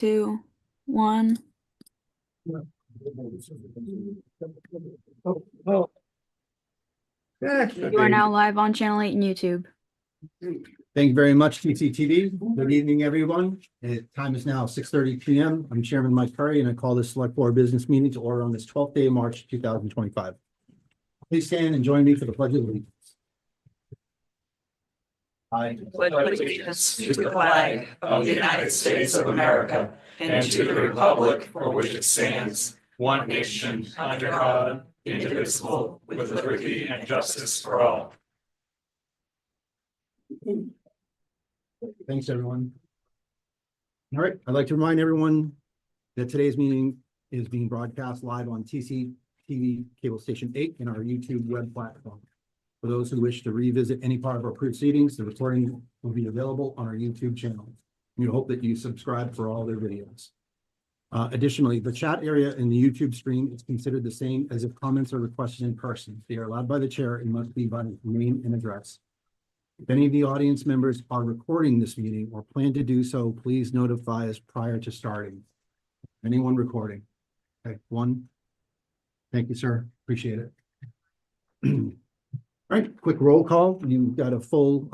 2, 1. You are now live on Channel 8 and YouTube. Thank you very much, TCTV. Good evening, everyone. Time is now 6:30 p.m. I'm Chairman Mike Currie, and I call this Select Board Business Meeting to order on this 12th day of March, 2025. Please stand and join me for the Pledge of Allegiance. I pledge allegiance to the flag of the United States of America and to the republic for which it stands, one nation, under God, indivisible, with liberty and justice for all. Thanks, everyone. All right, I'd like to remind everyone that today's meeting is being broadcast live on TCTV Cable Station 8 and our YouTube web platform. For those who wish to revisit any part of our proceedings, the recording will be available on our YouTube channel. We hope that you subscribe for all their videos. Additionally, the chat area in the YouTube stream is considered the same as if comments are requested in person. They are allowed by the chair and must be by name and address. If any of the audience members are recording this meeting or plan to do so, please notify us prior to starting. Anyone recording? Okay, one. Thank you, sir. Appreciate it. All right, quick roll call. You've got a full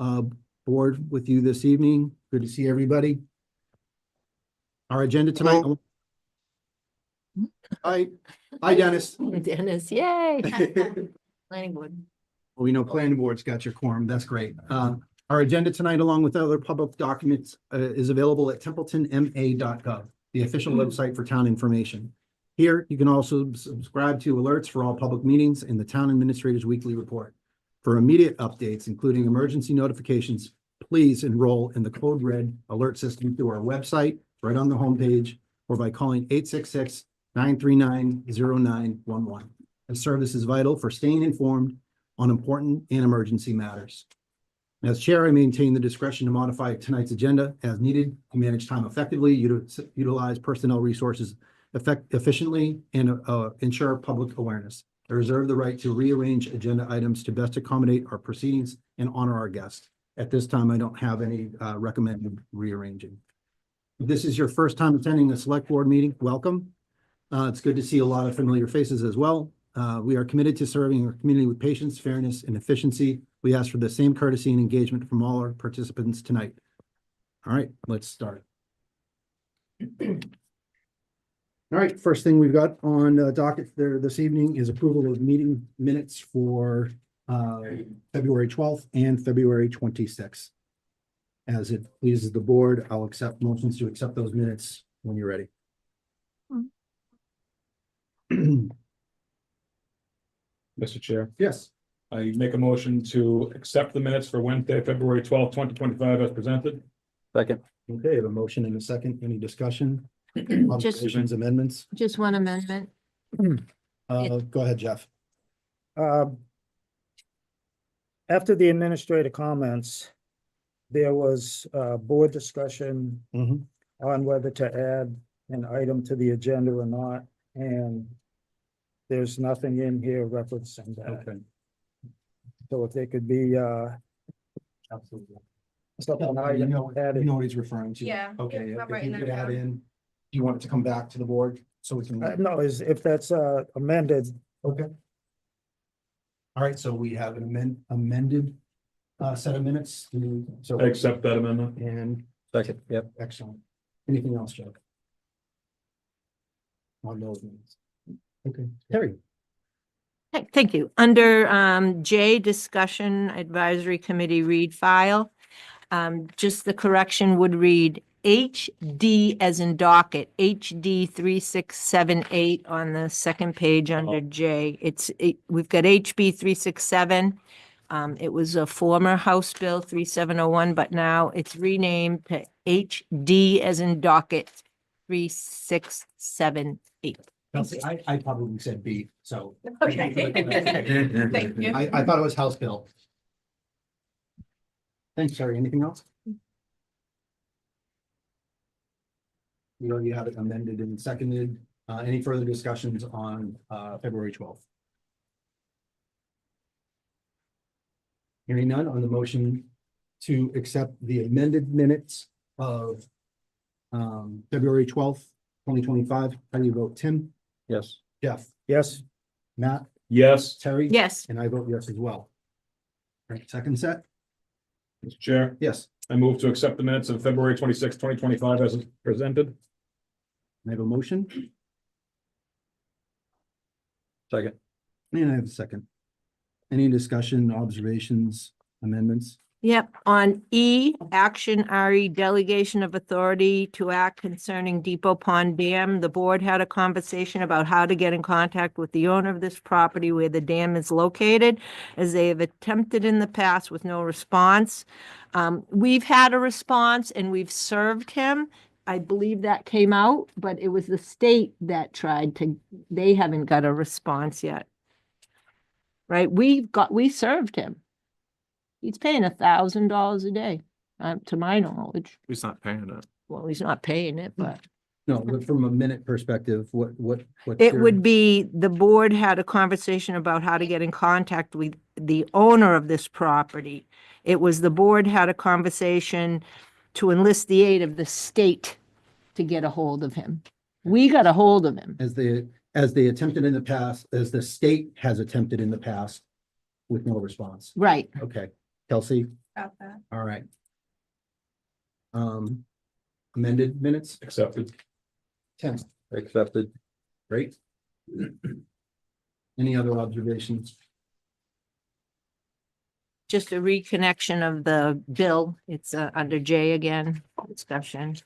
board with you this evening. Good to see everybody. Our agenda tonight. Hi, Dennis. Dennis, yay. Planning board. Well, we know planning board's got your quorum. That's great. Our agenda tonight, along with other public documents, is available at templetonma.gov, the official website for town information. Here, you can also subscribe to alerts for all public meetings in the town administrator's weekly report. For immediate updates, including emergency notifications, please enroll in the code red alert system through our website, right on the homepage, or by calling 866-939-0911. This service is vital for staying informed on important and emergency matters. As chair, I maintain the discretion to modify tonight's agenda as needed to manage time effectively, utilize personnel resources efficiently, and ensure public awareness. I reserve the right to rearrange agenda items to best accommodate our proceedings and honor our guests. At this time, I don't have any recommended rearranging. If this is your first time attending a select board meeting, welcome. It's good to see a lot of familiar faces as well. We are committed to serving our community with patience, fairness, and efficiency. We ask for the same courtesy and engagement from all our participants tonight. All right, let's start. All right, first thing we've got on the docket there this evening is approval of meeting minutes for February 12th and February 26th. As it pleases the board, I'll accept motions to accept those minutes when you're ready. Mr. Chair, Yes. I make a motion to accept the minutes for Wednesday, February 12th, 2025 as presented. Second. Okay, I have a motion and a second. Any discussion? Just- Observations, amendments? Just one amendment. Go ahead, Jeff. After the administrator comments, there was board discussion on whether to add an item to the agenda or not, and there's nothing in here referencing that. Okay. So if there could be Absolutely. something You know added. what he's referring to. Yeah, Okay, I'm if writing you that could add down. in, do you want it to come back to the board so we can? No, if that's amended, Okay. All right, so we have an amended set of minutes. So I accept that amendment. and Second. Yep. excellent. Anything else, Joe? On those minutes. Okay, Terry. Thank you. Under J, discussion advisory committee read file. Just the correction would read HD as in docket, HD 3678 on the second page under J. We've got HB 367. It was a former House Bill 3701, but now it's renamed to HD as in docket 3678. I probably said B, so. Okay. Thank you. I thought it was House Bill. Thanks, Terry. Anything else? We already have it amended and seconded. Any further discussions on February 12th? Hearing none on the motion to accept the amended minutes of February 12th, 2025. How do you vote? Tim? Yes. Jeff? Yes, Matt? Yes, Terry? Yes, And I vote yes as well. Right, second set? Mr. Chair, Yes. I move to accept the minutes of February 26, 2025 as presented. I have a motion. Second. And I have a second. Any discussion, observations, amendments? yep. On E, action RE, delegation of authority to act concerning Depot Pond Dam. The board had a conversation about how to get in contact with the owner of this property where the dam is located, as they have attempted in the past with no response. We've had a response and we've served him. I believe that came out, but it was the state that tried to, they haven't got a response yet. Right? We served him. He's paying $1,000 a day, to my knowledge. He's not paying it. Well, he's not paying it, but No, but from a minute perspective, what's it your- would be, the board had a conversation about how to get in contact with the owner of this property. It was the board had a conversation to enlist the aid of the state to get a hold of him. We got a hold of him. as they attempted in the past, as the state has attempted in the past with no response. Right. Okay, Kelsey, Got that. all right. Amended minutes, Accepted. Tim. Accepted. Great. Any other observations? Just a reconnection of the bill. It's under J again, discussion.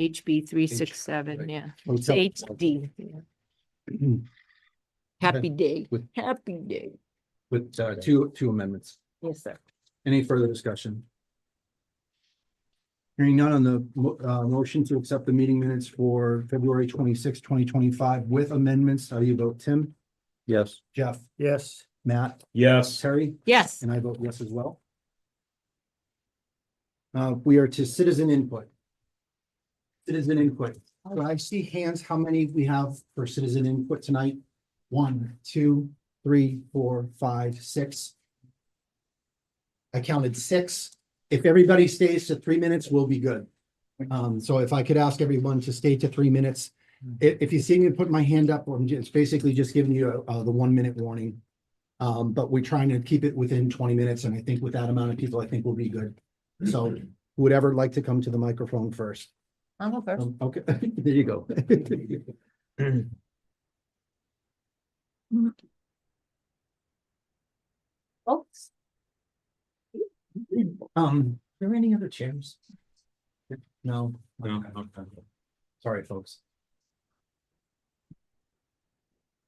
HB 367, right. yeah. Oh, It's so- HD. yeah. Happy day, With- happy day. With two amendments. Yes, sir. Any further discussion? Hearing none on the motion to accept the meeting minutes for February 26, 2025 with amendments. How do you vote, Tim? Yes. Jeff? yes, Matt? Yes. Terry? Yes, And I vote yes as well. We are to citizen input. Citizen input. Do I see hands? How many we have for citizen input tonight? 1, 2, 3, 4, 5, 6. I counted 6. If everybody stays to 3 minutes, we'll be good. So if I could ask everyone to stay to 3 minutes. If you see me put my hand up, I'm just basically just giving you the 1 minute warning. But we're trying to keep it within 20 minutes, and I think with that amount of people, I think we'll be good. So who would ever like to come to the microphone first? I'll go first. Okay, there you go. Folks, Are there any other chairs? No. No. Sorry, folks.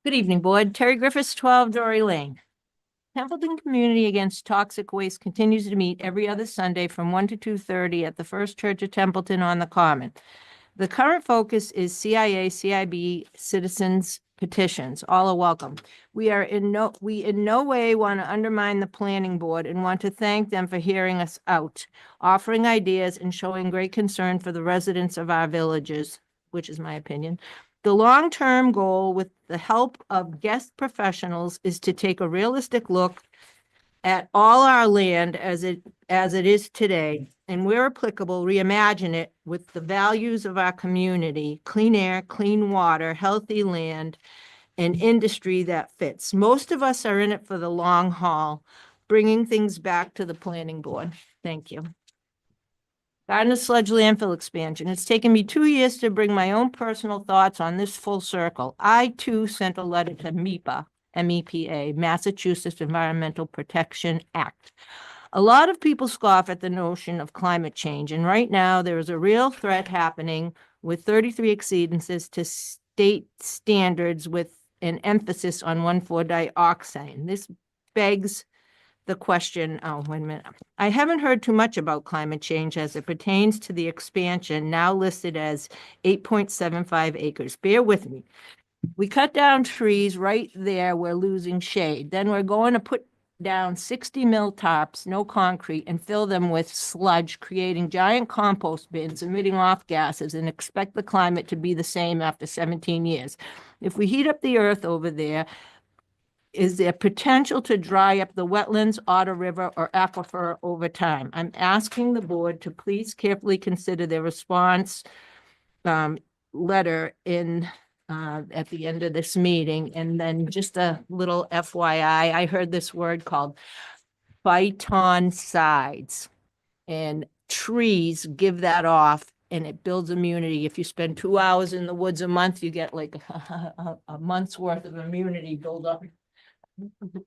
Good evening, board. Terry Griffiths, 12 Dory Lane. Templeton Community Against Toxic Waste continues to meet every other Sunday from 1 to 2:30 at the First Church of Templeton on the Common. The current focus is CIA, CIB, citizens petitions. All are welcome. We in no way want to undermine the planning board and want to thank them for hearing us out, offering ideas and showing great concern for the residents of our villages, which is my opinion. The long-term goal with the help of guest professionals is to take a realistic look at all our land as it is today, and where applicable, reimagine it with the values of our community: clean air, clean water, healthy land, and industry that fits. Most of us are in it for the long haul, bringing things back to the planning board. Thank you. Gardner Sludge landfill expansion. It's taken me 2 years to bring my own personal thoughts on this full circle. I too sent a letter to MEPA, MEPA, Massachusetts Environmental Protection Act. A lot of people scoff at the notion of climate change, and right now there is a real threat happening with 33 exceedances to state standards with an emphasis on 1,4-dioxane. This begs the question, oh, wait a minute. I haven't heard too much about climate change as it pertains to the expansion now listed as 8.75 acres. Bear with me. We cut down trees right there, we're losing shade. Then we're going to put down 60 mil tops, no concrete, and fill them with sludge, creating giant compost bins, emitting off gases, and expect the climate to be the same after 17 years. If we heat up the earth over there, is there potential to dry up the wetlands, Otter River, or aquifer over time? I'm asking the board to please carefully consider their response letter in at the end of this meeting. And then just a little FYI, I heard this word called phytoncides. And trees give that off and it builds immunity. If you spend 2 hours in the woods a month, you get like a month's worth of immunity build up.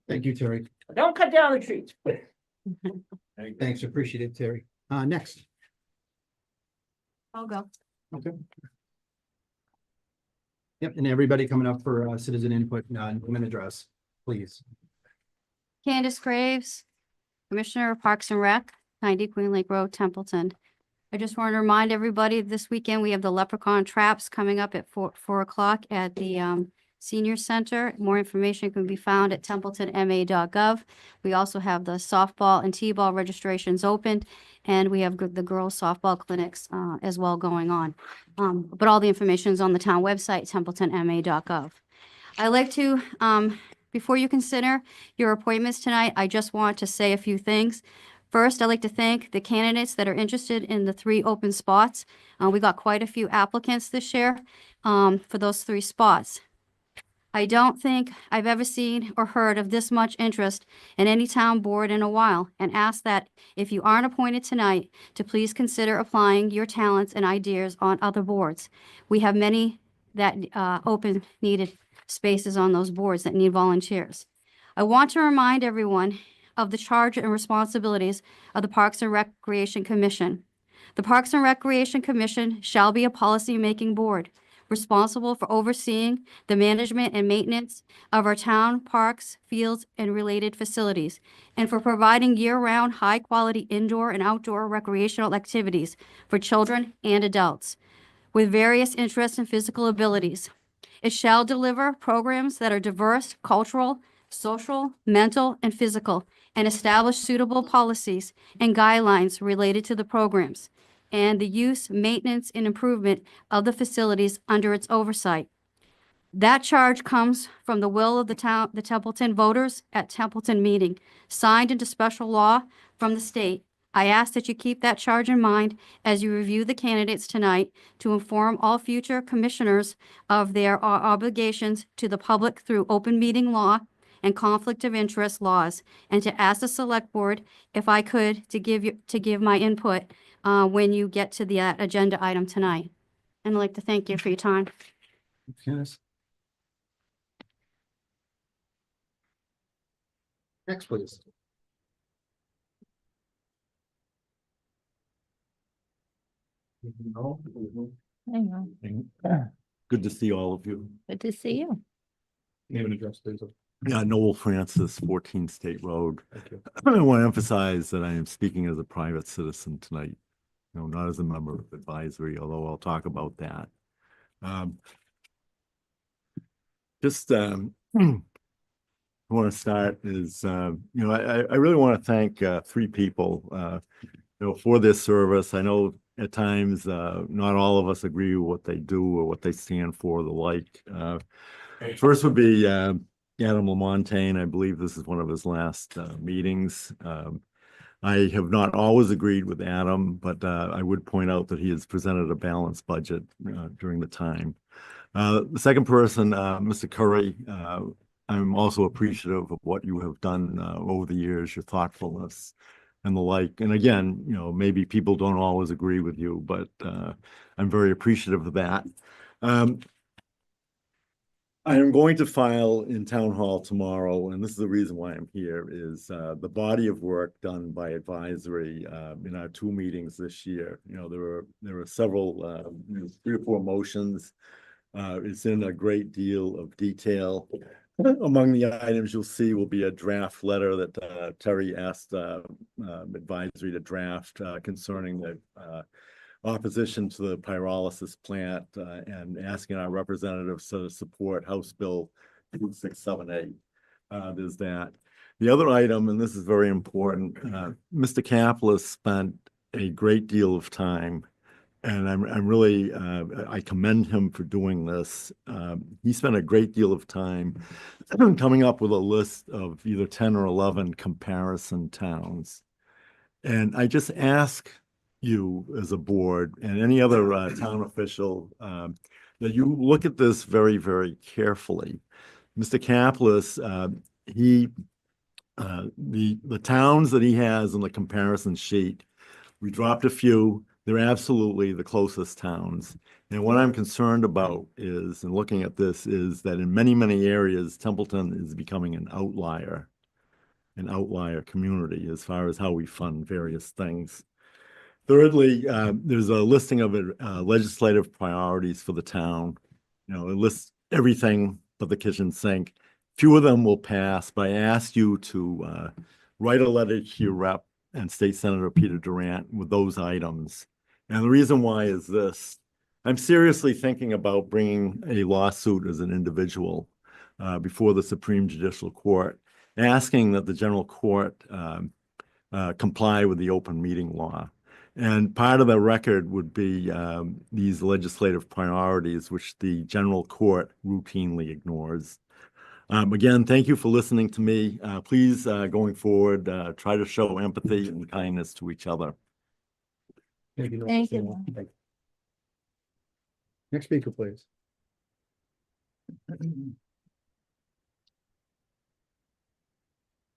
Thank you, Terry. Don't cut down the trees. Thanks, appreciate it, Terry. Next. I'll go. Okay. Yep, and everybody coming up for citizen input, women address, please. Candace Graves, Commissioner of Parks and Rec, 90 Queen Lake Road, Templeton. I just want to remind everybody this weekend, we have the leprechaun traps coming up at 4 o'clock at the Senior Center. More information can be found at templetonma.gov. We also have the softball and t-ball registrations open, and we have the girls softball clinics as well going on. But all the information is on the town website, templetonma.gov. I'd like to, before you consider your appointments tonight, I just want to say a few things. First, I'd like to thank the candidates that are interested in the 3 open spots. We got quite a few applicants this year for those 3 spots. I don't think I've ever seen or heard of this much interest in any town board in a while, and ask that if you aren't appointed tonight, to please consider applying your talents and ideas on other boards. We have many that open needed spaces on those boards that need volunteers. I want to remind everyone of the charge and responsibilities of the Parks and Recreation Commission. The Parks and Recreation Commission shall be a policy-making board responsible for overseeing the management and maintenance of our town parks, fields, and related facilities, and for providing year-round, high-quality indoor and outdoor recreational activities for children and adults with various interests and physical abilities. It shall deliver programs that are diverse, cultural, social, mental, and physical, and establish suitable policies and guidelines related to the programs and the use, maintenance, and improvement of the facilities under its oversight. That charge comes from the will of the Templeton voters at Templeton meeting, signed into special law from the state. I ask that you keep that charge in mind as you review the candidates tonight, to inform all future commissioners of their obligations to the public through open meeting law and conflict of interest laws, and to ask the select board, if I could, to give my input when you get to the agenda item tonight. And I'd like to thank you for your time. Candace. Next, please. Hang on. Good to see all of you. Good to see you. Name and address, please. Yeah, Noel Francis, 14 State Road. Thank you. I want to emphasize that I am speaking as a private citizen tonight, not as a member of advisory, although I'll talk about that. I want to start is, I really want to thank 3 people, for this service. I know at times, not all of us agree with what they do or what they stand for, the like. First would be Adam Lamontagne. I believe this is one of his last meetings. I have not always agreed with Adam, but I would point out that he has presented a balanced budget during the time. The second person, Mr. Currie, I'm also appreciative of what you have done over the years, your thoughtfulness and the like. And again, maybe people don't always agree with you, but I'm very appreciative of that. I am going to file in town hall tomorrow, and this is the reason why I'm here, is the body of work done by advisory in our 2 meetings this year. There were several, 3 or 4 motions. It's in a great deal of detail. Among the items you'll see will be a draft letter that Terry asked advisory to draft concerning the opposition to the pyrolysis plant and asking our representatives to support House Bill 2678. There's that. The other item, and this is very important, Mr. Kaplan spent a great deal of time And I'm really, I commend him for doing this. He spent a great deal of time coming up with a list of either 10 or 11 comparison towns. And I just ask you as a board and any other town official that you look at this very, very carefully. Mr. Kaplis, the towns that he has on the comparison sheet, we dropped a few. They're absolutely the closest towns. And what I'm concerned about is, and looking at this, is that in many, many areas, Templeton is becoming an outlier community as far as how we fund various things. Thirdly, there's a listing of legislative priorities for the town. You know, it lists everything but the kitchen sink. Few of them will pass, but I ask you to write a letter to your rep and State Senator Peter Durant with those items. And the reason why is this: I'm seriously thinking about bringing a lawsuit as an individual before the Supreme Judicial Court, asking that the general court comply with the open meeting law. And part of the record would be these legislative priorities, which the general court routinely ignores. Again, thank you for listening to me. Please, going forward, try to show empathy and kindness to each other. Thank you. Thank you. Next speaker, please.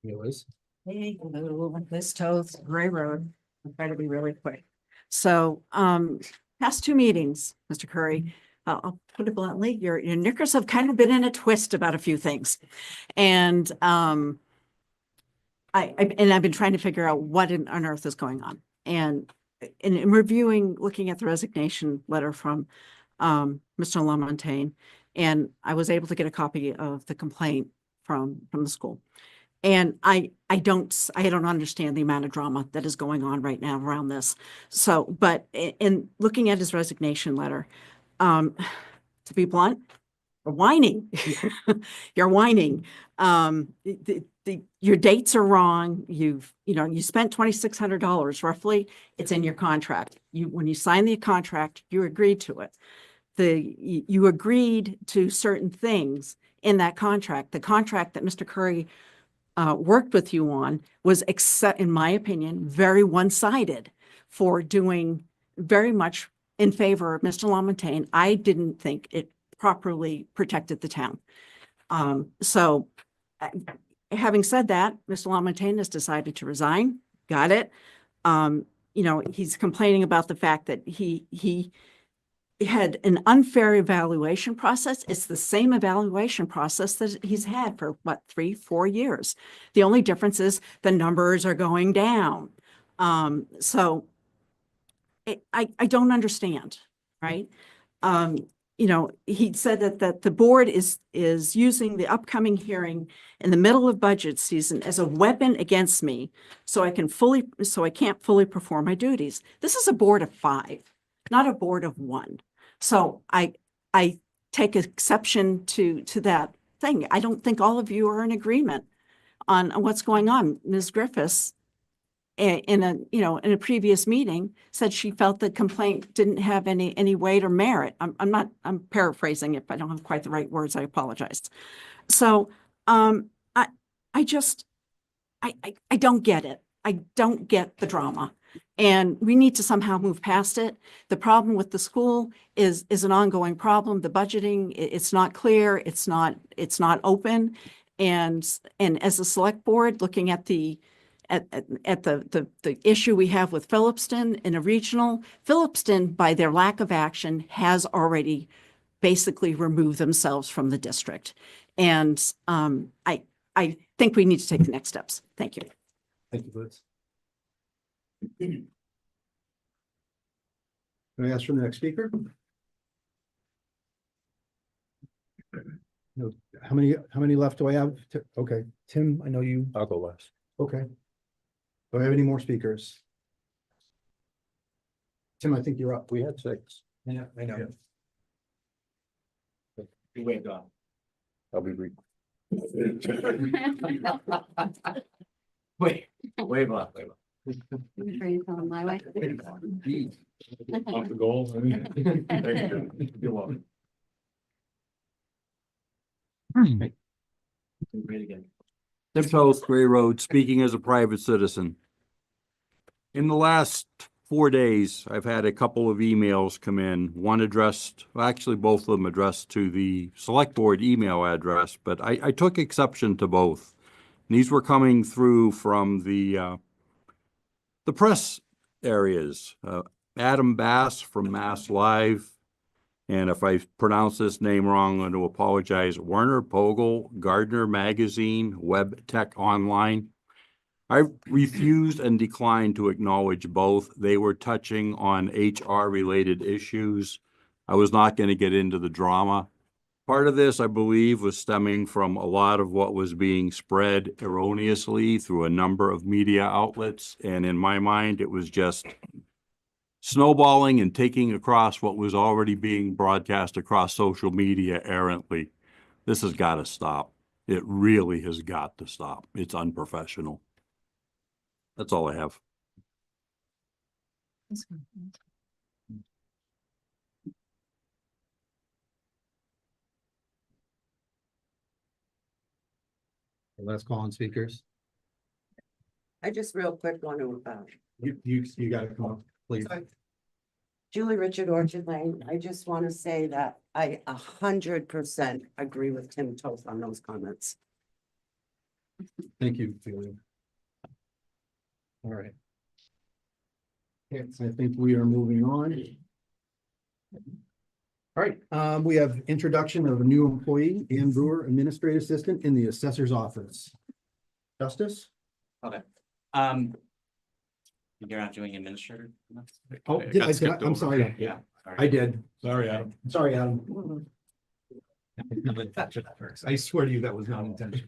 Liz. Hey, hello, Liz Toth, Gray Road. I'll try to be really quick. So, past two meetings, Mr. Currie, I'll put it bluntly, your knickers have kind of been in a twist about a few things. And, I've been trying to figure out what on earth is going on. And in reviewing, looking at the resignation letter from, Mr. Lamontagne, and I was able to get a copy of the complaint from the school. And I don't understand the amount of drama that is going on right now around this. So, but in looking at his resignation letter, to be blunt, you're whining. You're whining. Your dates are wrong. You spent $2,600 roughly. It's in your contract. When you signed the contract, you agreed to it. You agreed to certain things in that contract. The contract that Mr. Currie worked with you on was, in my opinion, very one-sided for doing very much in favor of Mr. Lamontagne. I didn't think it properly protected the town. So having said that, Mr. Lamontagne has decided to resign. Got it. He's complaining about the fact that he had an unfair evaluation process. It's the same evaluation process that he's had for 3-4 years. The only difference is the numbers are going down. So I don't understand, right? He said that the board is using the upcoming hearing in the middle of budget season as a weapon against me, so I can't fully perform my duties. This is a board of 5, not a board of 1. So I take exception to that thing. I don't think all of you are in agreement on what's going on. Ms. Griffiths, in a previous meeting, said she felt the complaint didn't have any weight or merit. I'm paraphrasing it, but I don't have quite the right words. I apologize. So I don't get it. I don't get the drama. And we need to somehow move past it. The problem with the school is an ongoing problem. The budgeting, it's not clear, it's not open. And as a select board, looking at the issue we have with Phillipston in a regional, Phillipston, by their lack of action, has already basically removed themselves from the district. And I think we need to take the next steps. Thank you. Thank you, Liz. Can I ask for the next speaker? No, how many left do I have? Okay, Tim, I know you. I'll go last. Okay. Do I have any more speakers? Tim, I think you're up. We had 6. Yeah, I know. You waved on. I'll be brief. Wait, wave on. I'm sure you tell them my way. Off the goal. Thank you. You're welcome. Templeton, Gray Road, speaking as a private citizen. In the last 4 days, I've had a couple of emails come in, one addressed, well, actually both of them addressed to the select board email address, but I took exception to both. And these were coming through from the press areas. Adam Bass from Mass Live, and if I pronounce this name wrong, I'm going to apologize. Werner Pogel, Gardner Magazine, Web Tech Online. I refused and declined to acknowledge both. They were touching on HR-related issues. I was not going to get into the drama. Part of this, I believe, was stemming from a lot of what was being spread erroneously through a number of media outlets. And in my mind, it was just snowballing and taking across what was already being broadcast across social media errantly. This has got to stop. It really has got to stop. It's unprofessional. That's all I have. Let's call on speakers. I just real quick want to, You gotta come up, please. Julie Richard Orchard Lane, I just want to say that I 100% agree with Tim Toth on those comments. Thank you, Julia. All right. Yes, I think we are moving on. All right, we have introduction of a new employee, Ann Brewer, Administrative Assistant in the Assessor's Office. Justice? Okay. You're not doing administrator? Oh, I'm sorry. Yeah. I did. Sorry, Adam. Sorry, Adam. I swear to you, that was not intentional.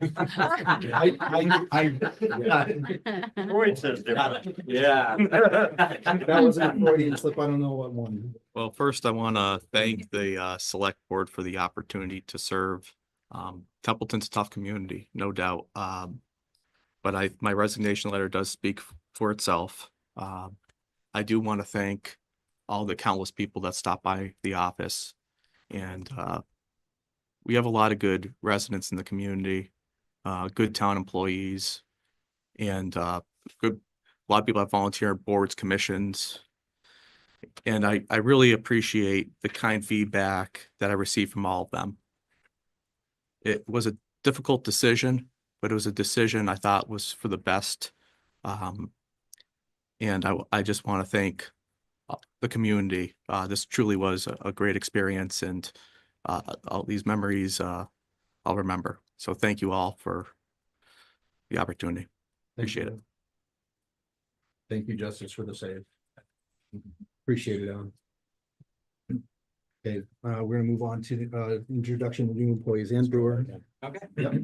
Yeah. That was an Freudian slip. I don't know what one. Well, first, I want to thank the select board for the opportunity to serve. Templeton's a tough community, no doubt. But my resignation letter does speak for itself. I do want to thank all the countless people that stopped by the office. And we have a lot of good residents in the community, good town employees, and a lot of people that volunteer on boards, commissions. And I really appreciate the kind feedback that I received from all of them. It was a difficult decision, but it was a decision I thought was for the best. And I just want to thank the community. This truly was a great experience, and all these memories I'll remember. So thank you all for the opportunity. Appreciate it. Thank you, Justice, for the save. Appreciate it, Alan. Okay, we're gonna move on to the introduction of new employees. Ann Brewer. Okay. Yep.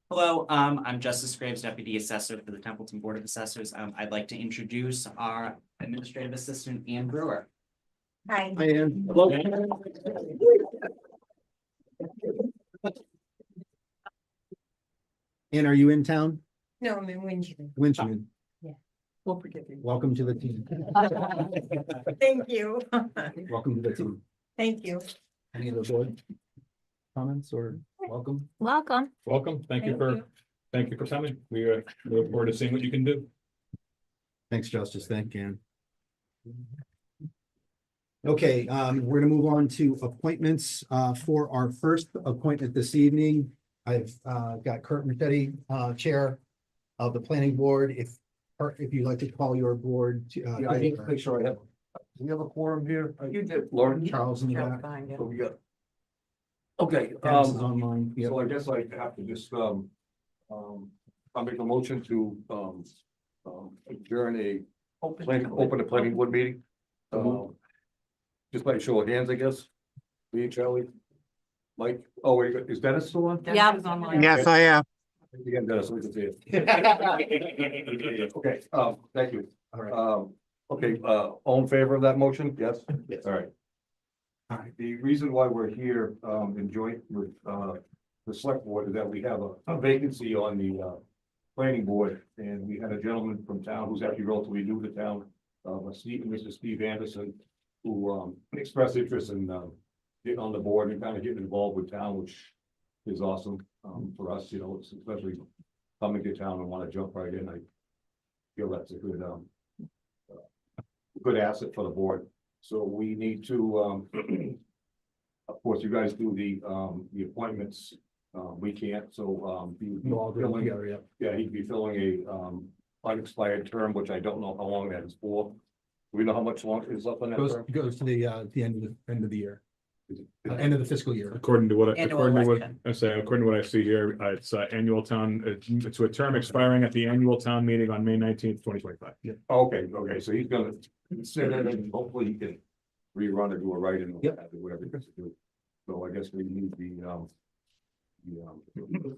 Hello, I'm Justice Graves, Deputy Assessor for the Templeton Board of Assessors. I'd like to introduce our Administrative Assistant, Ann Brewer. Hi. Hi, Ann. Hello. Ann, are you in town? No, I'm in Winchton. Winchton. Yeah. We'll forgive you. Welcome to the team. Thank you. Welcome to the team. Thank you. Any other board comments or welcome? Welcome. Welcome. Thank you Thank for coming. We look forward to seeing what you can do. Thanks, Justice. Thank you. Okay, we're gonna move on to appointments. For our first appointment this evening, I've got Kurt Martetti, Chair of the Planning Board. If you'd like to call your board. I need to make sure I have, do we have a quorum here? You did, Lauren. Charles in the back. So we got. Okay, Dennis is online. Yep. so I guess I have to just, I'll make a motion to, adjourn open a planning board meeting. Just by show of hands, I guess. Me, Charlie, Mike, oh, wait, is Dennis still on? Yeah. Yes, I am. Again, Dennis, we can see it. Okay, thank you. All right. Okay, all in favor of that motion? Yes? Yes. All right. All right, the reason why we're here, in joint with, the select board is that we have a vacancy on the planning board, and we had a gentleman from town who's actually relatively new to town, Mr. Steve Anderson, who, expressed interest in, getting on the board and kind of getting involved with town, which is awesome, for us, you know, especially coming to town and want to jump right in. I feel that's a good asset for the board. So we need to, of course, you guys do the appointments. We can't, so, he would be filling, yeah, he'd be filling a, unexpired term, which I don't know how long that is for. Do we know how much longer is left on that term? Goes to the end of the year, end of the fiscal year. According to what, Annual according to what election. I say, according to what I see here, it's annual town, it's a term expiring at the annual town meeting on May 19th, 2025. Yeah. Okay, so he's gonna sit in and hopefully he can rerun or do a write-in. Yep. Whatever he has to do. So I guess we need the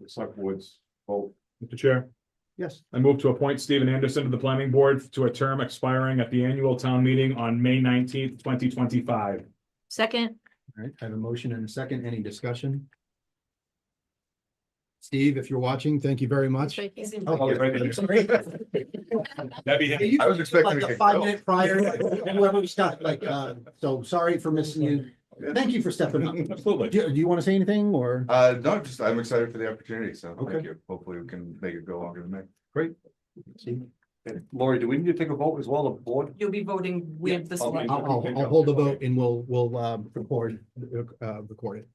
select board's vote. Mr. Chair, Yes. I move to appoint Stephen Anderson to the planning board to a term expiring at the annual town meeting on May 19th, 2025. Second, All right, I have a motion and a second. Any discussion? Steve, if you're watching, thank you very much. He's in- Oh, right there. That'd be him. I was expecting like a 5 minute prior, whoever we start, like, so sorry for missing you. Thank you for stepping up. Absolutely. Do you want to say anything or? No, just I'm excited for the opportunity, so Okay. thank you. Hopefully we can make it go longer than that. Great. Steve? And Lori, do we need to take a vote as well, the board? You'll be voting with the select. I'll hold the vote and we'll record it.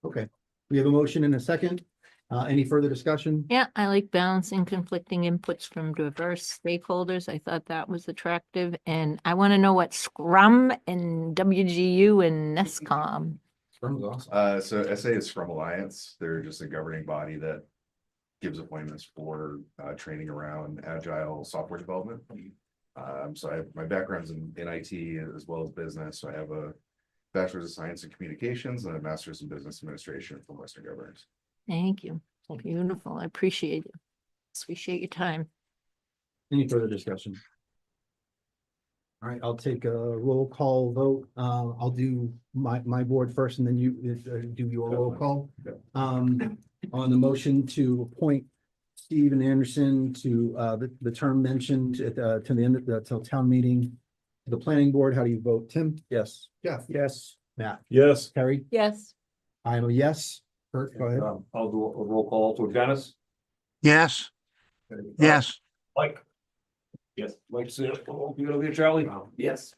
Okay, we have a motion and a second. Any further discussion? yeah, I like balancing conflicting inputs from diverse stakeholders. I thought that was attractive. And I want to know what Scrum and WGU and NESCOM. Scrum's awesome. So SA is Scrum Alliance. They're just a governing body that gives appointments for training around agile software development. So I have my background's in IT as well as business. So I have a bachelor's of science in communications and a master's in business administration from Western Governors. Thank you. Beautiful. I appreciate it. Appreciate your time. Any further discussion? All right, I'll take a roll call vote. I'll do my board first and then you do your roll call. On the motion to appoint Stephen Anderson to the term mentioned at to the end of the till town meeting. The planning board, how do you vote? Tim? Yes. Jeff? Yes. Matt? Yes. Carrie? Yes. I am a yes. Kurt, go ahead. I'll do a roll call. So Dennis? Yes. Yes. Mike? Yes. Mike, say, oh, you gonna be Charlie? Yes.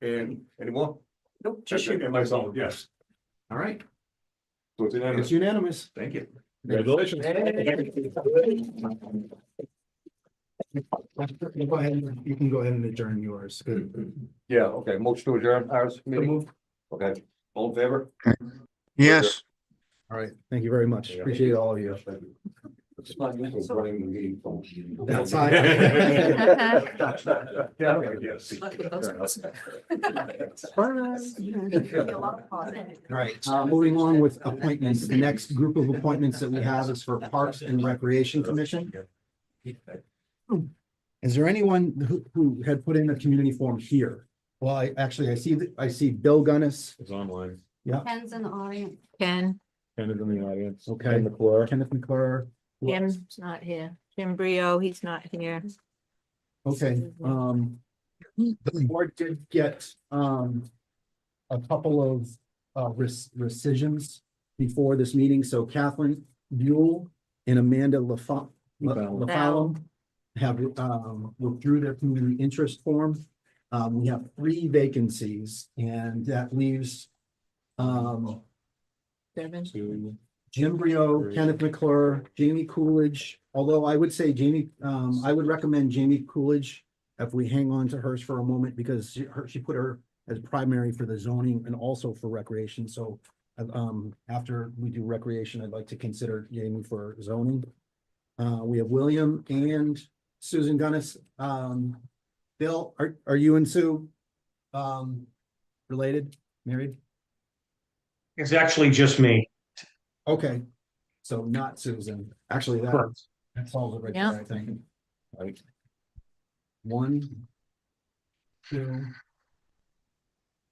And any more? Nope, just you. And myself, yes. All right, So it's unanimous. it's unanimous. Thank you. Congratulations. Go ahead, you can go ahead and adjourn yours. Yeah, okay, motion to adjourn ours meeting. Okay, all in favor? Yes. All right, thank you very much. Appreciate all of you. It's not useful running the meeting from. That's Yeah, okay, yes. All right, moving on with appointments. The next group of appointments that we have is for Parks and Recreation Commission. Is there anyone who had put in a community form here? Well, I see Bill Gunnis. It's online. Yeah, Ken's in the audience. Ken, Ken is in the audience. Okay. Ken McClure. Kenneth McClure. Jim's not here. Jim Brio, he's not here. Okay, the board did get, a couple of rescissions before this meeting, so Catherine Buell and Amanda LaFallon have, withdrew their community interest form. We have 3 vacancies, and that leaves, Seven. Jim Brio, Kenneth McClure, Jamie Coolidge, although I would say Jamie, I would recommend Jamie Coolidge if we hang on to hers for a moment, because she put her as primary for the zoning and also for recreation, so after we do recreation, I'd like to consider Jamie for zoning. We have William and Susan Gunnis. Bill, are you and Sue related, married? It's actually just me. Okay, so not Susan. Actually, that solves it right Yeah. there, I think. Right. 1, 2,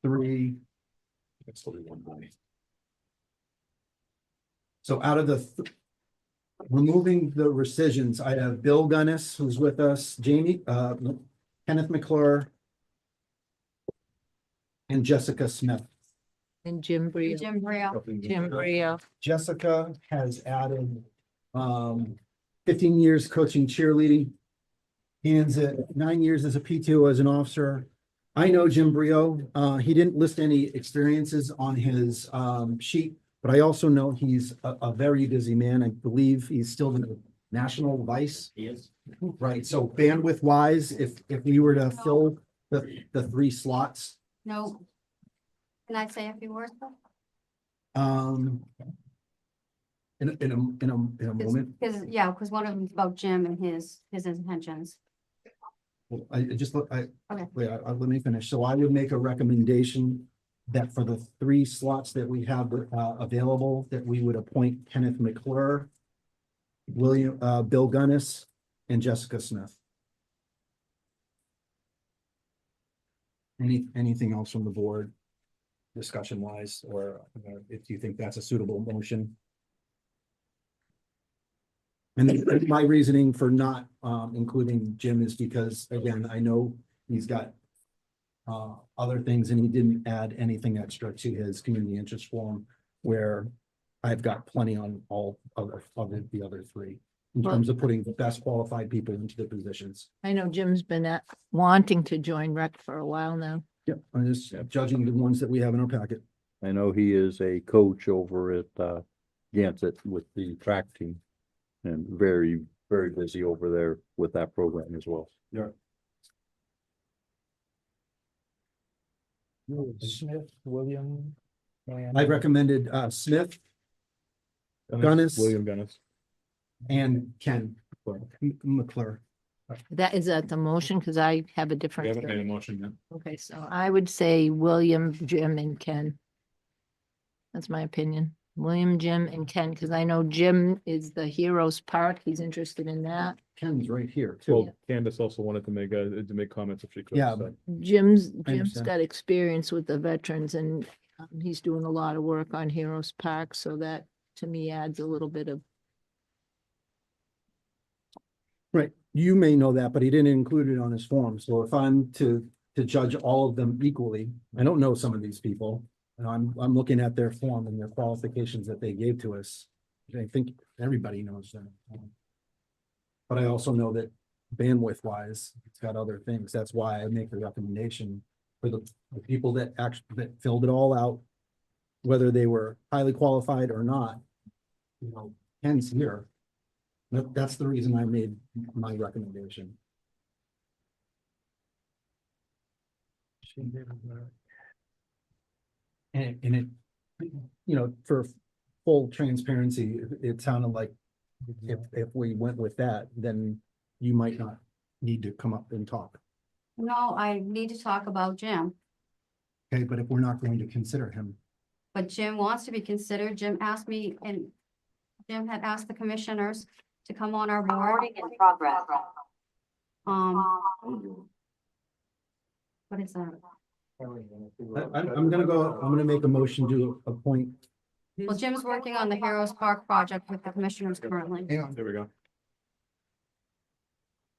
3. It's only one money. So out of the removing the rescissions, I have Bill Gunnis, who's with us, Kenneth McClure, and Jessica Smith. And Jim Brio. Jim Brio. Jim Brio. Jessica has added 15 years coaching cheerleading. Hands at 9 years as a PTO as an officer. I know Jim Brio. He didn't list any experiences on his sheet, but I also know he's a very busy man. I believe he's still the national vice. He is. Right, so bandwidth wise, if we were to fill the 3 slots, No. Can I say a few words? though? in a moment, Because, yeah, because one of them is about Jim and his intentions. well, I just look, Okay. wait, let me finish. So I would make a recommendation that for the 3 slots that we have available, that we would appoint Kenneth McClure, Bill Gunnis, and Jessica Smith. Anything else from the board, discussion wise, or if you think that's a suitable motion? And my reasoning for not including Jim is because, again, I know he's got other things and he didn't add anything extra to his community interest form, where I've got plenty on all of the other 3 in terms of putting the best qualified people into the positions. I know Jim's been wanting to join rec for a while now. Yep, I'm just judging the ones that we have in our packet. I know he is a coach over at Gansett with the track team. And very, very busy over there with that program as well. Yeah. Smith, William. I recommended Smith, Gunnis. William Gunnis. and Ken McClure. That is at the motion, because I have a We different. haven't made a motion yet. Okay, so I would say William, Jim, and Ken. That's my opinion. William, Jim, and Ken, because I know Jim is the Heroes Park. He's interested in that. Ken's right here too. Well, Candace also wanted to make comments if she could. Yeah, so. Jim's understand. got experience with the veterans, and he's doing a lot of work on Heroes Park, so that to me adds a little bit of. Right, you may know that, but he didn't include it on his form, so if I'm to judge all of them equally, I don't know some of these people. And I'm looking at their form and their qualifications that they gave to us. I think everybody knows them. But I also know that bandwidth wise, it's got other things. That's why I make the recommendation for the people that filled it all out, whether they were highly qualified or not. You know, Ken's here. That's the reason I made my recommendation. And it, you know, for full transparency, it sounded like if we went with that, then you might not need to come up and talk. No, I need to talk about Jim, Okay, but if we're not going to consider him, but Jim wants to be considered. Jim asked me, and Jim had asked the commissioners to come on our board. In progress. What is that? I'm gonna make a motion to appoint. Well, Jim's working on the Heroes Park project with the commissioners currently. Hang on. There we go.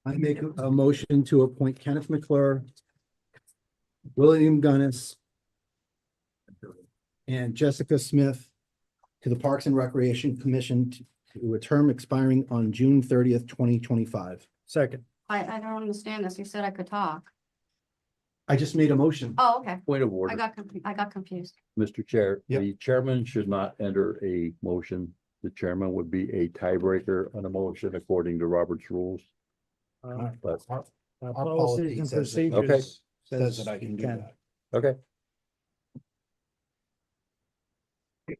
I make a motion to appoint Kenneth McClure, William Gunnis, and Jessica Smith to the Parks and Recreation Commission to a term expiring on June 30th, 2025. Second. I don't understand this. You said I could talk. I just made a motion. Oh, okay. Point of I order, got confused. Mr. Chair, Yep. the chairman should not enter a motion. The chairman would be a tiebreaker on a motion according to Robert's rules. But, Our policy policies and says that- procedures. Says that I can do that. okay, I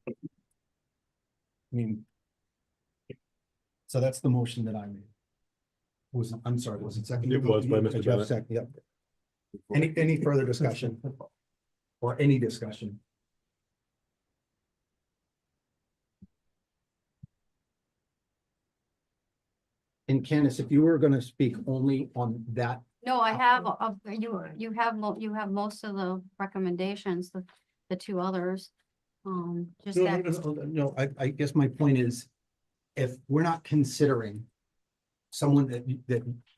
mean. So that's the motion that I made. I'm sorry, was it second? It was by Mr. Jeff Bennett. second, yep. Any further discussion? Or any discussion? And Candace, if you were gonna speak only on that, No, I have, you have most of the recommendations, the 2 others. Just that, no, I guess my point is, if we're not considering someone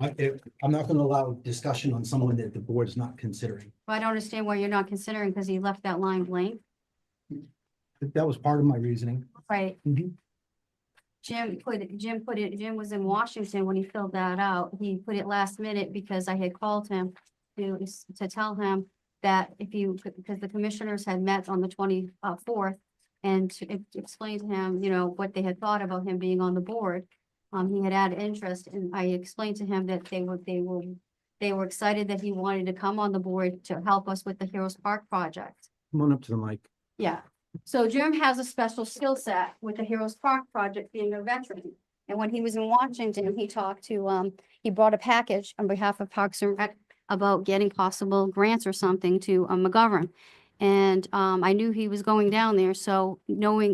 I'm not gonna allow discussion on someone that the board is not considering. I don't understand why you're not considering, because he left that line blank. That was part of my reasoning. Right. Mhm. Jim was in Washington when he filled that out. He put it last minute because I had called him to tell him that because the commissioners had met on the 24th and to explain to him, what they had thought about him being on the board. He had had interest, and I explained to him that they were excited that he wanted to come on the board to help us with the Heroes Park project. Come on up to the mic. Yeah, so Jim has a special skill set with the Heroes Park project, being a veteran. And when he was in Washington, he talked to, he brought a package on behalf of Parks and Rec about getting possible grants or something to McGovern. And I knew he was going down there, so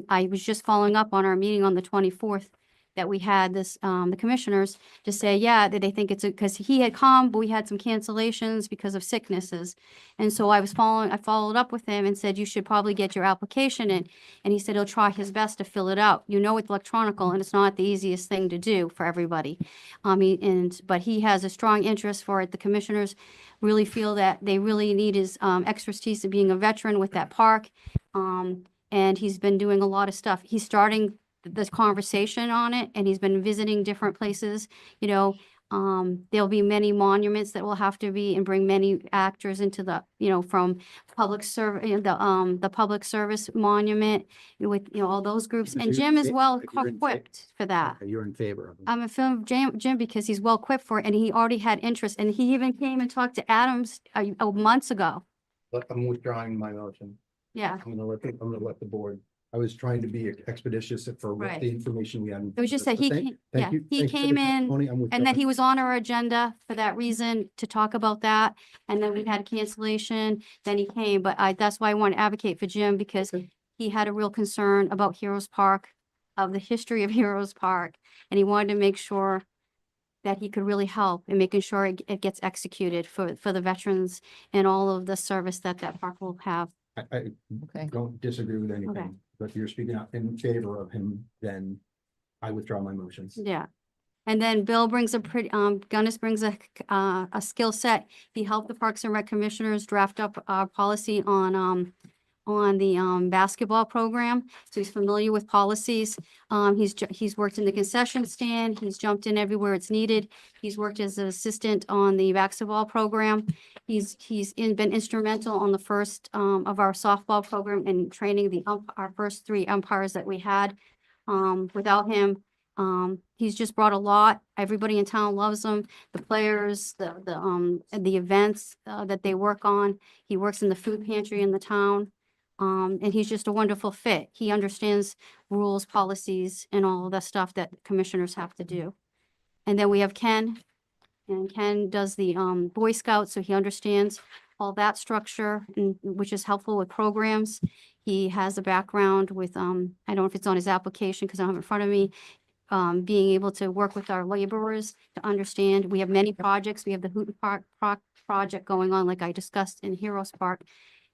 I was just following up on our meeting on the 24th that we had this, the commissioners to say, yeah, that they think it's because he had come, but we had some cancellations because of sicknesses. And so I followed up with him and said, you should probably get your application in. And he said he'll try his best to fill it out. It's electronical and it's not the easiest thing to do for everybody. But he has a strong interest for it. The commissioners really feel that they really need his expertise of being a veteran with that park. And he's been doing a lot of stuff. He's starting this conversation on it, and he's been visiting different places. There'll be many monuments that will have to be, and bring many actors into the, from public service, the public service monument with, all those groups. So And you're Jim in is fa- well you're in fa- equipped for that. Okay, you're in favor of it. I'm a film Jim because he's well equipped for it, and he already had interest, and he even came and talked to Adams months ago. But I'm withdrawing my motion. Yeah. I'm gonna let the board. I was trying to be expeditious for what Right. the information we had. It was just that he came, Thank you. he Thanks for the came in, testimony. I'm and withdrawing. that he was on our agenda for that reason to talk about that. And then we had a cancellation, then he came, but that's why I want to advocate for Jim, because Okay. he had a real concern about Heroes Park, of the history of Heroes Park. And he wanted to make sure that he could really help in making sure it gets executed for the veterans and all of the service that park will have. I Okay. don't disagree with Okay. anything, but if you're speaking out in favor of him, then I withdraw my motions. Yeah. And then Bill brings Gunnis brings a skill set. He helped the Parks and Rec commissioners draft up a policy on the basketball program. So he's familiar with policies. He's worked in the concession stand. He's jumped in everywhere it's needed. He's worked as an assistant on the basketball program. He's been instrumental on the first of our softball program and training our first 3 umpires that we had. Without him, he's just brought a lot. Everybody in town loves him. The players, the events that they work on. He works in the food pantry in the town. And he's just a wonderful fit. He understands rules, policies, and all of the stuff that commissioners have to do. And then we have Ken, and Ken does the Boy Scouts, so he understands all that structure, which is helpful with programs. He has a background with, I don't know if it's on his application because I don't have it in front of me, being able to work with our laborers to understand. We have many projects. We have the Hooten Park project going on, like I discussed in Heroes Park.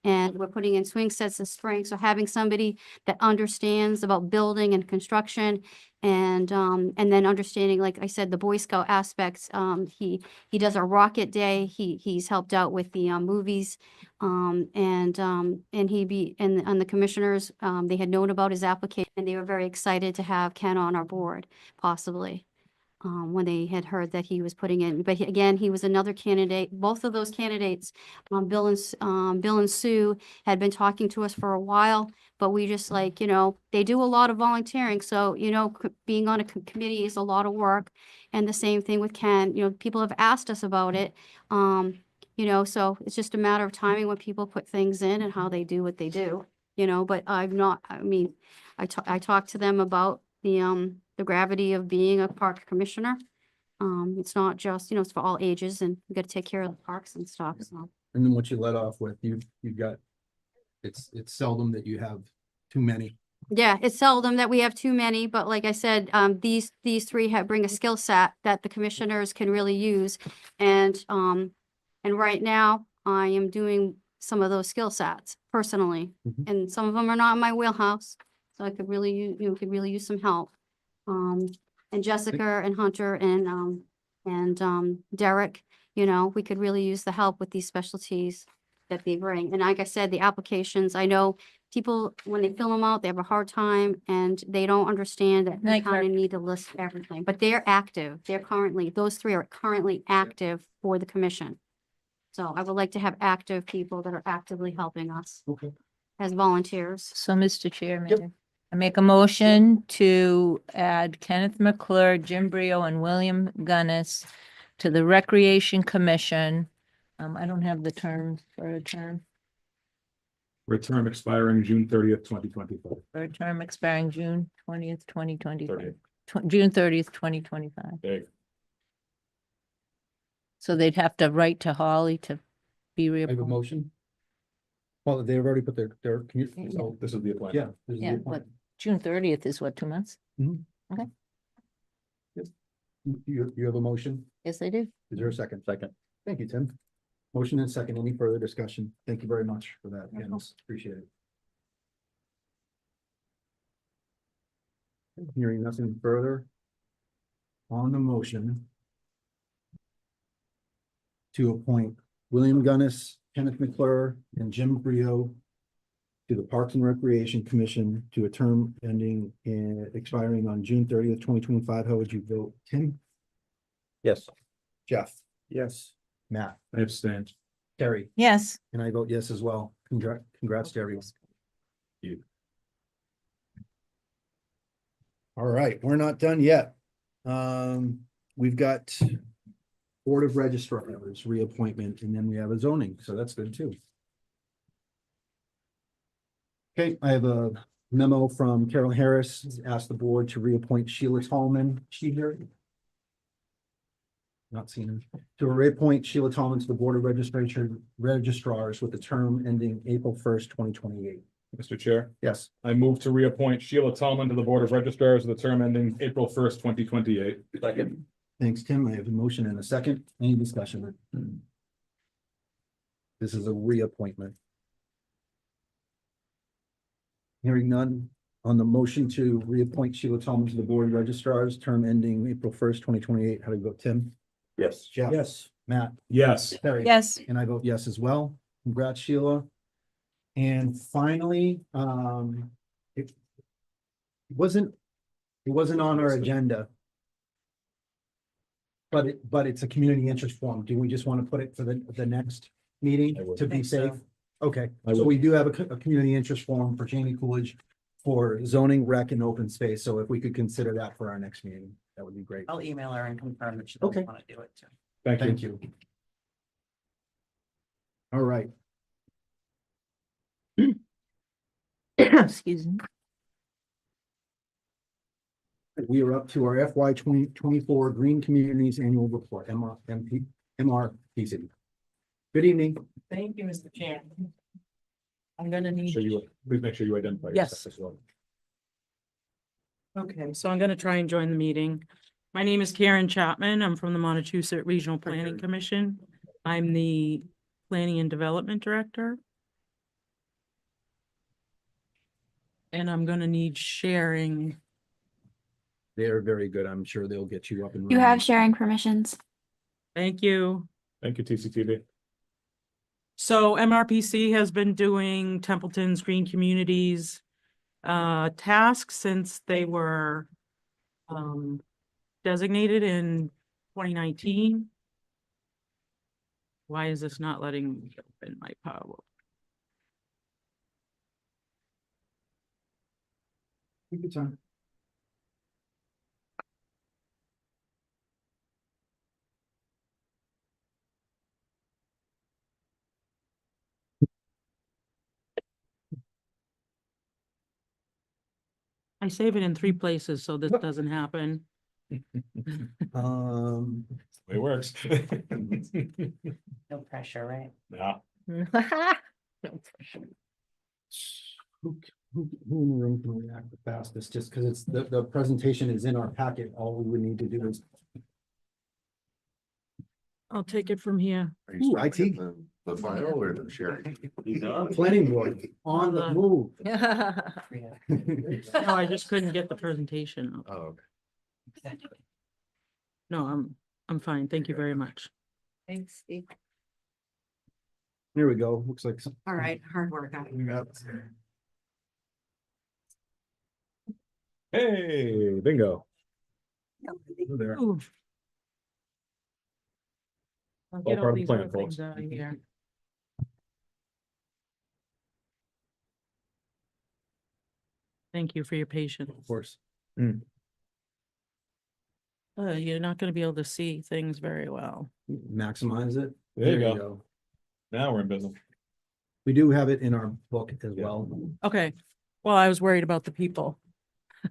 And we're putting in swing sets this spring. So having somebody that understands about building and construction and then understanding, like I said, the Boy Scout aspects. He does a rocket day. He's helped out with the movies. And the commissioners, they had known about his application and they were very excited to have Ken on our board, possibly. When they had heard that he was putting in, but he was another candidate. Both of those candidates, Bill and Sue, had been talking to us for a while, but we just they do a lot of volunteering. So, being on a committee is a lot of work. And the same thing with Ken, people have asked us about it. So it's just a matter of timing when people put things in and how they do what they do, but I talked to them about the gravity of being a park commissioner. It's not just, it's for all ages and you got to take care of the parks and stuff. So, And then what you let off with, you've got, it's seldom that you have too many. yeah, it's seldom that we have too many, but like I said, these 3 bring a skill set that the commissioners can really use. And right now I am doing some of those skill sets personally, Mhm. and some of them are not in my wheelhouse. So I could really use some help. and Jessica and Hunter and Derek, you know, we could really use the help with these specialties that they bring. And like I said, the applications, I know people, when they fill them out, they have a hard time and they don't understand that they Night, kind Kirk. of need to list everything, but they're active. They're currently, those three are currently active for the commission. So I would like to have active people that are actively helping us Okay. as volunteers. So, Mr. Chairman, Yep. I make a motion to add Kenneth McClure, Jim Brio, and William Gunnis to the Recreation Commission. I don't have the term for a term, For a term expiring June 30th, 2025. for a term expiring June 20th, 2025. 30th. June 30th, 2025. There you go. So they'd have to write to Holly to be I have a reappointed. motion. Well, they've already put their, So this is the appointment. yeah. this is the Yeah, but appointment. June 30th is what, 2 months? You have a motion? Yes, they do. Is there a second? Second. Thank you, Tim. Motion and second. Any further discussion? Thank you very much for that, Dennis. Appreciate it. Hearing nothing further. On the motion to appoint William Gunnis, Kenneth McClure, and Jim Brio to the Parks and Recreation Commission to a term ending in expiring on June 30th, 2025. How would you vote? Tim? Yes. Jeff? Yes. Matt? I abstain. Terry? Yes. And I vote yes as well. Congrats to everyone. You. All right, we're not done yet. We've got Board of Registrars reappointment, and then we have a zoning, so that's good too. Okay, I have a memo from Carol Harris, asked the board to reappoint Sheila Tallman. She here? Not seen her. To reappoint Sheila Tallman to the Board of Registrars with a term ending April 1st, 2028. Mr. Chair, Yes, I move to reappoint Sheila Tallman to the Board of Registrars with a term ending April 1st, 2028. Second. thanks, Tim. I have a motion and a second. Any discussion? This is a reappointment. Hearing none on the motion to reappoint Sheila Tallman to the Board of Registrars, term ending April 1st, 2028. How do you vote, Tim? Yes. Jeff? Yes. Matt? Yes. Terry? Yes. And I vote yes as well. Congrats, Sheila. And finally, it wasn't on our agenda. But it's a community interest form. Do we just want to put it for the next meeting I would. to be Think so. safe? Okay, I so would. we do have a community interest form for Jamie Coolidge for zoning, rec, and open space. So if we could consider that for our next meeting, that would be great. I'll email her and confirm that she Okay. doesn't want to do it too. Thank you. Thank you. All right. Excuse me. We are up to our FY 2024 Green Communities Annual Report, MRPC. Good evening. Thank you, Mr. Chair. I'm gonna need. Please make sure you identify Yes. yourself as well. Okay, so I'm gonna try and join the meeting. My name is Karen Chapman. I'm from the Montechusett Regional Planning Commission. I'm the Planning and Development Director. And I'm gonna need sharing. They're very good. I'm sure they'll get you up and You running. have sharing permissions. Thank you. Thank you, TCTV. So MRPC has been doing Templeton's Green Communities tasks since they were designated in 2019. Why is this not letting me open my power? Take your time. I save it in 3 places, so this doesn't happen. It works. No pressure, right? Yeah. No pressure. Who in the room can react the fastest, just because it's, the presentation is in our packet. All we would need to do is. I'll take it from here. Are you Ooh, starting IT. at the file or the sharing? Planning board on the move. No, I just couldn't get the presentation. up. Oh, okay. No, I'm fine. Thank you very much. Thanks, Steve. Here we go. Looks like. All right, hard work. Hey, bingo. There. Ooh. I'll All get all part of the these plan, other things folks. out of here. Thank you for your patience. Of course. You're not gonna be able to see things very well. Maximize it. There you go. Now we're in business. We do have it in our book as well. Okay, well, I was worried about the people.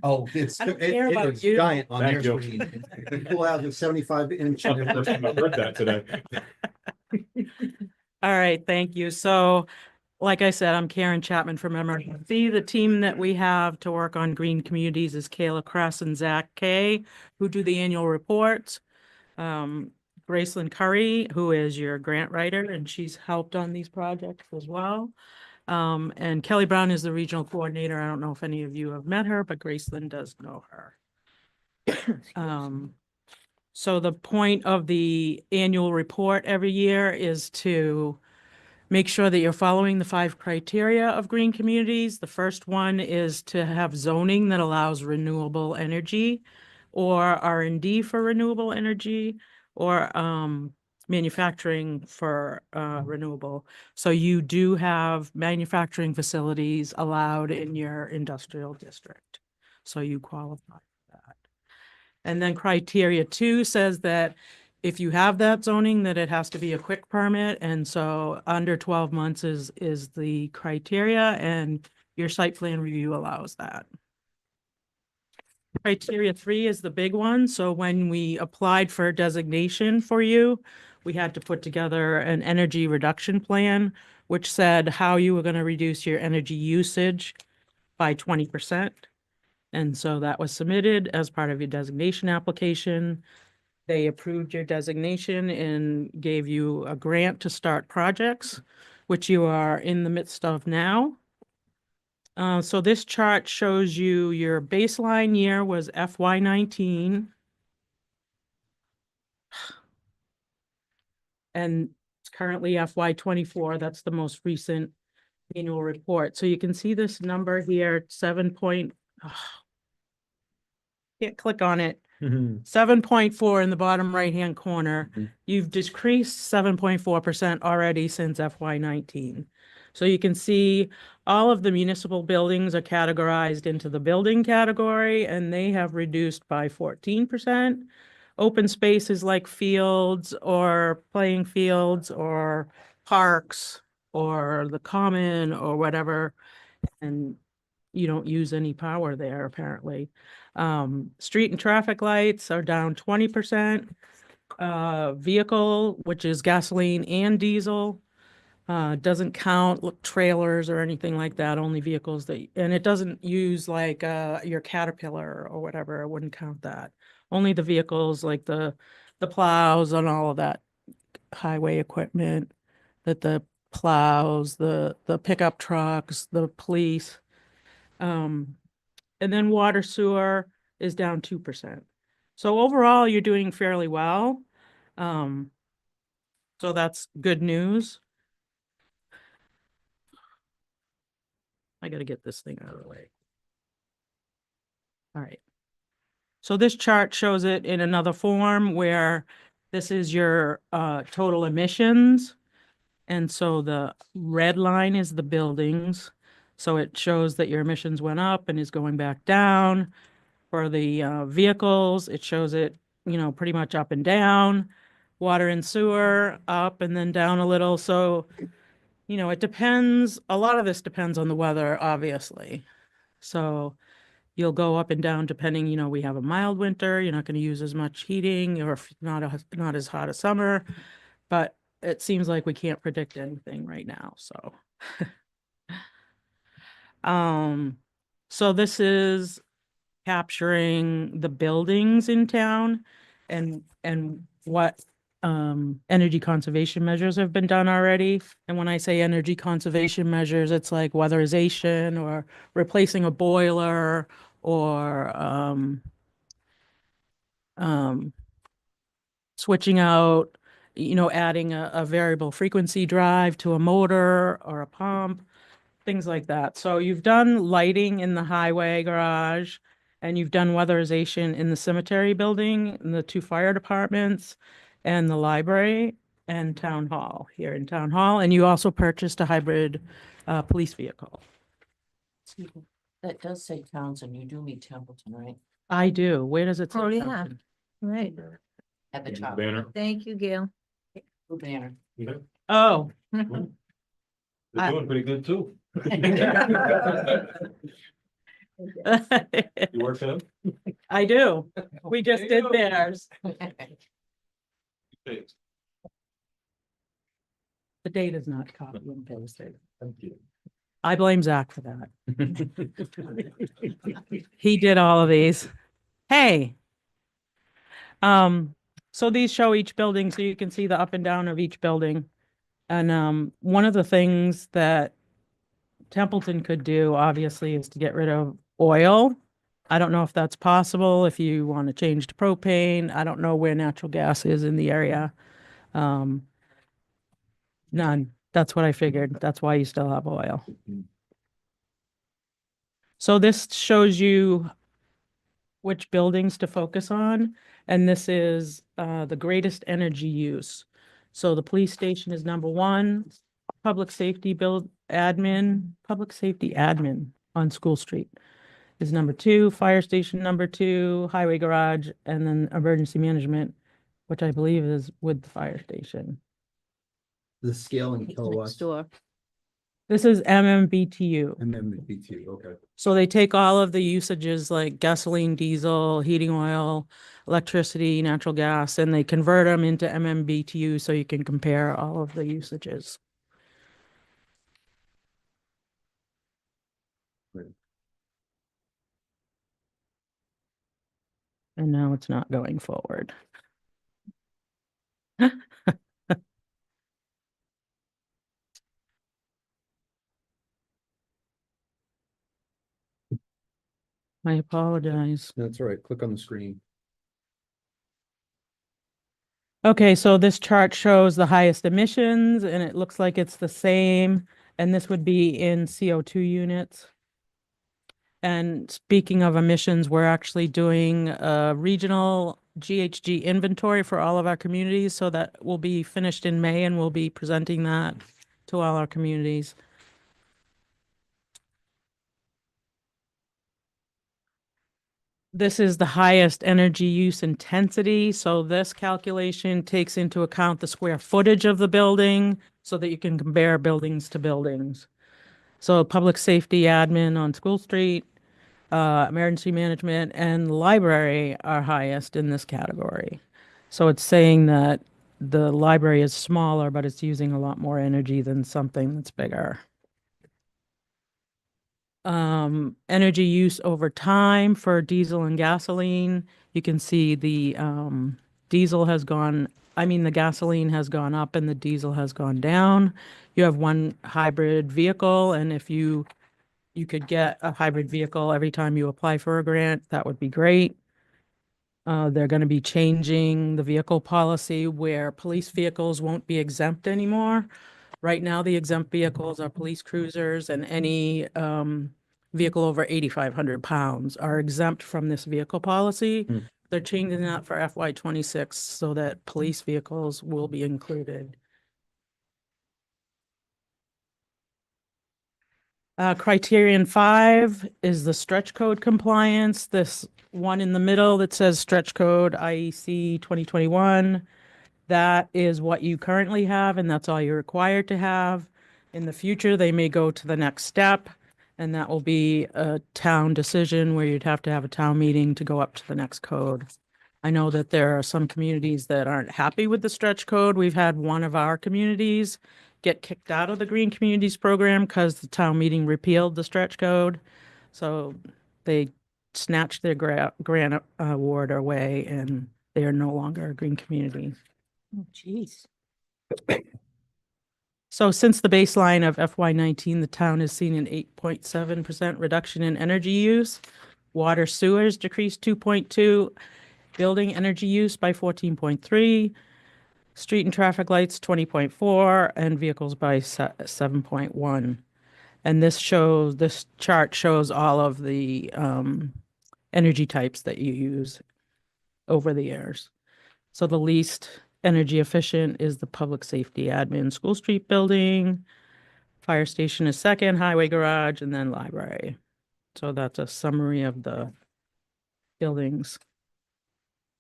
Oh, it's, I don't care about it's you. giant on their Thank screen. People have a 75-inch. I've heard that today. All right, thank you. So, like I said, I'm Karen Chapman from MRPC. The team that we have to work on green communities is Kayla Kress and Zach Kay, who do the annual reports. Gracelyn Currie, who is your grant writer, and she's helped on these projects as well. And Kelly Brown is the regional coordinator. I don't know if any of you have met her, but Gracelyn does know her. So the point of the annual report every year is to make sure that you're following the 5 criteria of green communities. The first one is to have zoning that allows renewable energy or R&D for renewable energy or manufacturing for renewable. So you do have manufacturing facilities allowed in your industrial district. So you qualify for that. And then criteria 2 says that if you have that zoning, that it has to be a quick permit. And so under 12 months is the criteria, and your site plan review allows that. Criteria 3 is the big one. So when we applied for a designation for you, we had to put together an energy reduction plan, which said how you were going to reduce your energy usage by 20%. And so that was submitted as part of your designation application. They approved your designation and gave you a grant to start projects, which you are in the midst of now. So this chart shows you your baseline year was FY19. And it's currently FY24. That's the most recent annual report. So you can see this number here, 7 point, can't click on it. 7.4 in the bottom right-hand corner. You've decreased 7.4% already since FY19. So you can see all of the municipal buildings are categorized into the building category, and they have reduced by 14%. Open spaces like fields or playing fields or parks or the common or whatever, and you don't use any power there apparently. Street and traffic lights are down 20%. Vehicle, which is gasoline and diesel, doesn't count trailers or anything like that, only vehicles that, and it doesn't use like your Caterpillar or whatever, it wouldn't count that. Only the vehicles like the plows and all of that highway equipment, that the plows, the pickup trucks, the police. And then water sewer is down 2%. So overall, you're doing fairly well. So that's good news. I got to get this thing out of the way. All right. So this chart shows it in another form where this is your total emissions. And so the red line is the buildings. So it shows that your emissions went up and is going back down. For the vehicles, it shows it, you know, pretty much up and down. Water and sewer up and then down a little. So, you know, it depends. A lot of this depends on the weather, obviously. So you'll go up and down depending, you know, we have a mild winter. You're not going to use as much heating, or if not as hot a summer. But it seems like we can't predict anything right now. So, so this is capturing the buildings in town and what energy conservation measures have been done already. And when I say energy conservation measures, it's like weatherization or replacing a boiler or switching out, adding a variable frequency drive to a motor or a pump, things like that. So you've done lighting in the highway garage, and you've done weatherization in the cemetery building, in the 2 fire departments, and the library and town hall, here in town hall. And you also purchased a hybrid police vehicle. That does say Townsend. You do mean Templeton, right? I do. Where does it say? Oh, yeah. Templeton? Right. At the top. Banner. Thank you, Gail. The banner. Oh. They're I- doing pretty good too. You work for them? I do. We just did theirs. The date is not copy and pasted. Thank you. I blame Zach for that. He did all of these. Hey. So these show each building, so you can see the up and down of each building. And one of the things that Templeton could do, obviously, is to get rid of oil. I don't know if that's possible, if you want to change to propane. I don't know where natural gas is in the area. None. That's what I figured. That's why you still have oil. So this shows you which buildings to focus on, and this is the greatest energy use. So the police station is number 1, public safety admin on School Street is number 2, fire station number 2, highway garage, and then emergency management, which I believe is with the fire station. The scale in Next kilowatts. door. This is MMBTU. MMBTU, okay. So they take all of the usages like gasoline, diesel, heating oil, electricity, natural gas, and they convert them into MMBTU so you can compare all of the usages. Great. And now it's not going forward. I apologize. That's all right. Click on the screen. Okay, so this chart shows the highest emissions, and it looks like it's the same, and this would be in CO2 units. And speaking of emissions, we're actually doing a regional GHG inventory for all of our communities, so that will be finished in May, and we'll be presenting that to all our communities. This is the highest energy use intensity, so this calculation takes into account the square footage of the building so that you can compare buildings to buildings. So public safety admin on School Street, emergency management, and library are highest in this category. So it's saying that the library is smaller, but it's using a lot more energy than something that's bigger. Energy use over time for diesel and gasoline. You can see the diesel has gone, the gasoline has gone up and the diesel has gone down. You have one hybrid vehicle, and if you could get a hybrid vehicle every time you apply for a grant, that would be great. They're going to be changing the vehicle policy where police vehicles won't be exempt anymore. Right now, the exempt vehicles are police cruisers, and any vehicle over 8,500 pounds are exempt from this vehicle policy. They're changing that for FY '26 so that police vehicles will be included. Criterion 5 is the stretch code compliance. This one in the middle that says stretch code IEC 2021. That is what you currently have, and that's all you're required to have. In the future, they may go to the next step, and that will be a town decision where you'd have to have a town meeting to go up to the next code. I know that there are some communities that aren't happy with the stretch code. We've had one of our communities get kicked out of the Green Communities program because the town meeting repealed the stretch code. So they snatched their grant award away, and they are no longer a green community. Oh, geez. So since the baseline of FY '19, the town has seen an 8.7% reduction in energy use. Water sewers decreased 2.2. Building energy use by 14.3, street and traffic lights 20.4, and vehicles by 7.1. And this chart shows all of the energy types that you use over the years. So the least energy efficient is the public safety admin school street building. Fire station is second, highway garage, and then library. So that's a summary of the buildings.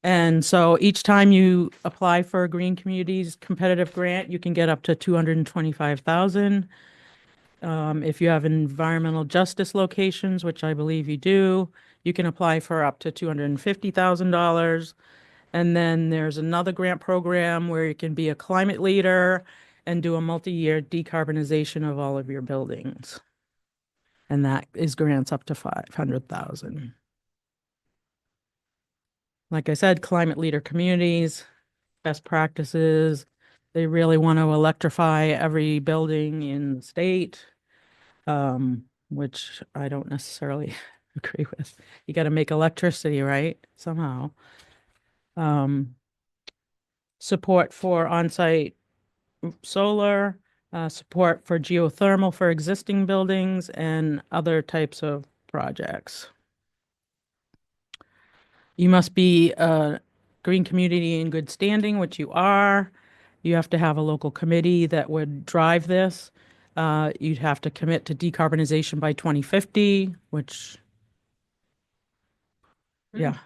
And so each time you apply for a Green Communities competitive grant, you can get up to 225,000. If you have environmental justice locations, which I believe you do, you can apply for up to $250,000. And then there's another grant program where you can be a climate leader and do a multi-year decarbonization of all of your buildings. And that is grants up to 500,000. Like I said, climate leader communities, best practices. They really want to electrify every building in the state, which I don't necessarily agree with. You got to make electricity, right? Somehow. Support for on-site solar, support for geothermal for existing buildings, and other types of projects. You must be a green community in good standing, which you are. You have to have a local committee that would drive this. You'd have to commit to decarbonization by 2050, which, yeah.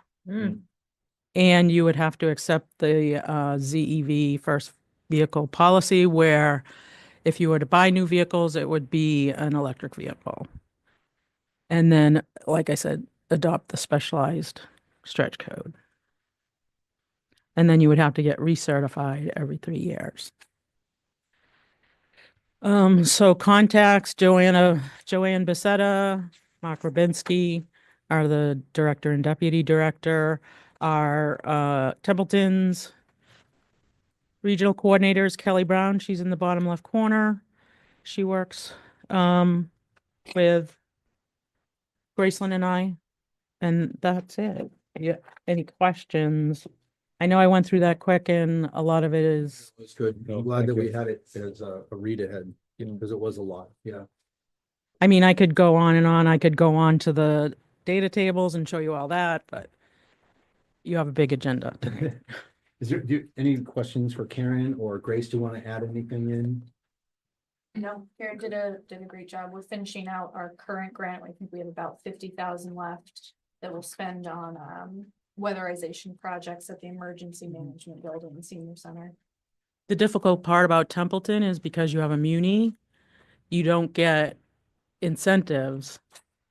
And you would have to accept the ZEV first vehicle policy, where if you were to buy new vehicles, it would be an electric vehicle. And then, like I said, adopt the specialized stretch code. And then you would have to get recertified every 3 years. So contacts, Joanne Bissetta, Mark Rabinski are the director and deputy director. Our Templeton's regional coordinators, Kelly Brown, she's in the bottom left corner. She works with Graceland and I, and that's it. Yeah, any questions? I know I went through that quick and a lot of it is, It's good. I'm glad that we had it as a read ahead, because it was a lot. Yeah. I mean, I could go on and on. I could go on to the data tables and show you all that, but you have a big agenda. Is there, any questions for Karen or Grace? Do you want to add anything in? No, Karen did a great job. We're finishing out our current grant. I think we have about 50,000 left that we'll spend on weatherization projects at the emergency management building and senior center. The difficult part about Templeton is because you have a muni, you don't get incentives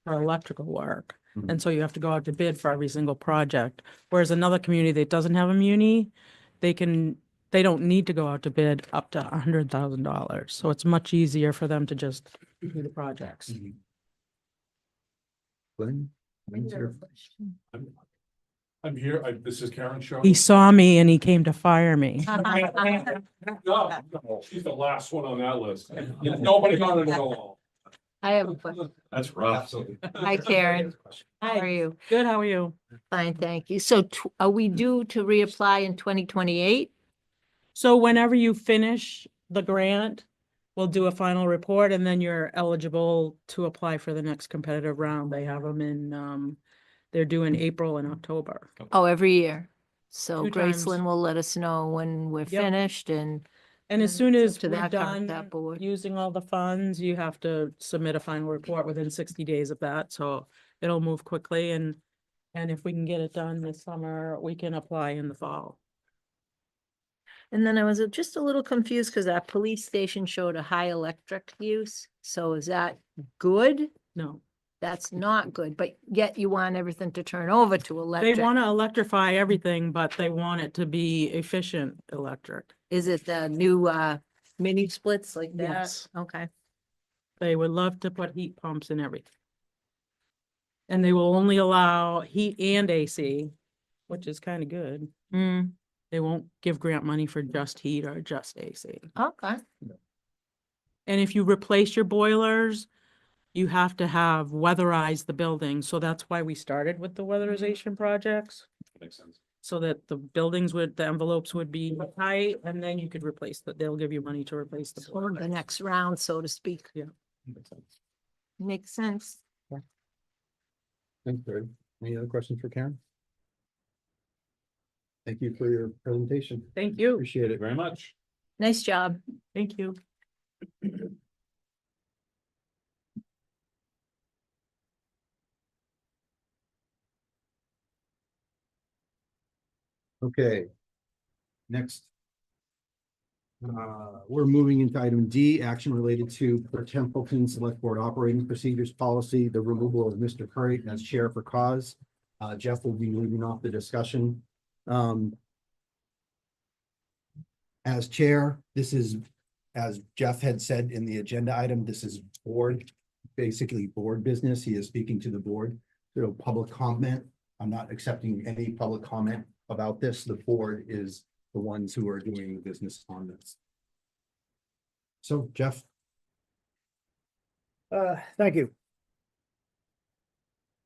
for electrical work. And so you have to go out to bid for every single project. Whereas another community that doesn't have a muni, they don't need to go out to bid up to $100,000. So it's much easier for them to just do the projects. Glenn? I'm here. This is Karen Shaw. He saw me and he came to fire me. No, she's the last one on that list. Nobody on it at all. I have a question. That's rough. Hi, Karen. How are you? Good, how are you? Fine, thank you. So are we due to reapply in 2028? So whenever you finish the grant, we'll do a final report and then you're eligible to apply for the next competitive round. They have them in, they're due in April and October. Oh, every year. So 2 times. Graceland will let us know when we're Yep. finished and And as then soon it's as up to we're that done that board. using all the funds, you have to submit a final report within 60 days of that. So it'll move quickly and if we can get it done this summer, we can apply in the fall. And then I was just a little confused because our police station showed a high electric use. So is that good? No. That's not good, but yet you want everything to turn over to They electric. want to electrify everything, but they want it to be efficient electric. Is it the new mini splits like that? Yes. Okay. They would love to put heat pumps in everything. And they will only allow heat and AC, which is kind of good. Mm, They won't give grant money for just heat or just AC. okay. And if you replace your boilers, you have to have weatherized the building. So that's why we started with the weatherization projects. Makes sense. so that the buildings would, the envelopes would be tight, and then you could replace they'll give you money to replace the Or board. the next round, so to speak. Yeah. Makes sense. Thanks, Barry. Any other questions for Karen? Thank you for your presentation. Thank you. Appreciate it. Very much. Nice job. Thank you. Okay. Next. We're moving into item D, action related to for Templeton Select Board Operating Procedures Policy, the removal of Mr. Currie as chair for cause. Jeff will be leading off the discussion. As chair, this is, as Jeff had said in the agenda item, this is board, basically board business. He is speaking to the board. So public comment, I'm not accepting any public comment about this. The board is the ones who are doing the business on this. So Jeff. Thank you.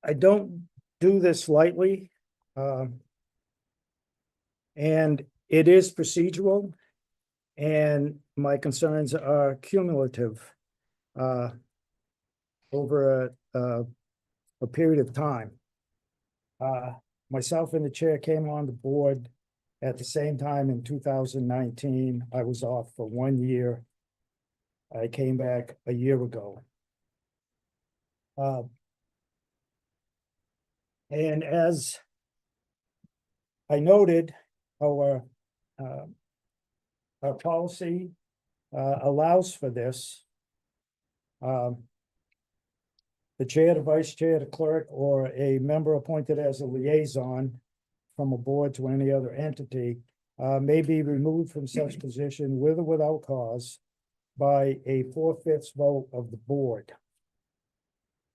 I don't do this lightly. And it is procedural. And my concerns are cumulative over a period of time. Myself and the chair came on the board at the same time in 2019. I was off for 1 year. I came back a year ago. And as I noted, our policy allows for this. The chair, the vice chair, the clerk, or a member appointed as a liaison from a board to any other entity may be removed from such position with or without cause by a 4/5 vote of the board.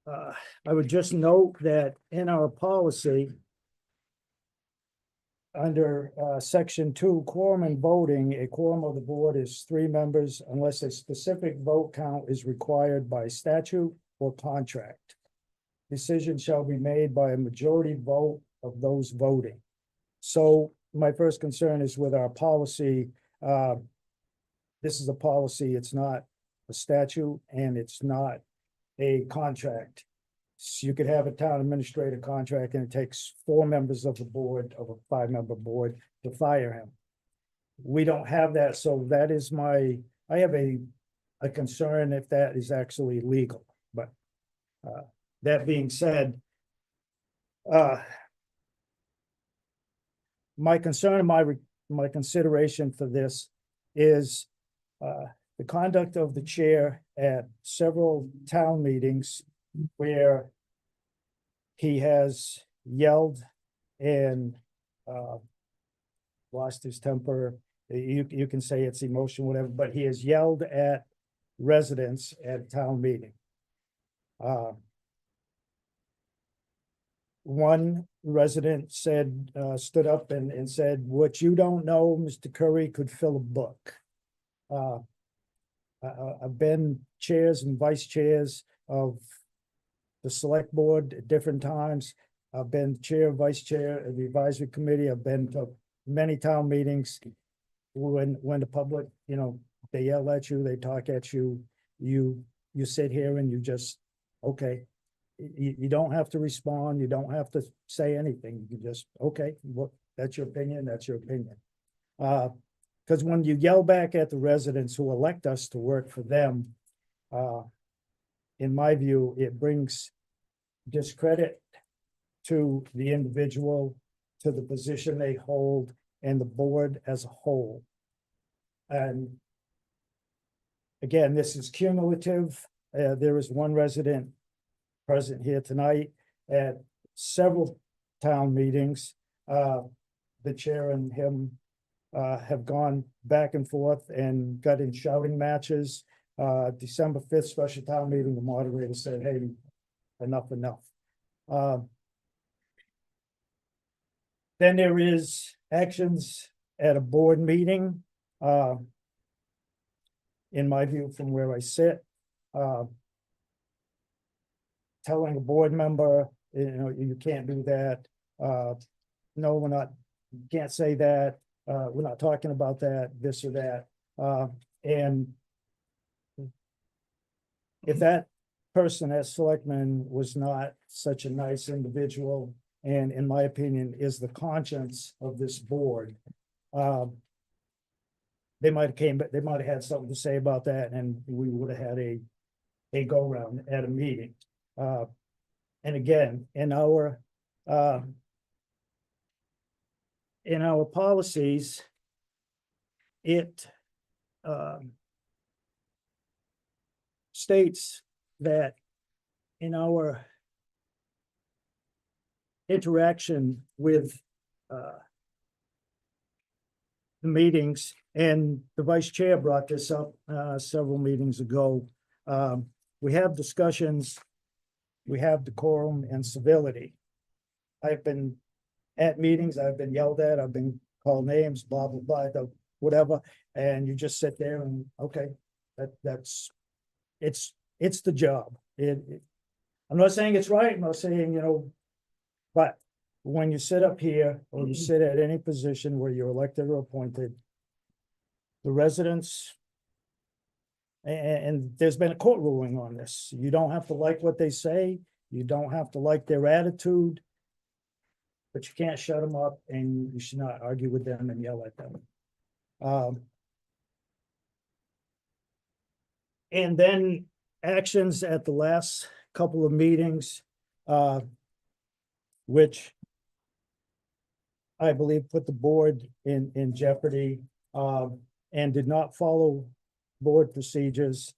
I would just note that in our policy, under section 2, quorum and voting, a quorum of the board is 3 members unless a specific vote count is required by statute or contract. Decision shall be made by a majority vote of those voting. So my first concern is with our policy. This is a policy, it's not a statute, and it's not a contract. So you could have a town administrator contract and it takes 4 members of the board, of a 5-member board, to fire him. We don't have that, so that is I have a concern if that is actually legal, but that being said, my concern and my consideration for this is the conduct of the chair at several town meetings where he has yelled and lost his temper. You can say it's emotion, whatever, but he has yelled at residents at a town meeting. One resident said, stood up and said, "What you don't know, Mr. Currie could fill a book." I've been chairs and vice chairs of the select board at different times. I've been chair, vice chair of the advisory committee. I've been to many town meetings when the public, they yell at you, they talk at you, you sit here and you just, okay. You don't have to respond. You don't have to say anything. You just, okay, well, that's your opinion. That's your opinion. Because when you yell back at the residents who elect us to work for them, in my view, it brings discredit to the individual, to the position they hold, and the board as a whole. And again, this is cumulative. There is one resident present here tonight at several town meetings. The chair and him have gone back and forth and got in shouting matches. December 5th special town meeting, the moderator said, "Hey, enough. Then there is actions at a board meeting. In my view, from where I sit, telling a board member, you can't do that. No, we're not you can't say that, we're not talking about that, this or that. And if that person as selectman was not such a nice individual, and in my opinion, is the conscience of this board, they might have had something to say about that, and we would have had a go-round at a meeting. And again, in our policies, it states that in our interaction with the meetings, and the vice chair brought this up several meetings ago. We have discussions, we have decorum and civility. I've been at meetings, I've been yelled at, I've been called names, blah, blah, blah, whatever, and you just sit there and, okay, it's the job. I'm not saying it's right, I'm not saying, but when you sit up here or you sit at any position where you're elected or appointed, the residents, and there's been a court ruling on this. You don't have to like what they say. You don't have to like their attitude, but you can't shut them up, and you should not argue with them and yell at them. And then actions at the last couple of meetings, which I believe put the board in jeopardy, and did not follow board procedures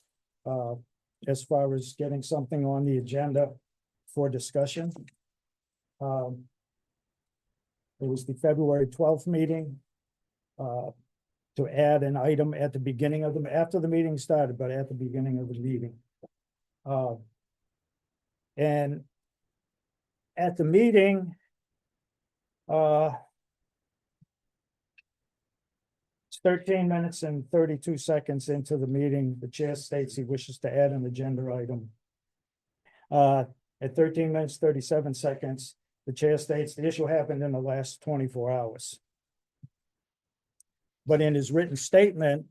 as far as getting something on the agenda for discussion. It was the February 12th meeting to add an item at the beginning of after the meeting started, but at the beginning of the meeting. And at the meeting, it's 13 minutes and 32 seconds into the meeting, the chair states he wishes to add an agenda item. At 13 minutes, 37 seconds, the chair states the issue happened in the last 24 hours. But in his written statement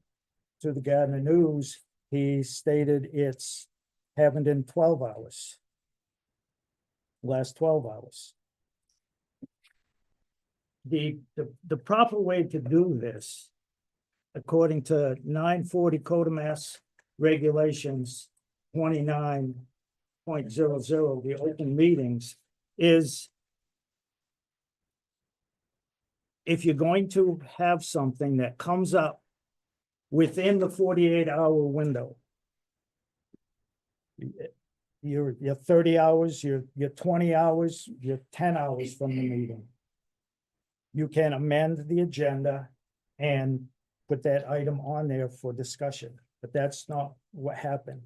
to the Gardner News, he stated it's happened in 12 hours. Last 12 hours. The proper way to do this, according to 940 Code of Mass Regulations 29.00, the open meetings, is if you're going to have something that comes up within the 48-hour window, you're 30 hours, you're 20 hours, you're 10 hours from the meeting, you can amend the agenda and put that item on there for discussion, but that's not what happened.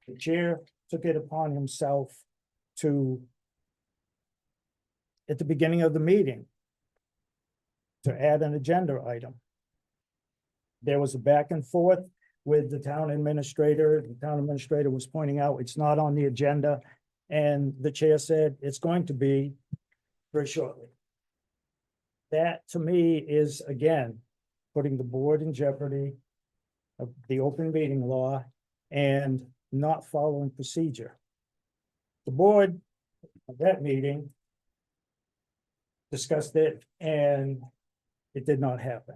The chair took it upon himself to, at the beginning of the meeting, to add an agenda item. There was a back and forth with the town administrator. The town administrator was pointing out it's not on the agenda, and the chair said it's going to be very shortly. That, to me, is, again, putting the board in jeopardy of the open meeting law and not following procedure. The board at that meeting discussed it, and it did not happen.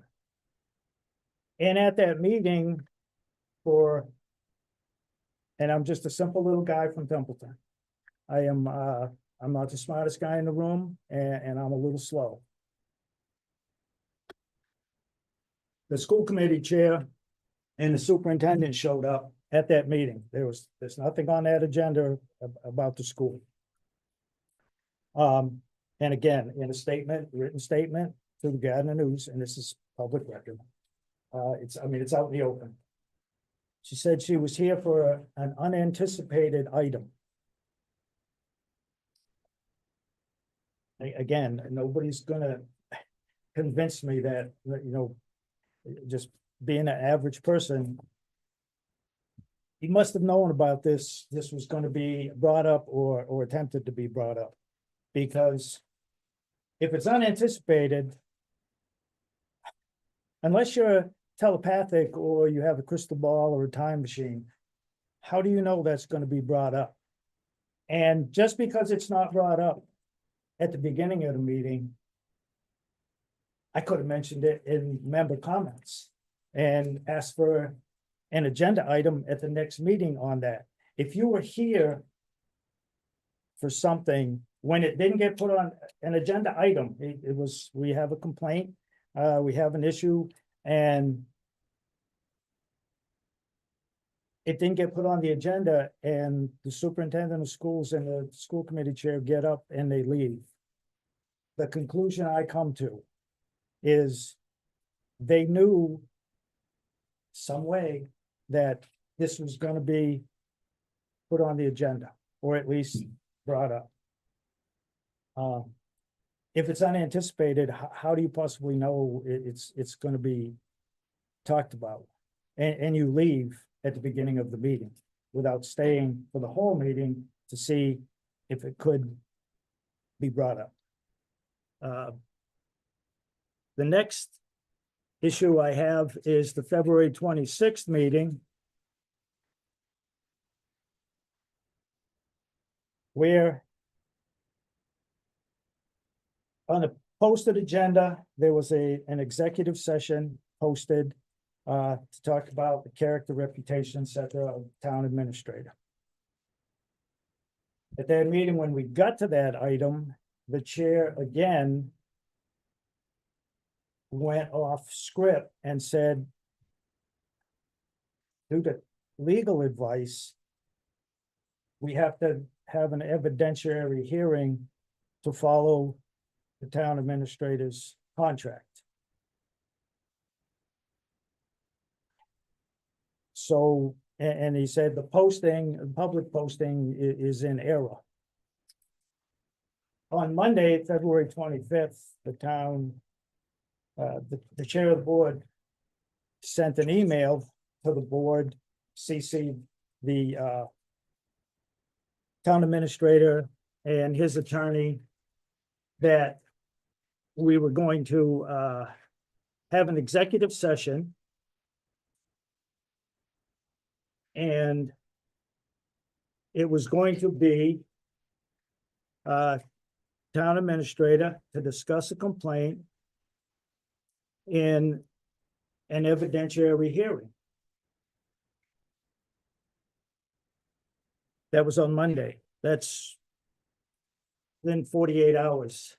And at that meeting, and I'm just a simple little guy from Templeton. I'm not the smartest guy in the room, and I'm a little slow. The school committee chair and the superintendent showed up at that meeting. There's nothing on that agenda about the school. And again, in a written statement to the Gardner News, and this is public record. It's out in the open. She said she was here for an unanticipated item. Again, nobody's gonna convince me that, just being an average person, he must have known about this. This was going to be brought up or attempted to be brought up, because if it's unanticipated, unless you're telepathic or you have a crystal ball or a time machine, how do you know that's gonna be brought up? And just because it's not brought up at the beginning of the meeting, I could have mentioned it in member comments and asked for an agenda item at the next meeting on that. If you were here for something, when it didn't get put on an agenda item, it was, we have a complaint, we have an issue, and it didn't get put on the agenda, and the superintendent of schools and the school committee chair get up and they leave. The conclusion I come to is they knew some way that this was gonna be put on the agenda, or at least brought up. If it's unanticipated, how do you possibly know it's gonna be talked about? And you leave at the beginning of the meeting without staying for the whole meeting to see if it could be brought up. The next issue I have is the February 26th meeting, where on the posted agenda, there was an executive session posted to talk about the character, reputation, et cetera, of the town administrator. At that meeting, when we got to that item, the chair again went off script and said, due to legal advice, we have to have an evidentiary hearing to follow the town administrator's contract. So, and he said the posting, public posting is in error. On Monday, February 25th, the town, the chair of the board sent an email to the board, CC'd the town administrator and his attorney, that we were going to have an executive session. And it was going to be town administrator to discuss a complaint in an evidentiary hearing. That was on Monday. That's then 48 hours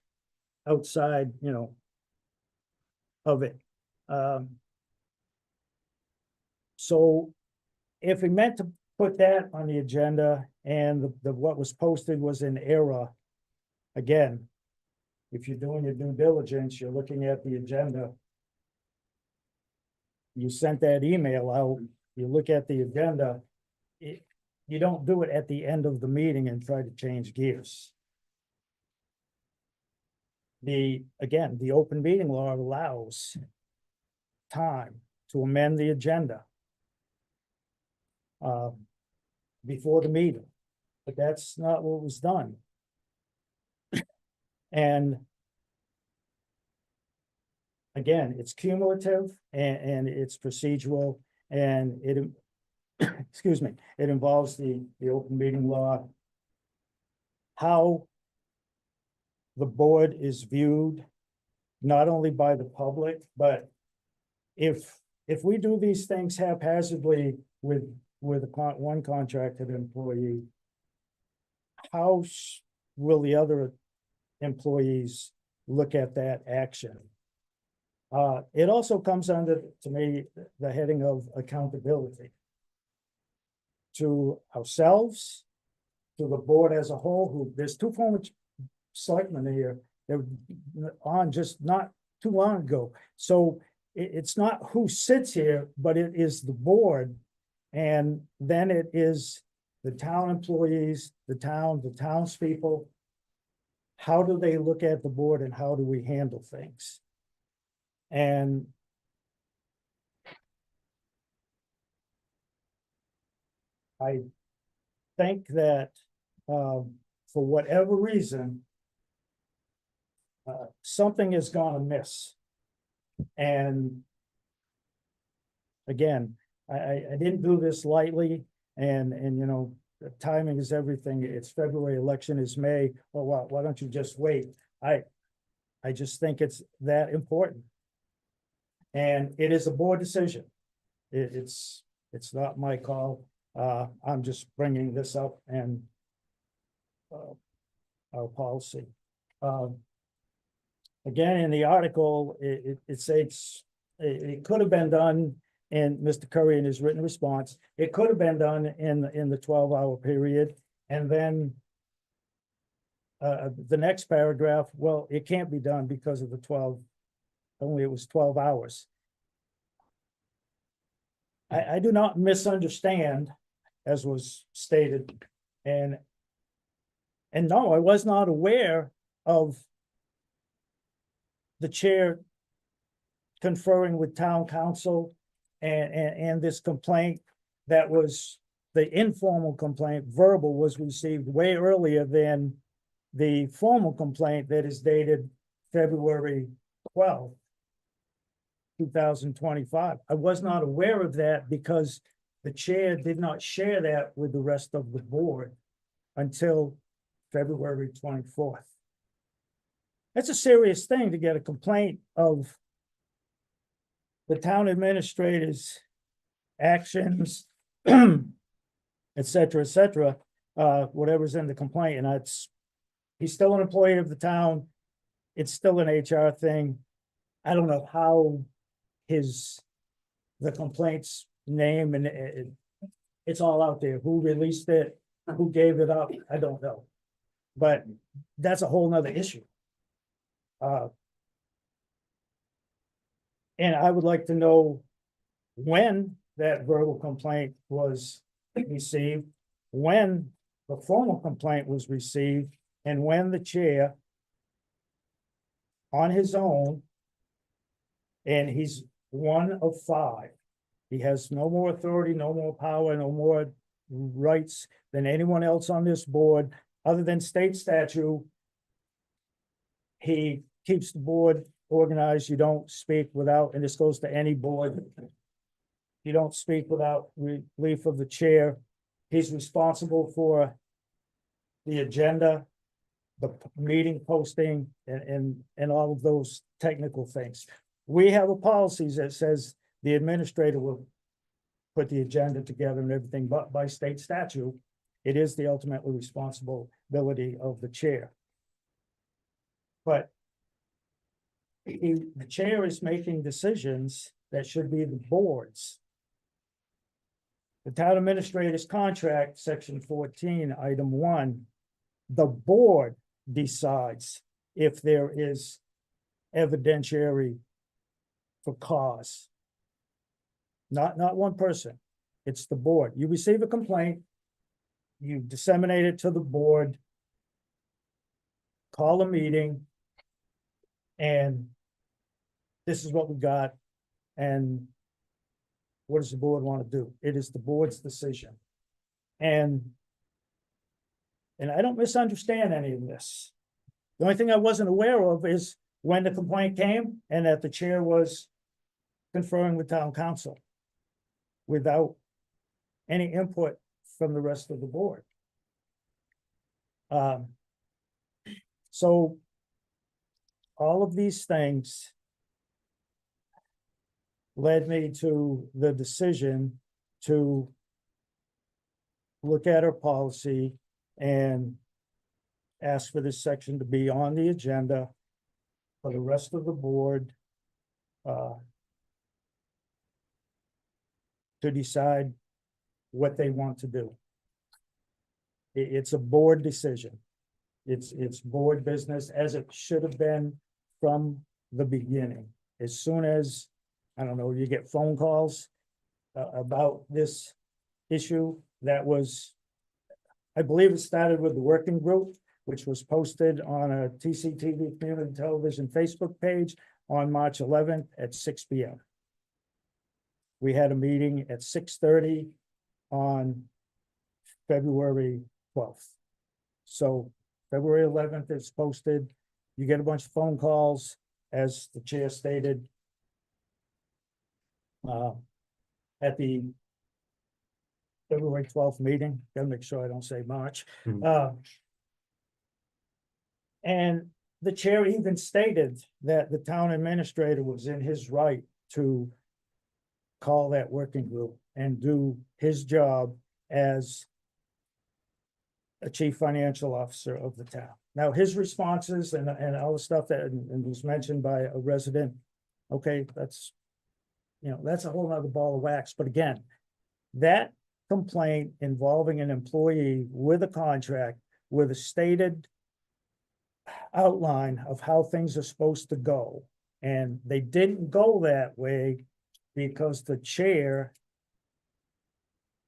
outside, you know, of it. So if we meant to put that on the agenda and the what was posted was in error, again, if you're doing your due diligence, you're looking at the agenda. You sent that email out, you look at the agenda, you don't do it at the end of the meeting and try to change gears. Again, the open meeting law allows time to amend the agenda before the meeting, but that's not what was done. And again, it's cumulative and it's procedural, and it, excuse me, it involves the open meeting law. How the board is viewed, not only by the public, but if we do these things haphazardly with one contracted employee, how will the other employees look at that action? It also comes under, to me, the heading of accountability to ourselves, to the board as a whole, who there's two former selectmen here that were on just not too long ago. So it's not who sits here, but it is the board. And then it is the town employees, the townspeople. How do they look at the board and how do we handle things? And I think that for whatever reason, something has gone amiss. And again, I didn't do this lightly, and, the timing is everything. It's February, election is May. Well, why don't you just wait? I just think it's that important. And it is a board decision. It's not my call. I'm just bringing this up and our policy. Again, in the article, it says it could have been done, and Mr. Currie in his written response, it could have been done in the 12-hour period. And then the next paragraph, well, it can't be done because of only it was 12 hours. I do not misunderstand, as was stated, and no, I was not aware of the chair conferring with town council and this complaint that was the informal complaint, verbal, was received way earlier than the formal complaint that is dated February 12th, 2025. I was not aware of that because the chair did not share that with the rest of the board until February 24th. That's a serious thing to get a complaint of the town administrator's actions, et cetera, whatever's in the complaint. And he's still an employee of the town. It's still an HR thing. I don't know how the complaint's name, and it's all out there. Who released it, who gave it up, I don't know. But that's a whole nother issue. And I would like to know when that verbal complaint was received, when the formal complaint was received, and when the chair, on his own, and he's one of 5. He has no more authority, no more power, no more rights than anyone else on this board, other than state statute. He keeps the board organized. You don't speak without, and this goes to any board, you don't speak without relief of the chair. He's responsible for the agenda, the meeting posting, and all of those technical things. We have a policy that says the administrator will put the agenda together and everything, but by state statute, it is the ultimately responsibility of the chair. But the chair is making decisions that should be the board's. The town administrator's contract, section 14, item 1, the board decides if there is evidentiary for cause. Not one person, it's the board. You receive a complaint, you disseminate it to the board, call a meeting, and this is what we got, and what does the board want to do? It is the board's decision. And I don't misunderstand any of this. The only thing I wasn't aware of is when the complaint came and that the chair was conferring with town council without any input from the rest of the board. So all of these things led me to the decision to look at our policy and ask for this section to be on the agenda for the rest of the board to decide what they want to do. It's a board decision. It's board business, as it should have been from the beginning. As soon as, I don't know, you get phone calls about this issue, that was, I believe it started with the working group, which was posted on a TCTV Community Television Facebook page on March 11th at 6 p.m. We had a meeting at 6:30 on February 12th. So February 11th is posted. You get a bunch of phone calls, as the chair stated. at the February 12th meeting, gotta make sure I don't say March. Mhm. And the chair even stated that the town administrator was in his right to call that working group and do his job as a chief financial officer of the town. Now, his responses and all the stuff that and was mentioned by a resident, okay, that's, that's a whole nother ball of wax. But again, that complaint involving an employee with a contract with a stated outline of how things are supposed to go. And they didn't go that way because the chair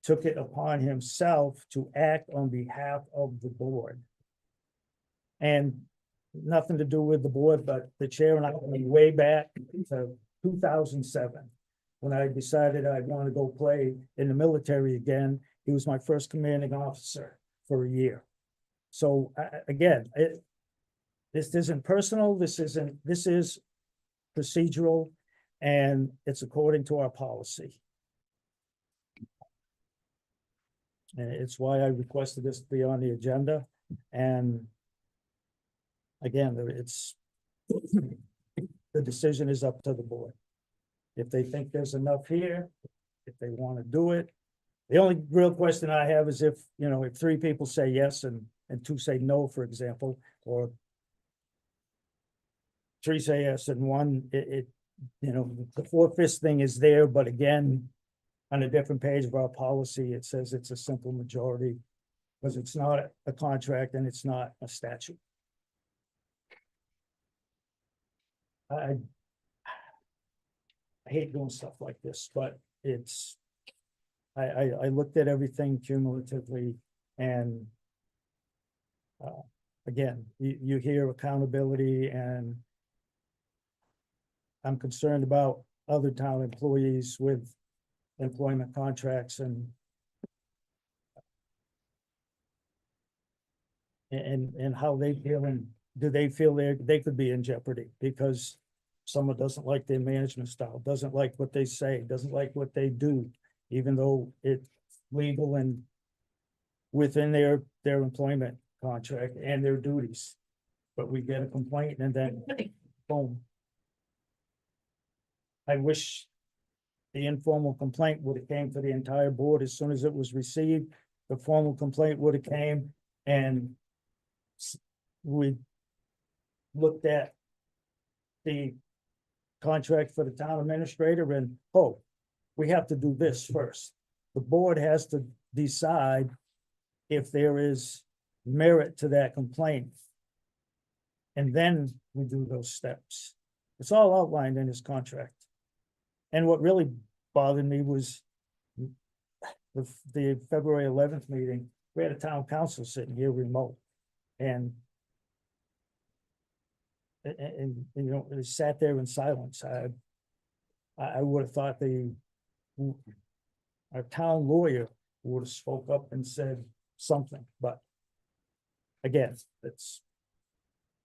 took it upon himself to act on behalf of the board. And nothing to do with the board, but the chair and I went way back to 2007. When I decided I wanted to go play in the military again, he was my first commanding officer for a year. So again, this isn't personal, this is procedural, and it's according to our policy. And it's why I requested this to be on the agenda, and again, it's, the decision is up to the board. If they think there's enough here, if they want to do it. The only real question I have is if, if 3 people say yes and 2 say no, for example, or 3 say yes and 1, the 4/5 thing is there, but again, on a different page of our policy, it says it's a simple majority because it's not a contract and it's not a statute. I hate doing stuff like this, but it's, I looked at everything cumulatively and again, you hear accountability, and I'm concerned about other town employees with employment contracts and how they feel, and do they feel they could be in jeopardy because someone doesn't like their management style, doesn't like what they say, doesn't like what they do, even though it's legal and within their employment contract and their duties. But we get a complaint and then boom. I wish the informal complaint would have came to the entire board as soon as it was received. The formal complaint would have came and we looked at the contract for the town administrator and, oh, we have to do this first. The board has to decide if there is merit to that complaint. And then we do those steps. It's all outlined in his contract. And what really bothered me was the February 11th meeting, we had a town council sitting here remote. And they sat there in silence. I would have thought our town lawyer would have spoke up and said something, but again, this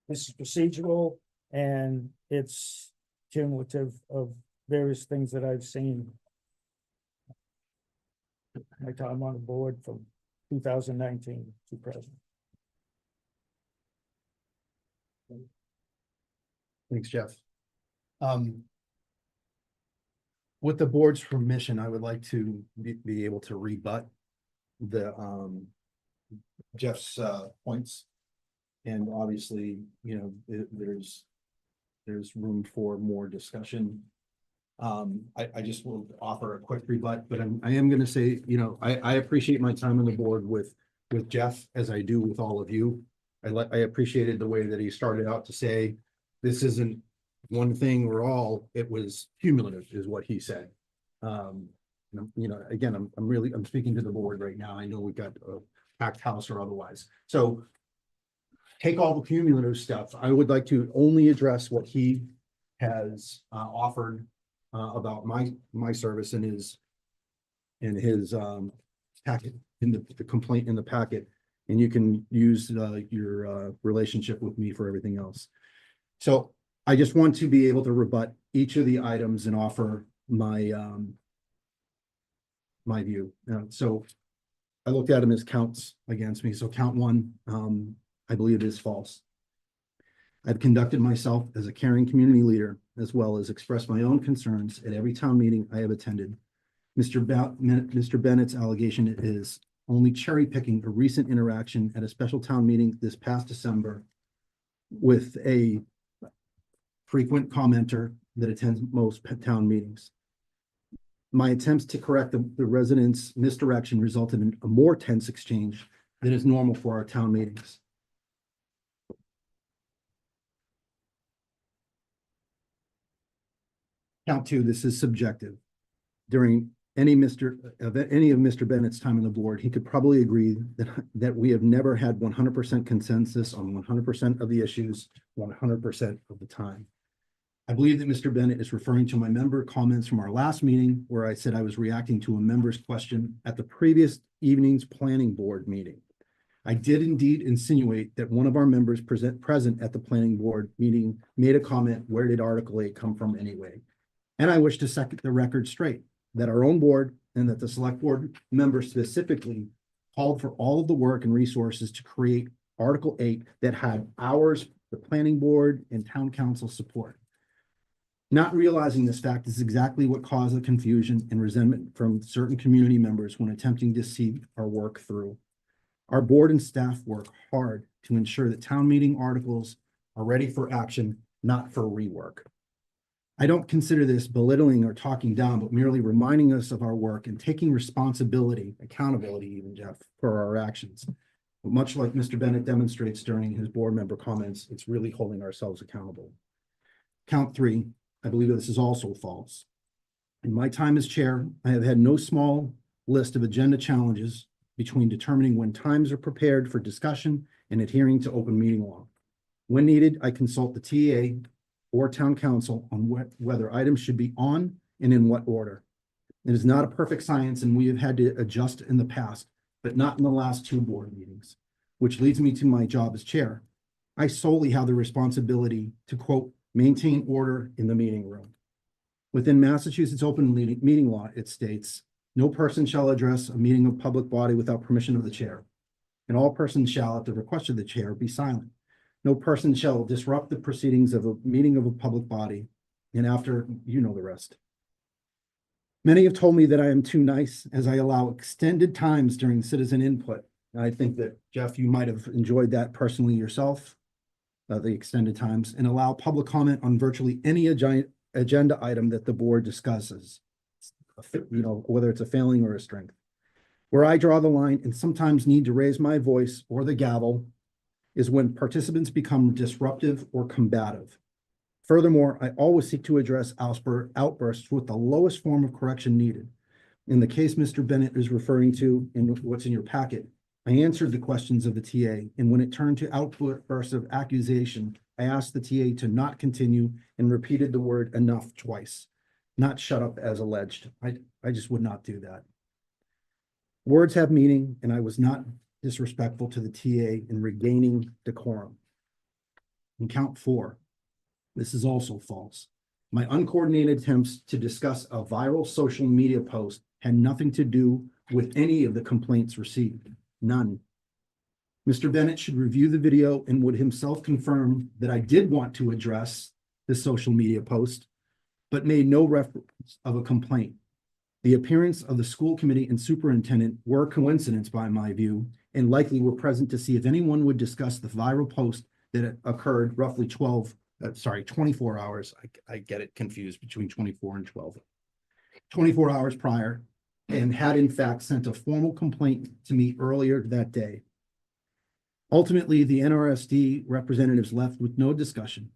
is procedural and it's cumulative of various things that I've seen. My time on the board from 2019 to present. Thanks, Jeff. With the board's permission, I would like to be able to rebut the Jeff's points. And obviously, there's room for more discussion. I just will offer a quick rebut, but I am going to say, I appreciate my time on the board with Jeff as I do with all of you. I appreciated the way that he started out to say, this isn't one thing or all, it was cumulative is what he said. Again, I'm speaking to the board right now. I know we've got a packed house or otherwise. So take all the cumulative stuff. I would like to only address what he has offered about my service in his packet, in the complaint in the packet, and you can use your relationship with me for everything else. So I just want to be able to rebut each of the items and offer my my view. So I looked at them as counts against me. So count one, I believe is false. I've conducted myself as a caring community leader, as well as expressed my own concerns at every town meeting I have attended. Mr. Bennett's allegation is only cherry picking a recent interaction at a special town meeting this past December with a frequent commenter that attends most town meetings. My attempts to correct the residents' misdirection resulted in a more tense exchange than is normal for our town meetings. Count two, this is subjective. During any of Mr. Bennett's time on the board, he could probably agree that we have never had 100% consensus on 100% of the issues, 100% of the time. I believe that Mr. Bennett is referring to my member comments from our last meeting where I said I was reacting to a member's question at the previous evening's planning board meeting. I did indeed insinuate that one of our members present at the planning board meeting made a comment, where did Article 8 come from anyway? And I wish to set the record straight that our own board and that the select board members specifically called for all of the work and resources to create Article 8 that had ours, the planning board, and town council support. Not realizing this fact is exactly what caused the confusion and resentment from certain community members when attempting to see our work through. Our board and staff work hard to ensure that town meeting articles are ready for action, not for rework. I don't consider this belittling or talking down, but merely reminding us of our work and taking responsibility, accountability even, Jeff, for our actions. But much like Mr. Bennett demonstrates during his board member comments, it's really holding ourselves accountable. Count three, I believe this is also false. In my time as chair, I have had no small list of agenda challenges between determining when times are prepared for discussion and adhering to open meeting law. When needed, I consult the TA or town council on whether items should be on and in what order. It is not a perfect science, and we have had to adjust in the past, but not in the last two board meetings, which leads me to my job as chair. I solely have the responsibility to, quote, maintain order in the meeting room. Within Massachusetts open meeting law, it states, no person shall address a meeting of public body without permission of the chair, and all persons shall, at the request of the chair, be silent. No person shall disrupt the proceedings of a meeting of a public body, and after, you know the rest. Many have told me that I am too nice as I allow extended times during citizen input. And I think that, Jeff, you might have enjoyed that personally yourself, the extended times, and allow public comment on virtually any agenda item that the board discusses, you know, whether it's a failing or a strength. Where I draw the line and sometimes need to raise my voice or the gavel is when participants become disruptive or combative. Furthermore, I always seek to address outbursts with the lowest form of correction needed. In the case Mr. Bennett is referring to in what's in your packet, I answered the questions of the TA, and when it turned to outbursts of accusation, I asked the TA to not continue and repeated the word enough twice, not shut up as alleged. I just would not do that. Words have meaning, and I was not disrespectful to the TA in regaining decorum. And count four, this is also false. My uncoordinated attempts to discuss a viral social media post had nothing to do with any of the complaints received. None. Mr. Bennett should review the video and would himself confirm that I did want to address the social media post, but made no reference of a complaint. The appearance of the school committee and superintendent were a coincidence by my view, and likely were present to see if anyone would discuss the viral post that occurred roughly 24 hours. I get it confused between 24 and 12. 24 hours prior, and had in fact sent a formal complaint to me earlier that day. Ultimately, the NRSD representatives left with no discussion.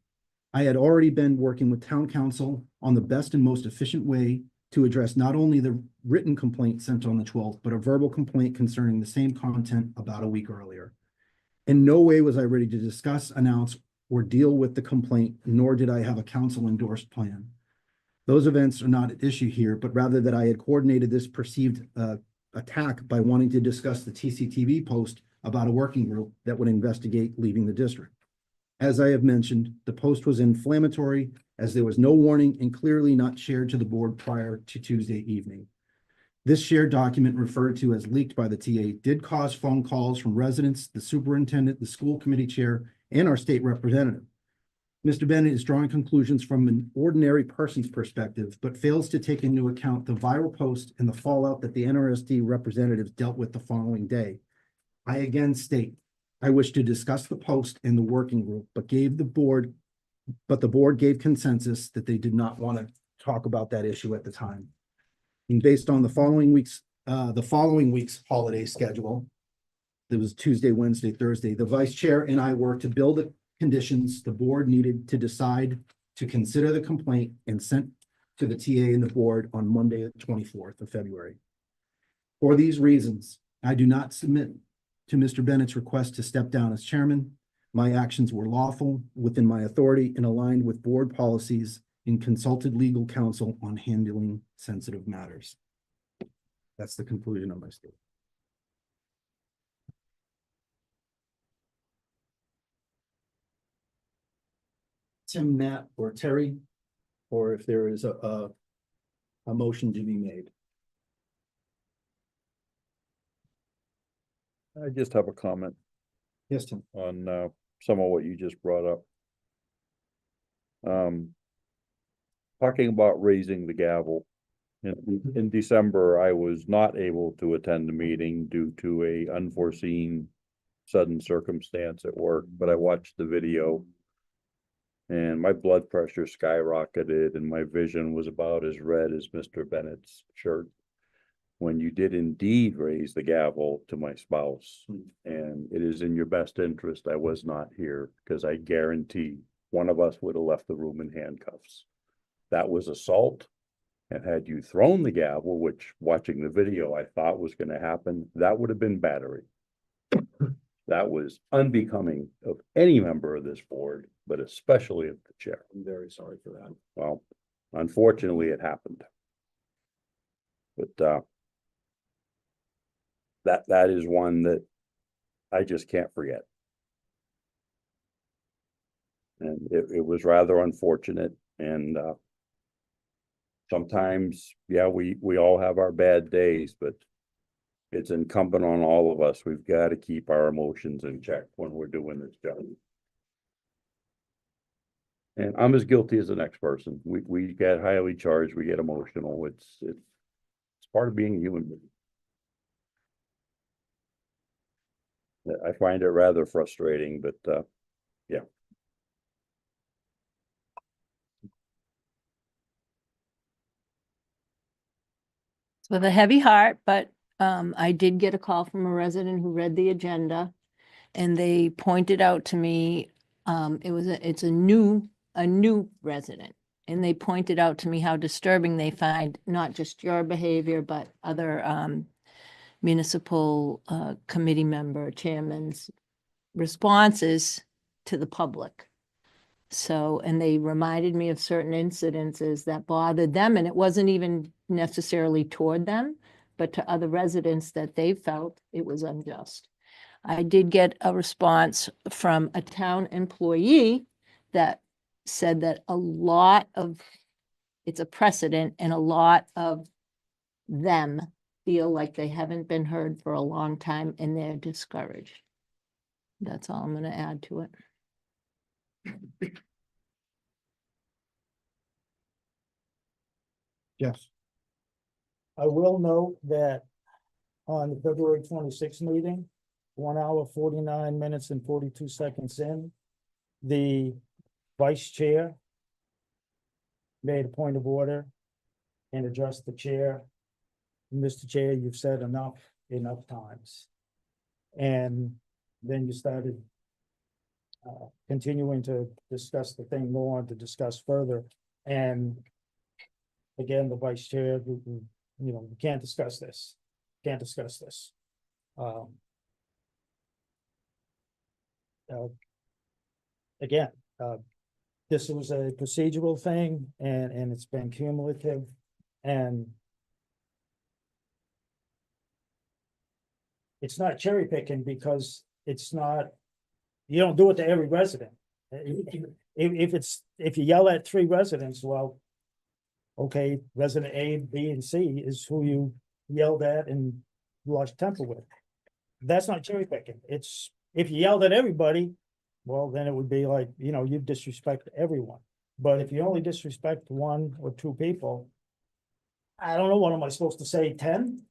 I had already been working with town council on the best and most efficient way to address not only the written complaint sent on the 12th, but a verbal complaint concerning the same content about a week earlier. In no way was I ready to discuss, announce, or deal with the complaint, nor did I have a council endorsed plan. Those events are not at issue here, but rather that I had coordinated this perceived attack by wanting to discuss the TCTV post about a working group that would investigate leaving the district. As I have mentioned, the post was inflammatory as there was no warning and clearly not shared to the board prior to Tuesday evening. This shared document, referred to as leaked by the TA, did cause phone calls from residents, the superintendent, the school committee chair, and our state representative. Mr. Bennett is drawing conclusions from an ordinary person's perspective, but fails to take into account the viral post and the fallout that the NRSD representatives dealt with the following day. I again state, I wish to discuss the post in the working group, but the board gave consensus that they did not want to talk about that issue at the time. And based on the following week's holiday schedule, it was Tuesday, Wednesday, Thursday, the vice chair and I worked to build the conditions the board needed to decide to consider the complaint and sent to the TA and the board on Monday, the 24th of February. For these reasons, I do not submit to Mr. Bennett's request to step down as chairman. My actions were lawful, within my authority, and aligned with board policies, and consulted legal counsel on handling sensitive matters. That's the conclusion of my statement. Tim, Matt, or Terry, or if there is a motion to be made. I just have a comment Yes, Tim. on some of what you just brought up. Talking about raising the gavel. In December, I was not able to attend the meeting due to a unforeseen sudden circumstance at work, but I watched the video. And my blood pressure skyrocketed and my vision was about as red as Mr. Bennett's shirt. When you did indeed raise the gavel to my spouse, and it is in your best interest I was not here, because I guarantee one of us would have left the room in handcuffs. That was assault, and had you thrown the gavel, which watching the video I thought was going to happen, that would have been battery. That was unbecoming of any member of this board, but especially of the chair. I'm very sorry for that. Well, unfortunately, it happened. But that is one that I just can't forget. And it was rather unfortunate. And sometimes, yeah, we all have our bad days, but it's incumbent on all of us. We've got to keep our emotions in check when we're doing this job. And I'm as guilty as the next person. We get highly charged, we get emotional. It's part of being a human being. I find it rather frustrating, but yeah. With a heavy heart, but I did get a call from a resident who read the agenda, and they pointed out to me, it's a new resident, and they pointed out to me how disturbing they find not just your behavior, but other municipal committee member chairman's responses to the public. So, and they reminded me of certain incidences that bothered them, and it wasn't even necessarily toward them, but to other residents that they felt it was unjust. I did get a response from a town employee that said that it's a precedent, and a lot of them feel like they haven't been heard for a long time and they're discouraged. That's all I'm going to add to it. Yes. I will note that on the February 26th meeting, 1 hour, 49 minutes and 42 seconds in, the vice chair made a point of order and addressed the chair. Mr. Chair, you've said enough times. And then you started continuing to discuss the thing more and to discuss further. And again, the vice chair, we can't discuss this. Again, this was a procedural thing, and it's been cumulative, and it's not cherry picking, because it's not, you don't do it to every resident. If you yell at 3 residents, well, okay, resident A, B, and C is who you yelled at and lost temper with. That's not cherry picking. It's, if you yelled at everybody, well, then it would be like, you know, you disrespect everyone. But if you only disrespect one or two people, I don't know, what am I supposed to say, 10?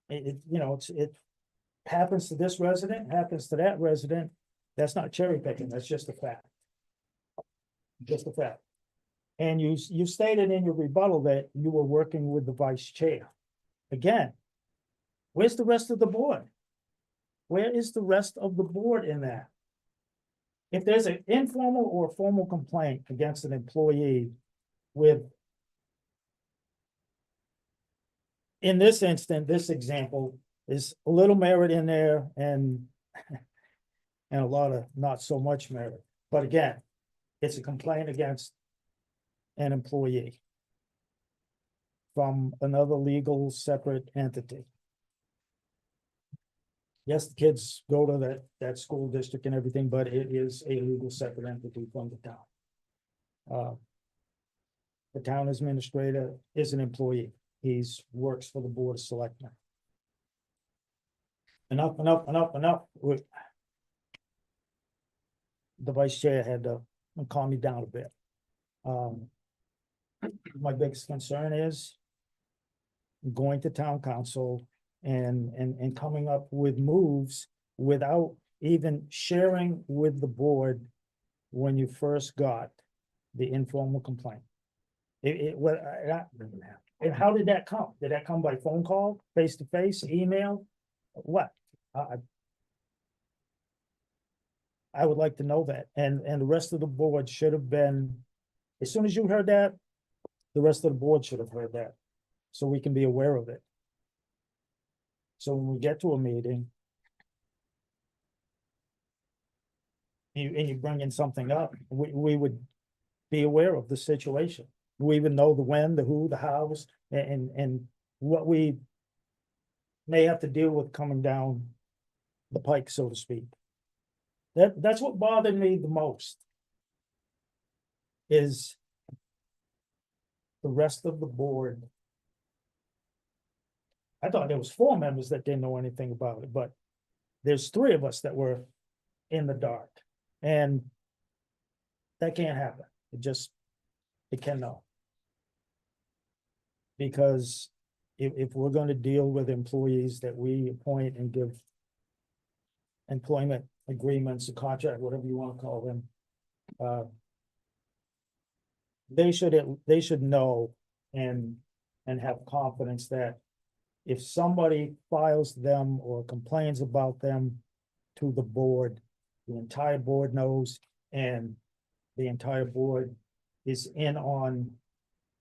You know, it happens to this resident, happens to that resident. That's not cherry picking, that's just a fact. Just a fact. And you stated in your rebuttal that you were working with the vice chair. Again, where's the rest of the board? Where is the rest of the board in that? If there's an informal or formal complaint against an employee with, in this instant, this example, is a little merit in there and a lot of not so much merit. But again, it's a complaint against an employee from another legal separate entity. Yes, the kids go to that school district and everything, but it is a legal separate entity from the town. The town administrator is an employee. He's works for the Board of Selectmen. Enough. The vice chair had to calm me down a bit. My biggest concern is going to town council and coming up with moves without even sharing with the board when you first got the informal complaint. And how did that come? Did that come by phone call, face to face, email? What? I would like to know that, and the rest of the board should have been, as soon as you heard that, the rest of the board should have heard that, so we can be aware of it. So when we get to a meeting, and you bring in something up, we would be aware of the situation. We would know the when, the who, the hows, and what we may have to deal with coming down the pike, so to speak. That's what bothered me the most. Is the rest of the board. I thought there was 4 members that didn't know anything about it, but there's 3 of us that were in the dark. And that can't happen. It cannot. Because if we're going to deal with employees that we appoint and give employment agreements, a contract, whatever you want to call them, they should know and have confidence that if somebody files them or complains about them to the board, the entire board knows, and the entire board is in on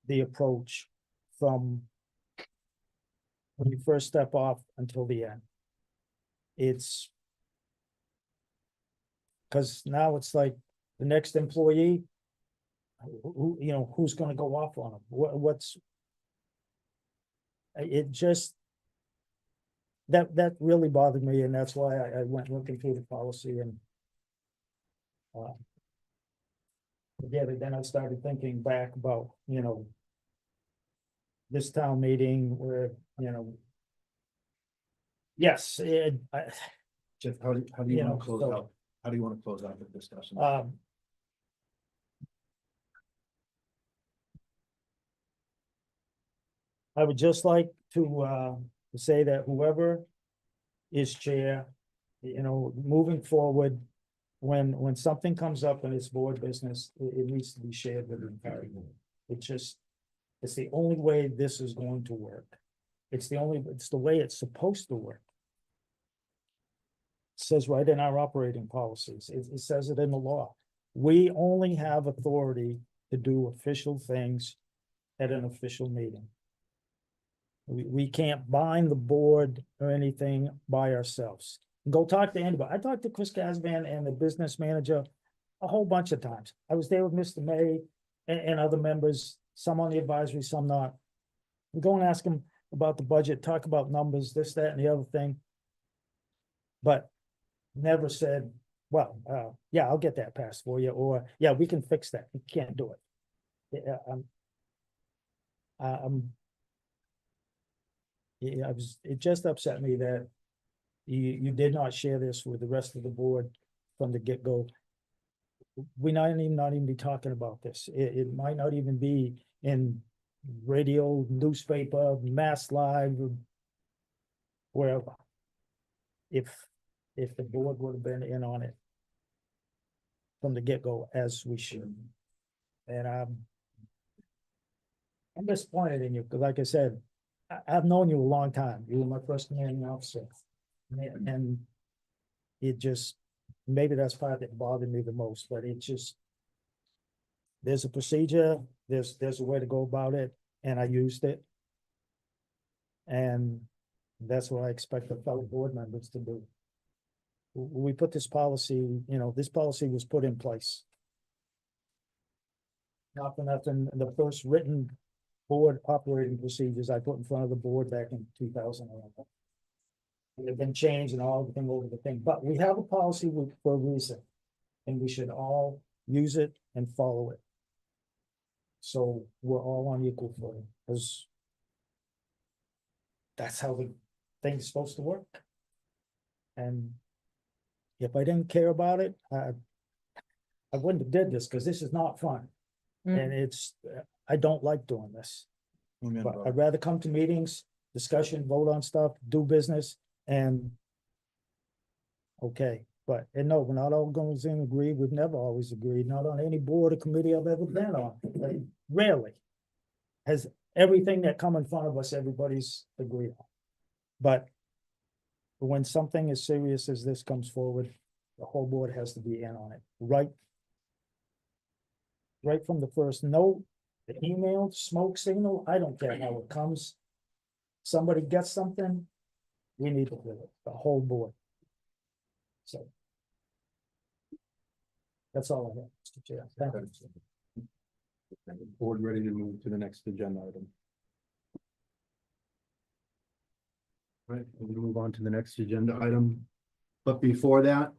the approach from when you first step off until the end. It's because now it's like the next employee, who, you know, who's gonna go off on them? What's it just, that really bothered me, and that's why I went looking through the policy and then I started thinking back about, you know, this town meeting where, you know, yes, Jeff, how do you You want know, to close so- out? How do you want to close out the discussion? I would just like to say that whoever is chair, you know, moving forward, when something comes up in this board business, it needs to be shared with the entire board. It's the only way this is going to work. It's the way it's supposed to work. It says right in our operating policies, it says it in the law. We only have authority to do official things at an official meeting. We can't bind the board or anything by ourselves. Go talk to anybody. I talked to Chris Casvan and the business manager a whole bunch of times. I was there with Mr. May and other members, some on the advisory, some not. We go and ask them about the budget, talk about numbers, this, that, and the other thing. But never said, well, yeah, I'll get that passed for you, or yeah, we can fix that. You can't do it. it just upset me that you did not share this with the rest of the board from the get-go. We not even be talking about this. It might not even be in radio, newspaper, Mass Live, wherever. If the board would have been in on it from the get-go, as we should. And I'm disappointed in you, because like I said, I've known you a long time. You were my first commanding officer. And it just, maybe that's part that bothered me the most, but it just, there's a procedure, there's a way to go about it, and I used it. And that's what I expect the fellow board members to do. We put this policy, this policy was put in place. Not for nothing, the first written board operating procedures I put in front of the board back in 2011. They've been changed and all everything over the thing, but we have a policy for a reason. And we should all use it and follow it. So we're all on equal footing, because that's how the thing's supposed to work. And if I didn't care about it, I wouldn't have did this, because this is not fun. And I don't like doing this. But I'd rather come to meetings, discussion, vote on stuff, do business, and okay, but, and no, we're not all going to agree. We've never always agreed, not on any board or committee I've ever been on. Like, rarely has everything that come in front of us, everybody's agreed on. But when something as serious as this comes forward, the whole board has to be in on it, right from the first note, the email, smoke signal, I don't care how it comes. Somebody gets something, we need to do it, the whole board. So. That's all I have, Mr. Chair. Thank you. Board ready to move to the next agenda item. Right, we'll move on to the next agenda item. But before that,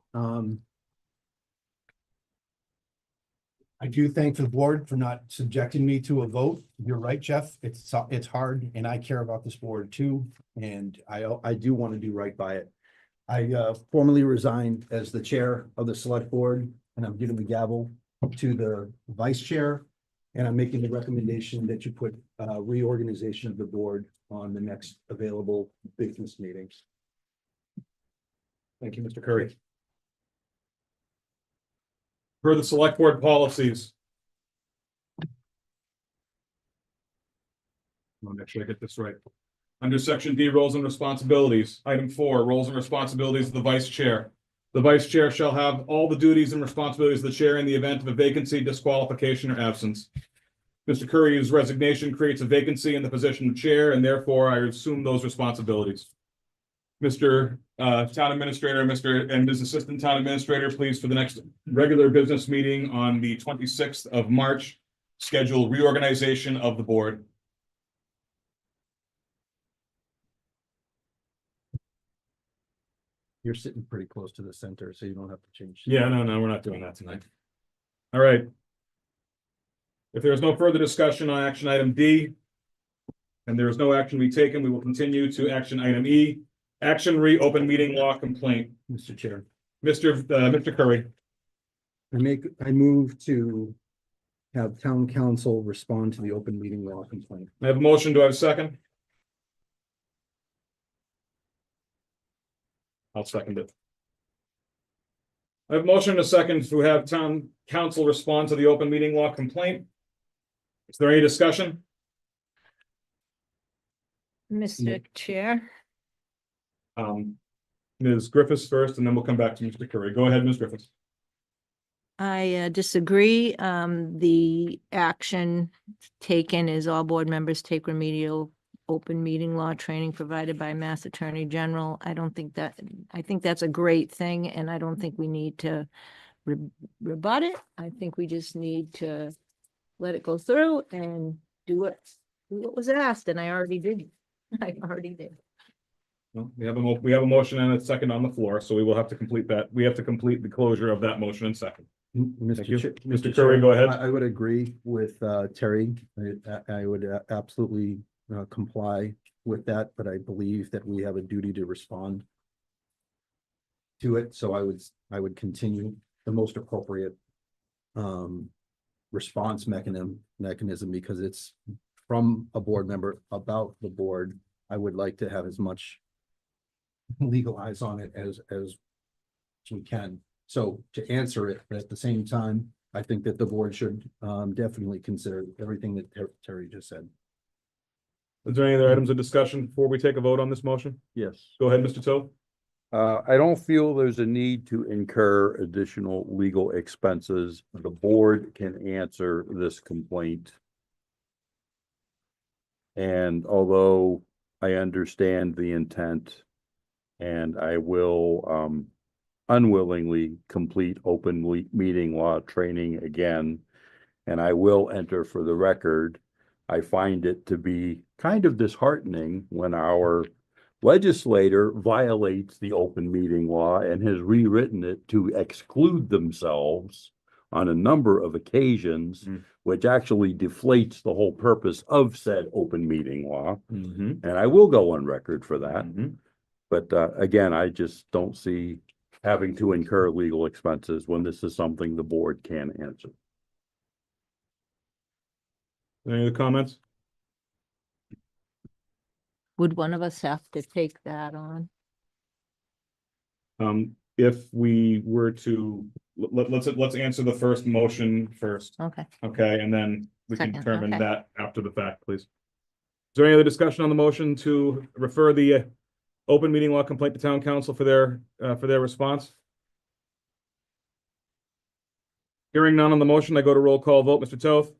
I do thank the board for not subjecting me to a vote. You're right, Jeff. It's hard, and I care about this board too, and I do want to do right by it. I formally resigned as the chair of the select board, and I'm giving the gavel to the vice chair. And I'm making the recommendation that you put reorganization of the board on the next available business meetings. Thank you, Mr. Currie. Per the select board policies. I'll make sure I get this right. Under section D, roles and responsibilities, item 4, roles and responsibilities of the vice chair. The vice chair shall have all the duties and responsibilities of the chair in the event of a vacancy, disqualification, or absence. Mr. Currie's resignation creates a vacancy in the position of chair, and therefore I assume those responsibilities. Mr. Town Administrator, Mr. and Ms. Assistant Town Administrator, please, for the next regular business meeting on the 26th of March, schedule reorganization of the board. You're sitting pretty close to the center, so you don't have to change. Yeah, no, we're not doing that tonight. All right. If there is no further discussion on action item D, and there is no action to be taken, we will continue to action item E, action open meeting law complaint. Mr. Chair. Mr. Currie. I move to have town council respond to the open meeting law complaint. I have a motion. Do I have a second? I'll second it. I have a motion and a second to have town council respond to the open meeting law complaint. Is there any discussion? Mr. Chair, Ms. Griffiths first, and then we'll come back to Mr. Currie. Go ahead, Ms. Griffiths. I disagree. The action taken is all board members take remedial open meeting law training provided by Mass Attorney General. I think that's a great thing, and I don't think we need to rebut it. I think we just need to let it go through and do what was asked, and I already did. Well, we have a motion and a second on the floor, so we will have to complete that. We have to complete the closure of that motion and second. Thank you. Mr. Currie, go ahead. I would agree with Terry. I would absolutely comply with that, but I believe that we have a duty to respond to it, so I would continue the most appropriate response mechanism, because it's from a board member about the board. I would like to have as much legal eyes on it as we can. So to answer it, but at the same time, I think that the board should definitely consider everything that Terry just said. Is there any other items of discussion before we take a vote on this motion? Yes. Go ahead, Mr. Toth. I don't feel there's a need to incur additional legal expenses. The board can answer this complaint. And although I understand the intent, and I will unwillingly complete open meeting law training again, and I will enter for the record, I find it to be kind of disheartening when our legislator violates the open meeting law and has rewritten it to exclude themselves on a number of occasions, which actually deflates the whole purpose of said open meeting law. And I will go on record for that. But again, I just don't see having to incur legal expenses when this is something the board can answer. Any other comments? Would one of us have to take that on? If we were to, let's answer the first motion first. Okay. Okay, and then we can Second, determine okay. that after the fact, please. Is there any other discussion on the motion to refer the open meeting law complaint to town council for their response? Hearing none on the motion, I go to roll call vote. Mr. Toth?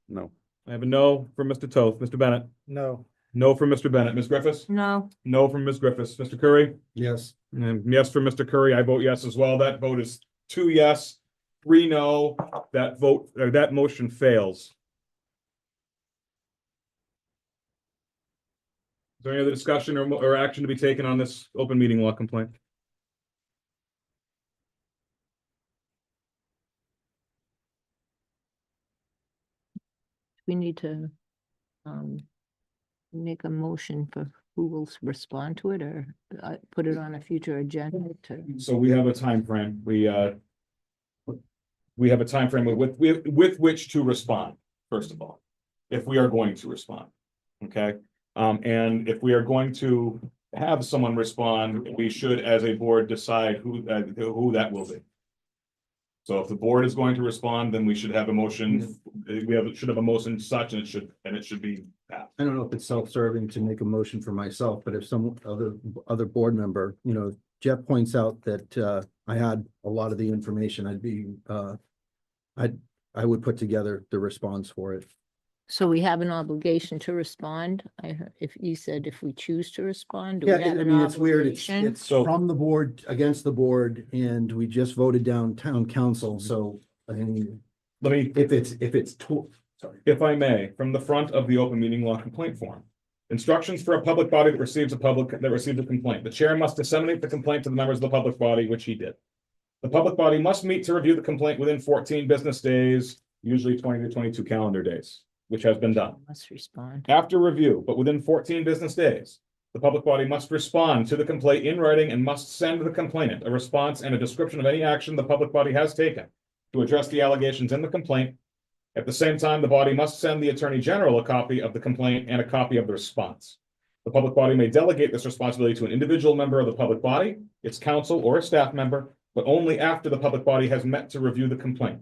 No. I have a no from Mr. Toth. Mr. Bennett? No. No from Mr. Bennett. Ms. Griffiths? No. No from Ms. Griffiths. Mr. Currie? Yes. And yes for Mr. Currie. I vote yes as well. That vote is 2 yes, 3 no. That vote, or that motion fails. Is there any other discussion or action to be taken on this open meeting law complaint? We need to make a motion for who will respond to it, or put it on a future agenda to. So we have a time frame. We have a time frame with which to respond, first of all, if we are going to respond. Okay, and if we are going to have someone respond, we should, as a board, decide who that will be. So if the board is going to respond, then we should have a motion. Should have a motion such, and it should be passed. I don't know if it's self-serving to make a motion for myself, but if some other board member, Jeff points out that I had a lot of the information, I would put together the response for it. So we have an obligation to respond. I heard, if you said if we choose to respond, do we Yeah, have I an mean, it's weird. obligation? It's from the board, against the board, and we just voted down town council, so I mean, Let me, if it's sorry. if I may, from the front of the open meeting law complaint form. Instructions for a public body that receives a complaint. The chair must disseminate the complaint to the members of the public body, which he did. The public body must meet to review the complaint within 14 business days, usually 20 to 22 calendar days, which has been done. Must respond. After review, but within 14 business days, the public body must respond to the complaint in writing and must send the complainant a response and a description of any action the public body has taken to address the allegations in the complaint. At the same time, the body must send the Attorney General a copy of the complaint and a copy of the response. The public body may delegate this responsibility to an individual member of the public body, its counsel, or a staff member, but only after the public body has met to review the complaint.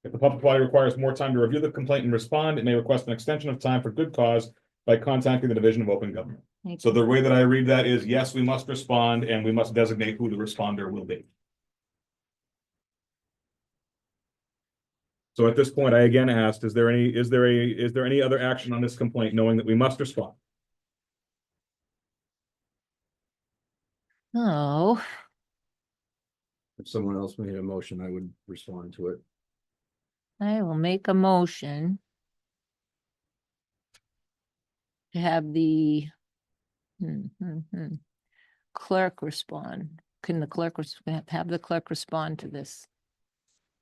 If the public body requires more time to review the complaint and respond, it may request an extension of time for good cause by contacting the Division of Open Government. So the way that I read that is, yes, we must respond, and we must designate who the responder will be. So at this point, I again asked, is there any other action on this complaint, knowing that we must respond? Oh, If someone else made a motion, I would respond to it. I will make a motion to have the clerk respond. Can the clerk have the clerk respond to this?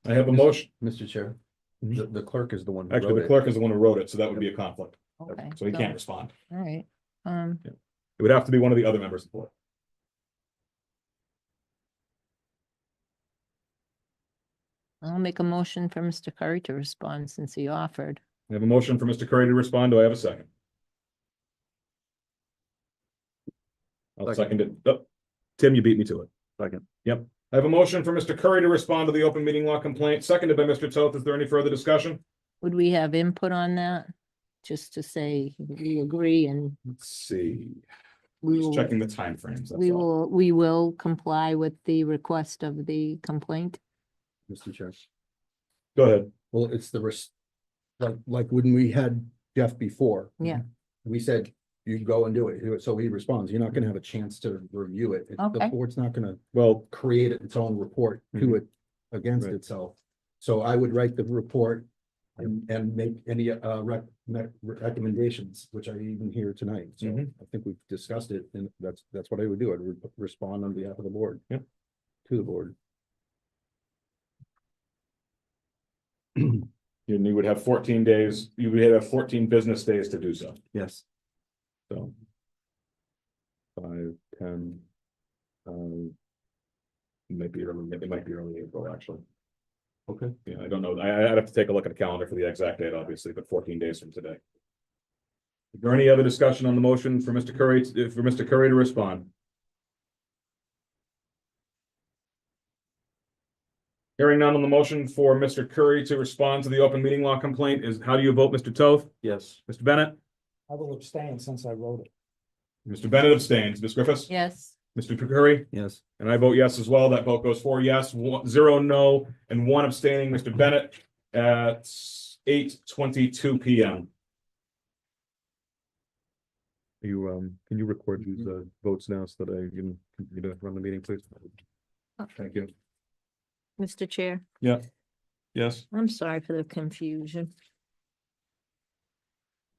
I have a motion. Mr. Chair, the clerk is the one. who Actually, wrote the it. clerk is the one who wrote it, so that would be a conflict. Okay. So he can't respond. All right. It would have to be one of the other members of the board. I'll make a motion for Mr. Curry to respond since he offered. I have a motion for Mr. Curry to respond. Do I have a second? I'll second it. Oh, Tim, you beat me to it. Second. Yep. I have a motion for Mr. Curry to respond to the open meeting law complaint, seconded by Mr. Toth. Is there any further discussion? Would we have input on that? Just to say we agree and Let's see. we Just will, checking the timeframes. we will comply with the request of the complaint. Mr. Chair. Go ahead. Well, it's like when we had Jeff before. Yeah. We said, you go and do it. So he responds. You're not gonna have a chance to review it. The Okay. board's not gonna Well, create its own report to it against Right. itself. So I would write the report and make any recommendations, which I even hear tonight. So I think we've discussed it, and that's what I would do. I'd respond on behalf of the board. Yep. To the board. you would have 14 days, you would have 14 business days to do so. Yes. So. 5, 10. It might be early April, actually. Okay. Yeah, I don't know. I'd have to take a look at the calendar for the exact date, obviously, but 14 days from today. Is there any other discussion on the motion for Mr. Curry, to respond? Hearing none on the motion for Mr. Curry to respond to the open meeting law complaint is, how do you vote, Mr. Toth? Yes. Mr. Bennett? I will abstain since I wrote it. Mr. Bennett abstains. Ms. Griffiths? Yes. Mr. Curry? Yes. And I vote yes as well. That vote goes 4 yes, 0 no, and 1 abstaining. Mr. Bennett at 8:22 p.m. You can you record these votes now so that I can continue to run the meeting, please? Thank you. Mr. Chair, Yeah. Yes. I'm sorry for the confusion.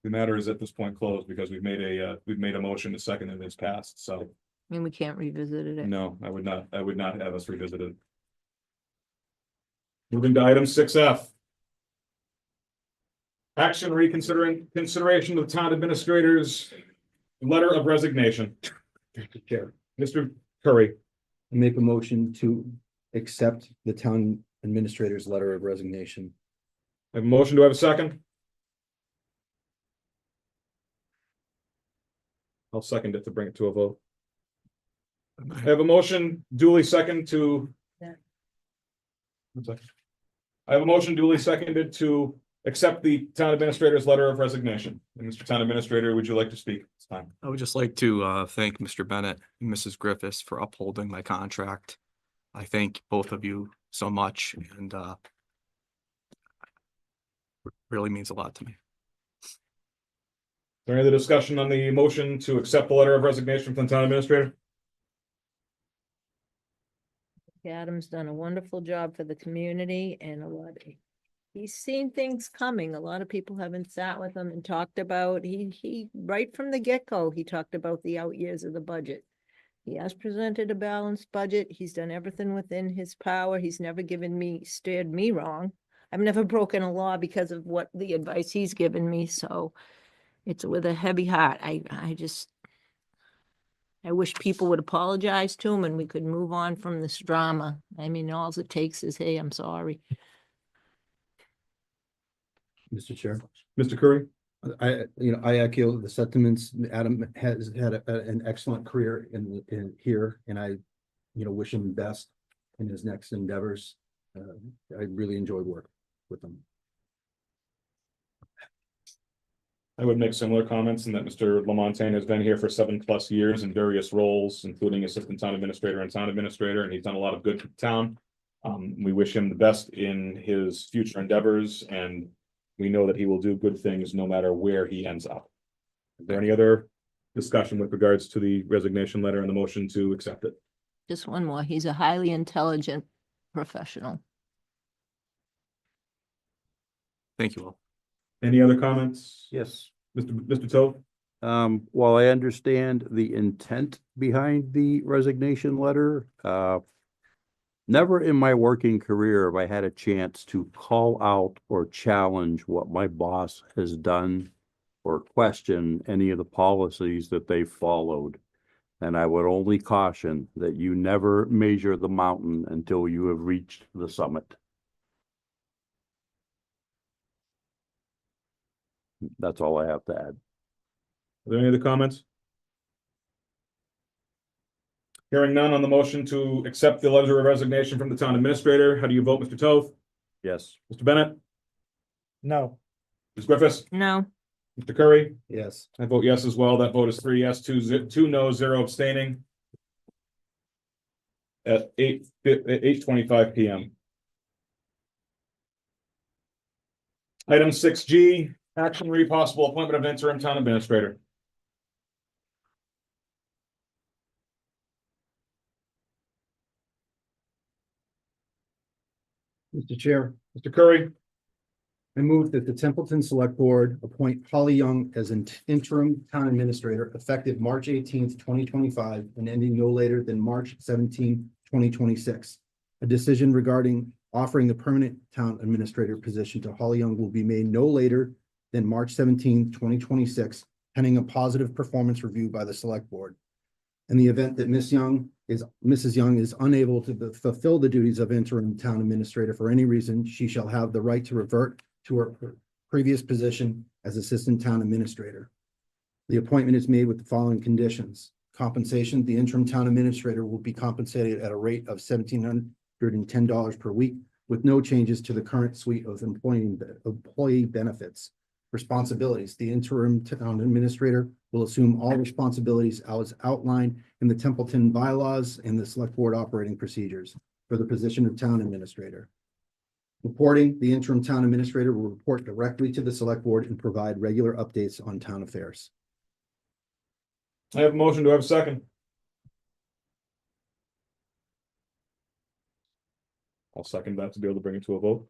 The matter is at this point closed because we've made a motion to second and it's passed. So I mean, we can't revisit it. no, I would not have us revisit it. Moving to item 6F. Action consideration of the town administrator's letter of resignation. Chair. Mr. Curry, Make a motion to accept the town administrator's letter of resignation. I have a motion. Do I have a second? I'll second it to bring it to a vote. I have a motion duly second to. Yeah. One second. I have a motion duly seconded to accept the town administrator's letter of resignation. And Mr. Town Administrator, would you like to speak this time? I would just like to thank Mr. Bennett and Mrs. Griffiths for upholding my contract. I thank both of you so much, and really means a lot to me. Is there any other discussion on the motion to accept the letter of resignation from the Town Administrator? Adam's done a wonderful job for the community and he's seen things coming. A lot of people haven't sat with him and talked about, he right from the get-go, he talked about the out years of the budget. He has presented a balanced budget. He's done everything within his power. He's never steered me wrong. I've never broken a law because of what the advice he's given me, so it's with a heavy heart. I wish people would apologize to him and we could move on from this drama. I mean, all it takes is, hey, I'm sorry. Mr. Chair. Mr. Curry? I echo the sentiments. Adam has had an excellent career in here, and I, wish him best in his next endeavors. I really enjoyed work with him. I would make similar comments in that Mr. Lamontagne has been here for 7+ years in various roles, including Assistant Town Administrator and Town Administrator, and he's done a lot of good for the town. We wish him the best in his future endeavors, and we know that he will do good things no matter where he ends up. Is there any other discussion with regards to the resignation letter and the motion to accept it? Just one more. He's a highly intelligent professional. Thank you all. Any other comments? Yes. Mr. Toth? While I understand the intent behind the resignation letter, never in my working career have I had a chance to call out or challenge what my boss has done or question any of the policies that they followed. And I would only caution that you never measure the mountain until you have reached the summit. That's all I have to add. Are there any other comments? Hearing none on the motion to accept the letter of resignation from the town administrator, how do you vote, Mr. Toth? Yes. Mr. Bennett? No. Ms. Griffiths? No. Mr. Currie? Yes. I vote yes as well. That vote is 3 yes, 2 no, 0 abstaining. At 8:25 PM. Item 6G, action re possible appointment of interim town administrator. Mr. Chair, Mr. Currie? I move that the Templeton Select Board appoint Holly Young as an interim town administrator effective March 18th, 2025, and ending no later than March 17th, 2026. A decision regarding offering the permanent town administrator position to Holly Young will be made no later than March 17th, 2026, pending a positive performance review by the Select Board. In the event that Mrs. Young is unable to fulfill the duties of interim town administrator for any reason, she shall have the right to revert to her previous position as assistant town administrator. The appointment is made with the following conditions. Compensation: the interim town administrator will be compensated at a rate of $1,710 per week, with no changes to the current suite of employee benefits. Responsibilities: the interim town administrator will assume all responsibilities as outlined in the Templeton bylaws and the Select Board operating procedures for the position of town administrator. Reporting: the interim town administrator will report directly to the Select Board and provide regular updates on town affairs. I have a motion. Do I have a second? I'll second that to be able to bring it to a vote.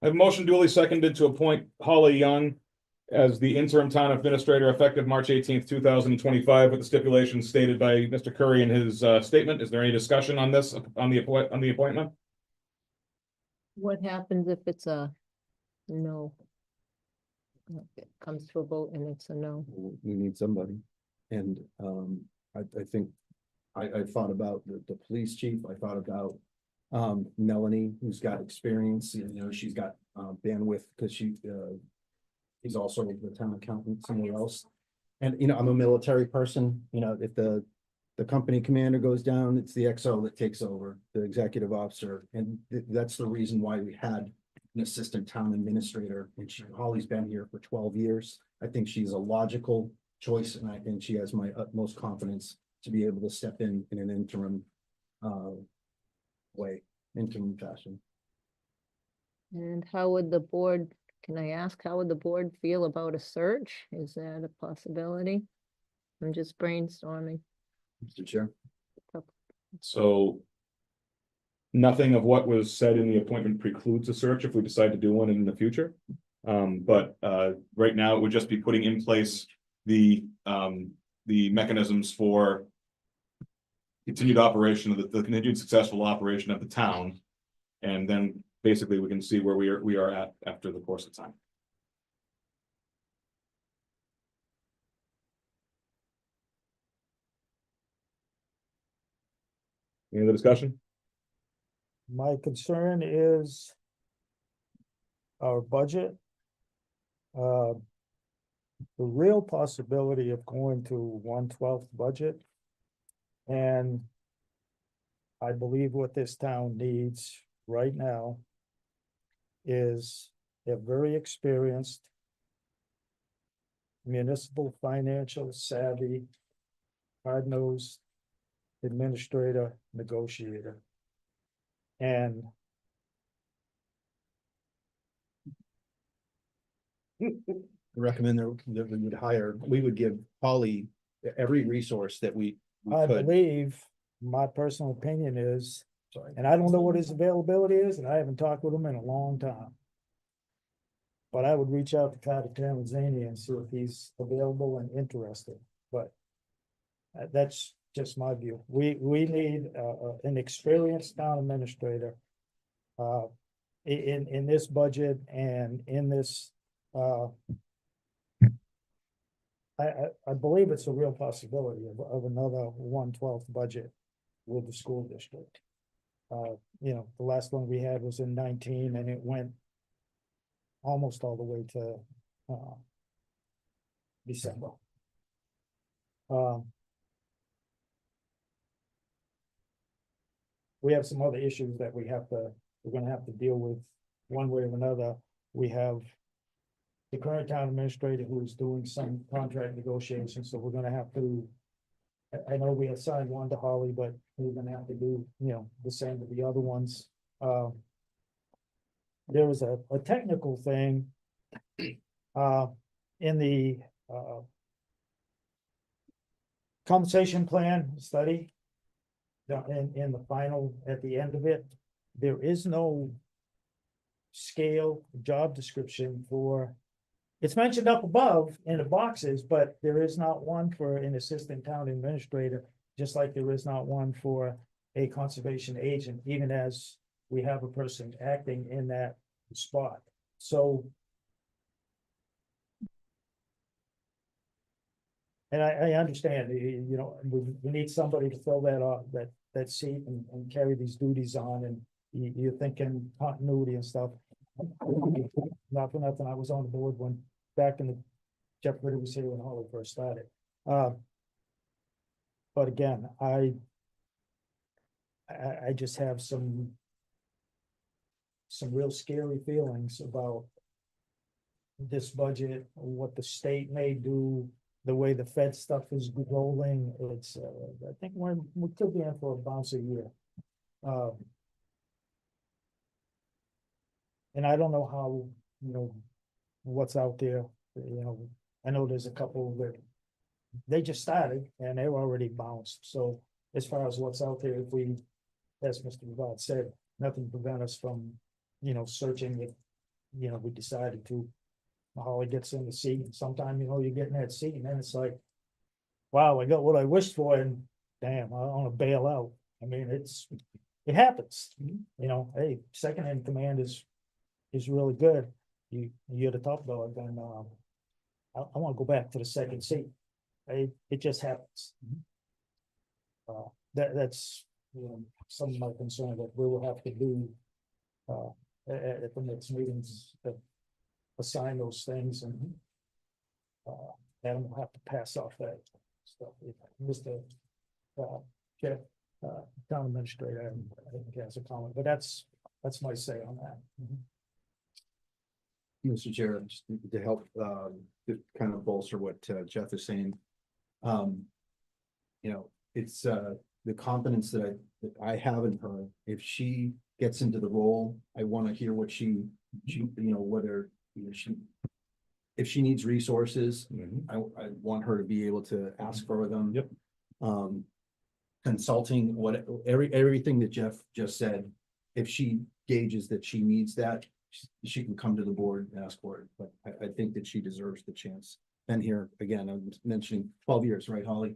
I have a motion duly seconded to appoint Holly Young as the interim town administrator effective March 18th, 2025, with the stipulations stated by Mr. Currie in his statement. Is there any discussion on this, on the appointment? What happens if it's a no? It comes to a vote and it's a no. We need somebody. And I think I thought about the police chief. I thought about Melanie, who's got experience, she's got bandwidth because he's also the town accountant somewhere else. And, I'm a military person, if the company commander goes down, it's the XO that takes over, the executive officer. And that's the reason why we had an assistant town administrator, and Holly's been here for 12 years. I think she's a logical choice, and she has my utmost confidence to be able to step in an interim interim fashion. And how would the board, can I ask, how would the board feel about a search? Is that a possibility? I'm just brainstorming. Mr. Chair. So nothing of what was said in the appointment precludes a search if we decide to do one in the future. But right now it would just be putting in place the mechanisms for continued operation of the continued successful operation of the town. And then basically we can see where we are at after the course of time. Any other discussion? My concern is our budget. The real possibility of going to 1/12 budget. And I believe what this town needs right now is a very experienced municipal financial savvy, hard-nosed administrator, negotiator. And Recommend that we would hire, we would give Holly every resource that we I could. believe, my personal opinion is, and I don't know what his availability is, and I haven't talked with him in a long time. But I would reach out to Carter Tanzania and see if he's available and interested, but that's just my view. We need an experienced town administrator in this budget and in this I believe it's a real possibility of another 1/12 budget with the school district. The last one we had was in 19 and it went almost all the way to, December. We have some other issues that we're gonna have to deal with one way or another. We have the current town administrator who's doing some contract negotiations, so we're gonna have to. I know we assigned one to Holly, but we're gonna have to do, the same with the other ones. There was a technical thing. In the, compensation plan study. In the final, at the end of it, there is no scale job description for, it's mentioned up above in the boxes, but there is not one for an assistant town administrator, just like there is not one for a conservation agent, even as we have a person acting in that spot. So. And I understand, we need somebody to fill that seat and carry these duties on, and you're thinking continuity and stuff. Not for nothing, I was on the board when, back in the, Jeff Ritter was here when Holly first started. But again, I just have some real scary feelings about this budget, what the state may do, the way the Fed stuff is rolling. It's, I think we could be in for a bounce a year. And I don't know how, what's out there, I know there's a couple that they just started and they were already bounced. So as far as what's out there, if we, as Mr. Rivard said, nothing to prevent us from, searching if, we decided to. Holly gets in the seat, and sometime, you get in that seat, and then it's like, wow, I got what I wished for, and damn, I want to bail out. I mean, it happens, hey, second in command is really good. You're the top dog, and I want to go back to the second seat. It just happens. That's, some of my concern that we will have to do at the next meetings, assign those things, and Adam will have to pass off that stuff. Mr. Jeff, town administrator, I think he has a comment, but that's my say on that. Mr. Chair, just to help, to kind of bolster what Jeff is saying. It's the confidence that I have in her. If she gets into the role, I want to hear what she, whether, if she needs resources, I want her to be able to ask for them. Yep. Consulting, everything that Jeff just said, if she gauges that she needs that, she can come to the board and ask for it, but I think that she deserves the chance. And here, again, I'm mentioning 12 years, right, Holly?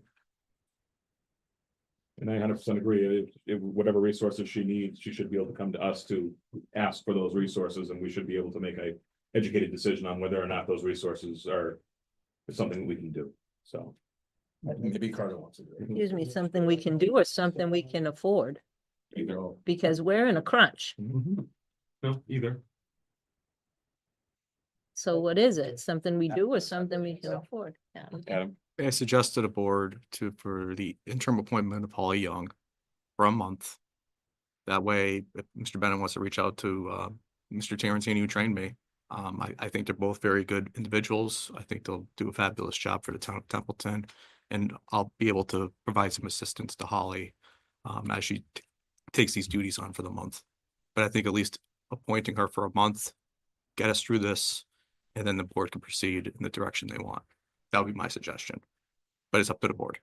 And I 100% agree. If whatever resources she needs, she should be able to come to us to ask for those resources, and we should be able to make a educated decision on whether or not those resources are something that we can do. So. Maybe Carter wants to do it. Excuse me, something we can do or something we can afford, Either. because we're in a crunch. No, either. So what is it? Something we do or something we can afford? Yeah. Adam. I suggest to the board for the interim appointment of Holly Young for a month. That way, if Mr. Bennett wants to reach out to Mr. Tarantini, who trained me, I think they're both very good individuals. I think they'll do a fabulous job for the town of Templeton, and I'll be able to provide some assistance to Holly as she takes these duties on for the month. But I think at least appointing her for a month, get us through this, and then the board can proceed in the direction they want. That would be my suggestion, but it's up to the board.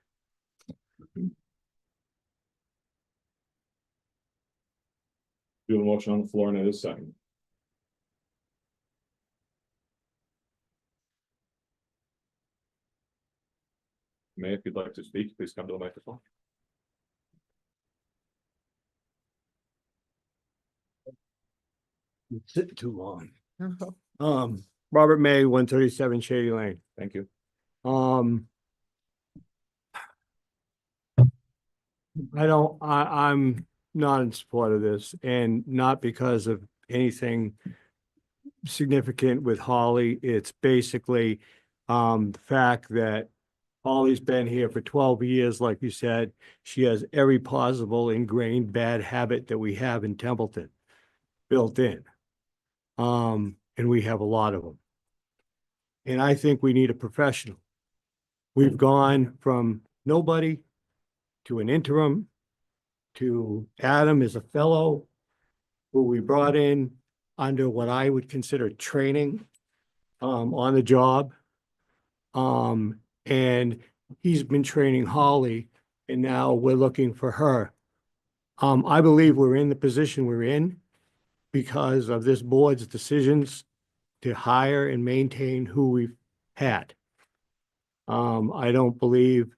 Do a motion on the floor, and it is second. May, if you'd like to speak, please come to the microphone. Too long. Robert May, 137 Shady Lane. Thank you. Um, I'm not in support of this, and not because of anything significant with Holly. It's basically the fact that Holly's been here for 12 years, like you said. She has every possible ingrained bad habit that we have in Templeton built in. And we have a lot of them. And I think we need a professional. We've gone from nobody to an interim to Adam is a fellow who we brought in under what I would consider training on the job. And he's been training Holly, and now we're looking for her. I believe we're in the position we're in because of this board's decisions to hire and maintain who we've had. I don't believe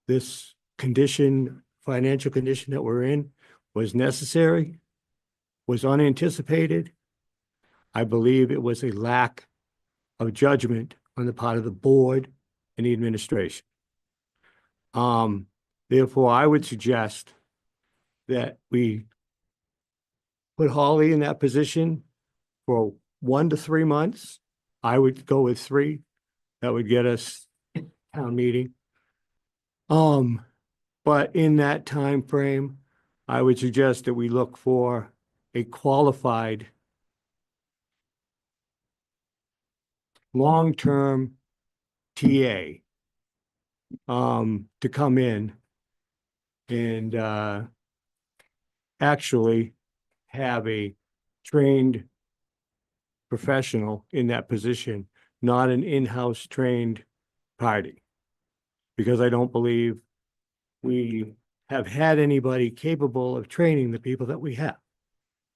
this financial condition that we're in was necessary, was unanticipated. I believe it was a lack of judgment on the part of the board and the administration. Therefore, I would suggest that we put Holly in that position for 1 to 3 months. I would go with 3. That would get us town meeting. But in that time frame, I would suggest that we look for a qualified long-term TA to come in and actually have a trained professional in that position, not an in-house trained party. Because I don't believe we have had anybody capable of training the people that we have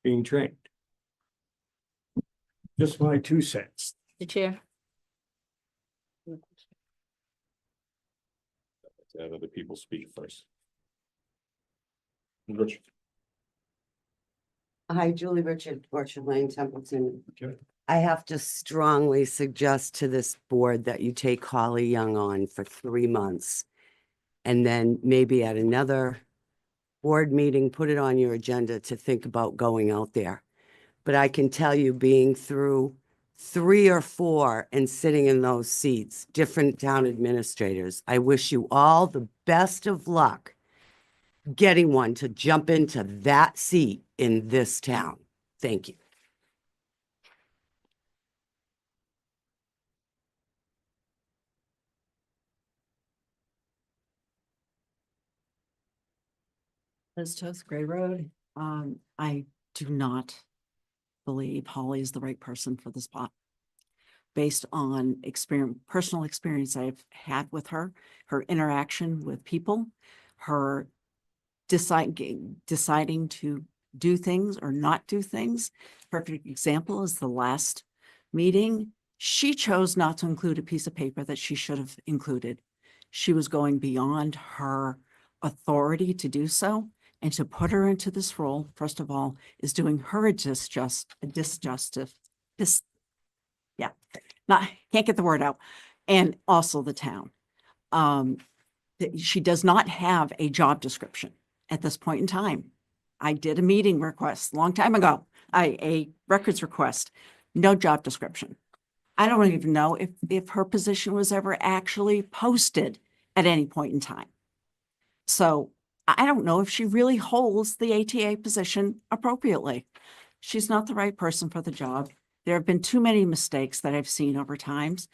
being trained. Just my 2 cents. The chair. Have other people speak first. Rich. Hi, Julie Richard, Orchard Lane, Templeton. Okay. I have to strongly suggest to this board that you take Holly Young on for 3 months. And then maybe at another board meeting, put it on your agenda to think about going out there. But I can tell you, being through 3 or 4 and sitting in those seats, different town administrators, I wish you all the best of luck getting one to jump into that seat in this town. Thank you. Liz Toth, Gray Road. I do not believe Holly is the right person for the spot. Based on personal experience I've had with her interaction with people, her deciding to do things or not do things. Perfect example is the last meeting. She chose not to include a piece of paper that she should have included. She was going beyond her authority to do so. And to put her into this role, first of all, is doing her can't get the word out. And also the town. She does not have a job description at this point in time. I did a meeting request a long time ago, a records request, no job description. I don't even know if her position was ever actually posted at any point in time. So I don't know if she really holds the ATA position appropriately. She's not the right person for the job. There have been too many mistakes that I've seen over times.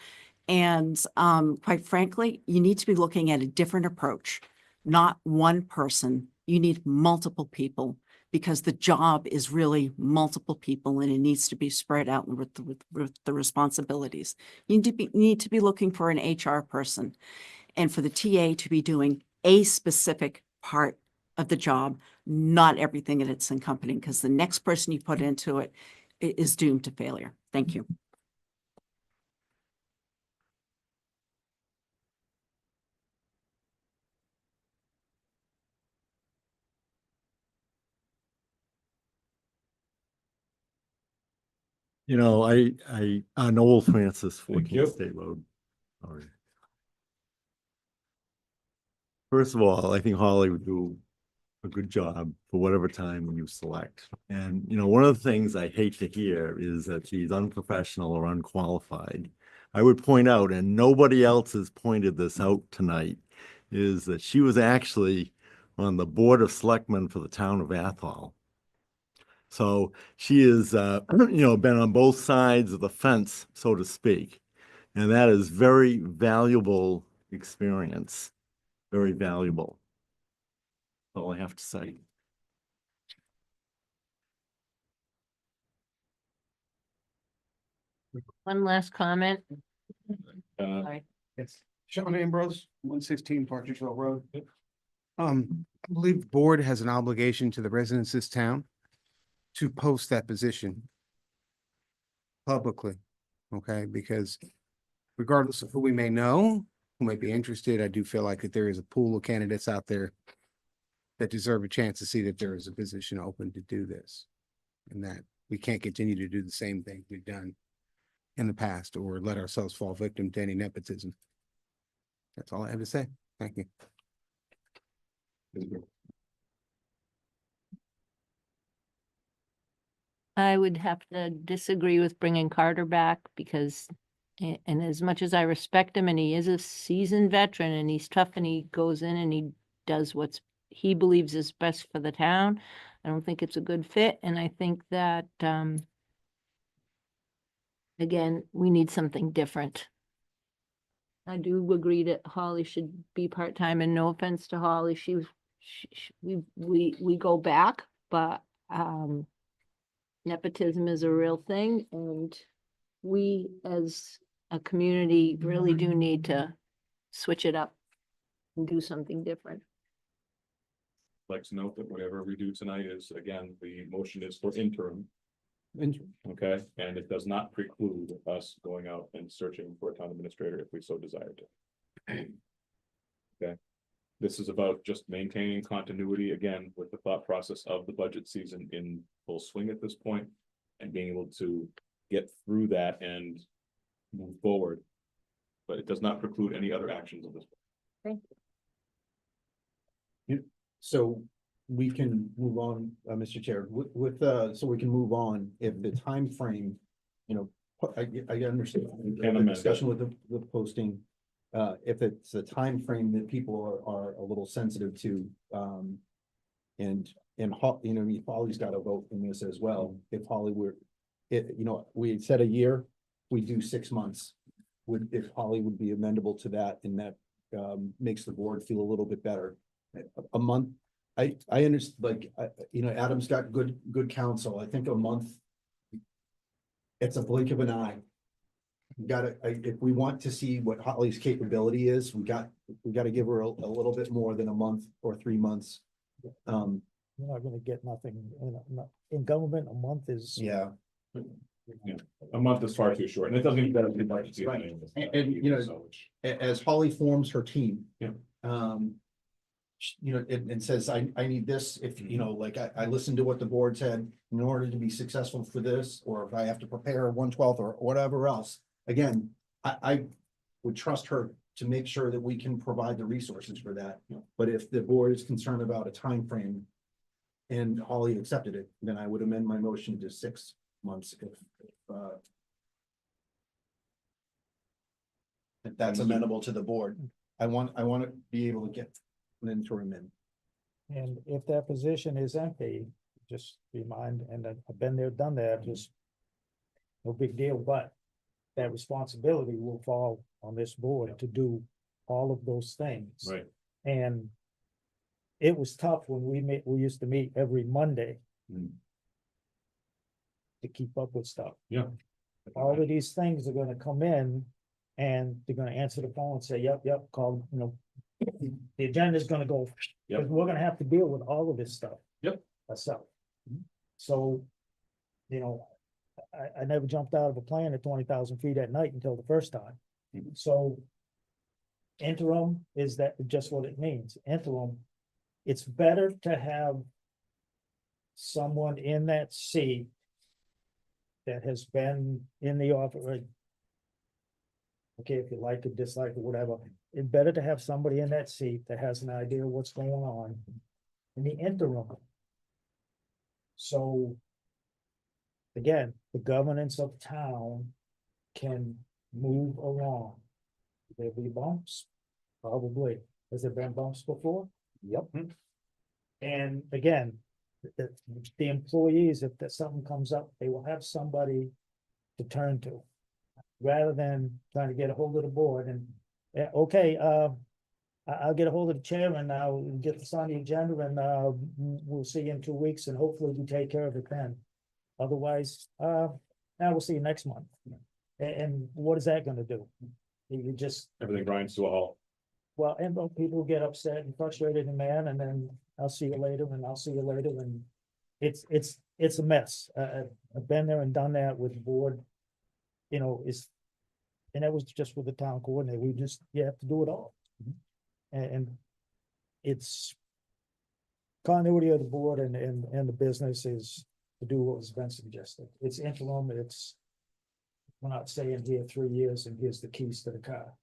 And quite frankly, you need to be looking at a different approach, not one person. You need multiple people because the job is really multiple people and it needs to be spread out with the responsibilities. You need to be looking for an HR person and for the TA to be doing a specific part of the job, not everything that it's encompassing, because the next person you put into it is doomed to failure. Thank you. You know, on Old Francis, Thank you. 14th State Road. All right. First of all, I think Holly would do a good job for whatever time you select. And, you know, one of the things I hate to hear is that she's unprofessional or unqualified. I would point out, and nobody else has pointed this out tonight, is that she was actually on the Board of Selectmen for the town of Athol. So she is, you know, been on both sides of the fence, so to speak. And that is very valuable experience, very valuable. That's all I have to say. One last comment. Uh, Yes, Sean Ambrose, 116 Partridge Hill Road. I believe the board has an obligation to the residents of this town to post that position publicly, okay? Because regardless of who we may know, who might be interested, I do feel like that there is a pool of candidates out there that deserve a chance to see that there is a position open to do this. And that we can't continue to do the same thing we've done in the past or let ourselves fall victim to any nepotism. That's all I have to say. Thank you. I would have to disagree with bringing Carter back because, and as much as I respect him and he is a seasoned veteran and he's tough and he goes in and he does what's he believes is best for the town, I don't think it's a good fit. And I think that, again, we need something different. I do agree that Holly should be part-time, and no offense to Holly, we go back, but, nepotism is a real thing, and we as a community really do need to switch it up and do something different. Like to note that whatever we do tonight is, again, the motion is for interim. Okay, and it does not preclude us going out and searching for a town administrator if we so desire to. Okay, this is about just maintaining continuity again with the thought process of the budget season in full swing at this point, and being able to get through that and move forward. But it does not preclude any other actions of this. Thank You- So we can move on, Mr. Chair, so we can move on if the time frame, you know, I understand Can the amend discussion with the posting. If it's a time frame that people are a little sensitive to, and you know, Holly's got a vote in this as well. If Holly were, you know, we had said a year, we do 6 months. If Holly would be amendable to that, and that makes the board feel a little bit better. A month, I understand, like, you know, Adam's got good counsel. I think a month, it's a blink of an eye. We gotta, if we want to see what Holly's capability is, we gotta give her a little bit more than a month or 3 months. You're not gonna get nothing, in government, a month is. Yeah. Yeah, a month is far too short, and it doesn't even. Right. And, you know, as Holly forms her team. Yeah. You know, and says, I need this, if, you know, like, I listened to what the board said, in order to be successful for this, or if I have to prepare 1/12 or whatever else. Again, I would trust her to make sure that we can provide the resources for that. But if the board is concerned about a time frame, and Holly accepted it, then I would amend my motion to 6 months if that's amenable to the board. I want to be able to get an interim in. And if that position is empty, just remind, and I've been there, done that, just no big deal, but that responsibility will fall on this board to do all of those things. Right. And it was tough when we used to meet every Monday to keep up with stuff. Yeah. All of these things are gonna come in and they're gonna answer the phone and say, yep, call, you know, the agenda is gonna go, because we're gonna have to deal with all of this stuff. Yep. Ourselves. So, you know, I never jumped out of a plane at 20,000 feet at night until the first time. So interim is that just what it means, interim. It's better to have someone in that seat that has been in the office Okay, if you like it, dislike it, whatever, it's better to have somebody in that seat that has an idea of what's going on in the interim. So again, the governance of town can move along. There'll be bumps, probably. Has there been bumps before? Yep. And again, the employees, if there's something comes up, they will have somebody to turn to. Rather than trying to get a hold of the board and, okay, I'll get a hold of the chairman now, and get this on the agenda, and we'll see you in 2 weeks, and hopefully we take care of it then. Otherwise, now we'll see you next month. And what is that gonna do? You just, Everything grinds to a halt. well, and people get upset and frustrated and mad, and then I'll see you later, and I'll see you later, and it's a mess. I've been there and done that with the board. You know, and that was just with the town coordinator. You have to do it all. And it's continuity of the board and the business is to do what was been suggested. It's interim, we're not staying here 3 years and here's the keys to the car.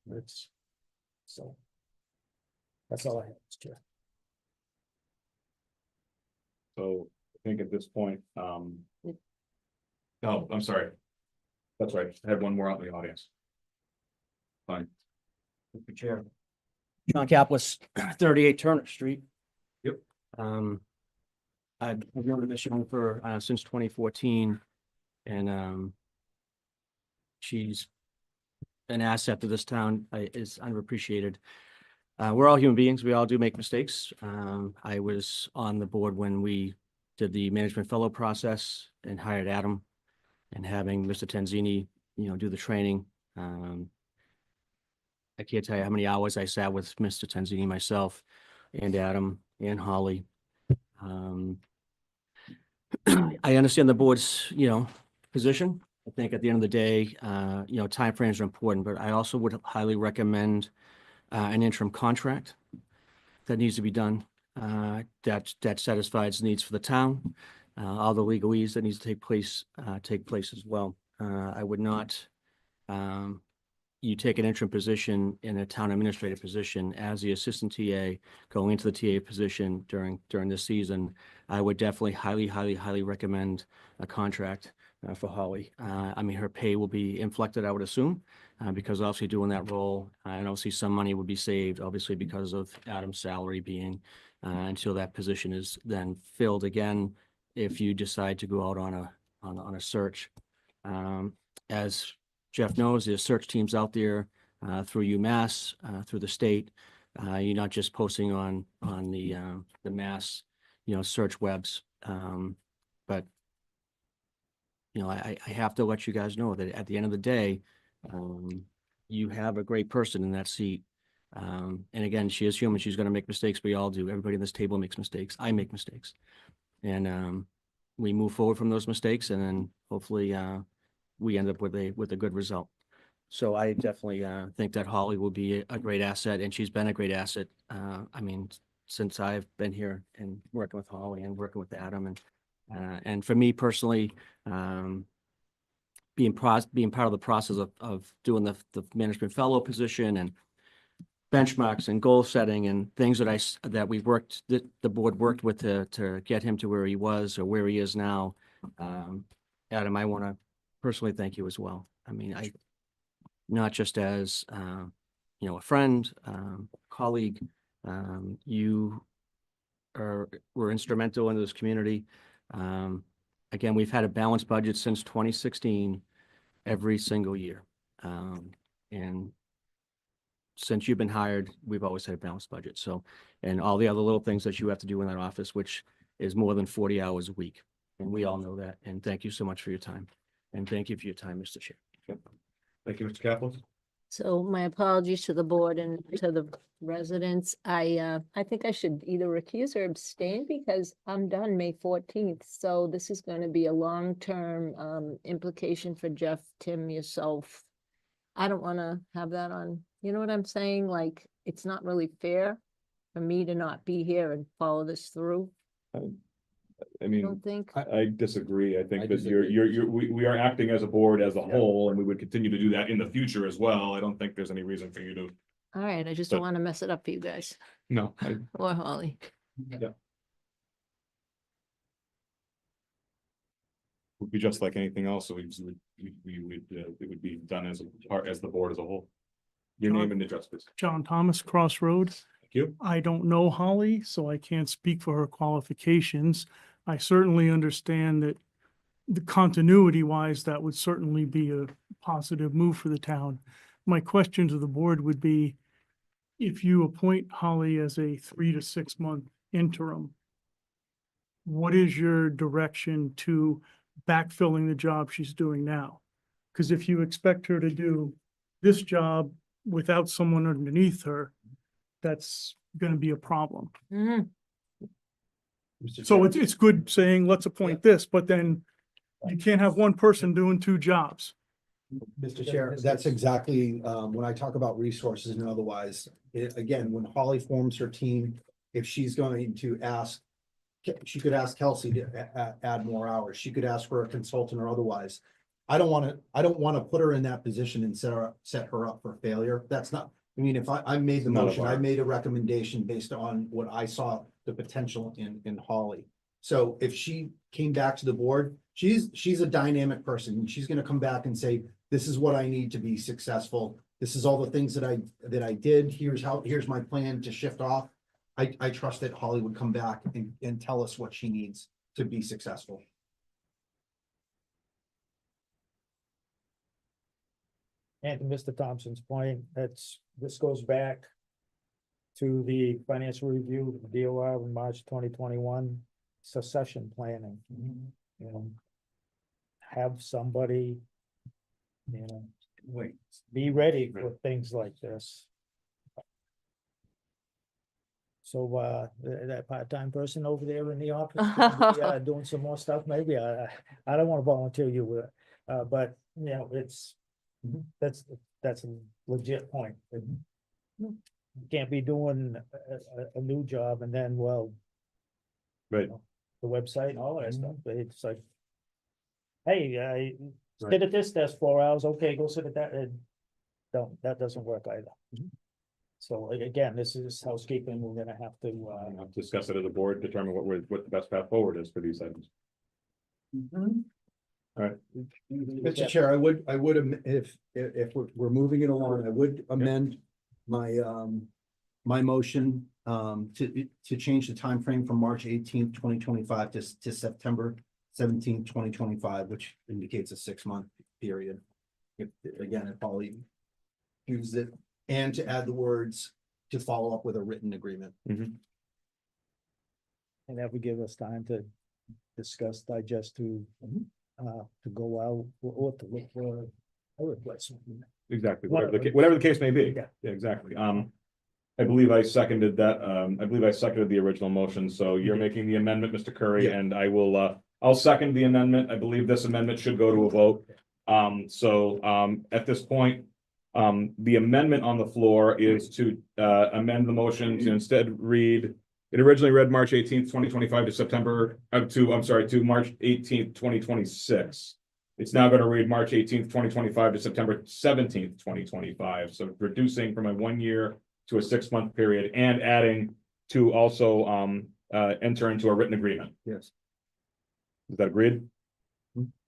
So. That's all I have, Mr. Chair. So I think at this point, oh, I'm sorry. That's right. I had one more out in the audience. Fine. Mr. Chair. John Caplis, 38 Turner Street. Yep. I've known this young for since 2014, and she's an asset to this town. Is underappreciated. We're all human beings. We all do make mistakes. I was on the board when we did the management fellow process and hired Adam, and having Mr. Tenzini, do the training. I can't tell you how many hours I sat with Mr. Tenzini, myself, and Adam, and Holly. I understand the board's, position. I think at the end of the day, timeframes are important, but I also would highly recommend an interim contract that needs to be done, that satisfies the needs for the town, all the legalese that needs to take place as well. I would not, you take an interim position in a town administrative position as the assistant TA going into the TA position during this season. I would definitely highly recommend a contract for Holly. I mean, her pay will be inflected, I would assume, because obviously doing that role, and obviously some money would be saved, obviously because of Adam's salary being until that position is then filled again. If you decide to go out on a search, as Jeff knows, there's search teams out there through UMass, through the state. You're not just posting on the mass, search webs, but I have to let you guys know that at the end of the day, you have a great person in that seat. And again, she is human. She's going to make mistakes. We all do. Everybody at this table makes mistakes. I make mistakes. And we move forward from those mistakes, and then hopefully we end up with a good result. So I definitely think that Holly will be a great asset, and she's been a great asset. I mean, since I've been here and working with Holly and working with Adam, and for me personally, being part of the process of doing the management fellow position and benchmarks and goal setting and things that the board worked with to get him to where he was or where he is now. Adam, I want to personally thank you as well. I mean, not just as a friend, colleague. You were instrumental in this community. Again, we've had a balanced budget since 2016, every single year. And since you've been hired, we've always had a balanced budget. So, and all the other little things that you have to do in that office, which is more than 40 hours a week. And we all know that. And thank you so much for your time. And thank you for your time, Mr. Chair. Thank you, Mr. Kaplan. So my apologies to the board and to the residents. I think I should either recuse or abstain because I'm done May 14th. So this is going to be a long-term implication for Jeff, Tim, yourself. I don't want to have that on, you know what I'm saying? Like, it's not really fair for me to not be here and follow this through. I mean, Don't think, I disagree. I think I that we are acting as a board as a whole, and we would continue to do that in the future as well. I don't think there's any reason for you to, all right, I just But- don't want to mess it up for you guys no, or Holly. would be just like anything else, so it would be done as a part, as the board as a whole. Your name and address, please. John Thomas, Crossroad. Thank you. I don't know Holly, so I can't speak for her qualifications. I certainly understand that the continuity wise, that would certainly be a positive move for the town. My question to the board would be, if you appoint Holly as a 3 to 6 month interim, what is your direction to backfilling the job she's doing now? Because if you expect her to do this job without someone underneath her, that's going to be a problem. Mhm. So it's good saying, let's appoint this, but then you can't have one person doing 2 jobs. Mr. Chair, that's exactly, when I talk about resources and otherwise, again, when Holly forms her team, if she's going to ask, she could ask Kelsey to add more hours. She could ask for a consultant or otherwise. I don't want to put her in that position and set her up for failure. That's not, I mean, if I made the None of motion, I ours. made a recommendation based on what I saw the potential in Holly. So if she came back to the board, she's a dynamic person, and she's gonna come back and say, this is what I need to be successful. This is all the things that I did. Here's my plan to shift off. I trust that Holly would come back and tell us what she needs to be successful. And to Mr. Thompson's point, this goes back to the financial review of the DOR in March 2021, succession planning. You know, have somebody, you know, be ready for things like this. So, that part-time person over there in the office, could be, doing some more stuff, maybe, I don't want to volunteer you with it, but, you know, that's a legit point. You can't be doing a new job and then, well, Right. the website and all that stuff, but it's like, hey, sit at this desk 4 hours, okay, go sit at that, that doesn't work either. So again, this is housekeeping, we're gonna have to, Discuss it as a board, determine what the best path forward is for these items. All right. Mr. Chair, I would, if we're moving it along, I would amend my, my motion, to change the time frame from March 18th, 2025 to September 17th, 2025, which indicates a 6-month period. If Holly uses it, and to add the words to follow up with a written agreement. and that would give us time to discuss, digest, to go out or to look for a replacement. Exactly, Whatever. whatever the case may be. Yeah. Yeah, exactly. I believe I seconded that. I believe I seconded the original motion. So you're making the amendment, Mr. Currie, Yeah. and I will, I'll second the amendment. I believe this amendment should go to a vote. At this point, the amendment on the floor is to, amend the motion to instead read, it originally read March 18th, 2025 to to March 18th, 2026. It's now going to read March 18th, 2025 to September 17th, 2025. So reducing from a 1 year to a 6-month period and adding to also enter into a written agreement. Yes. Is that agreed?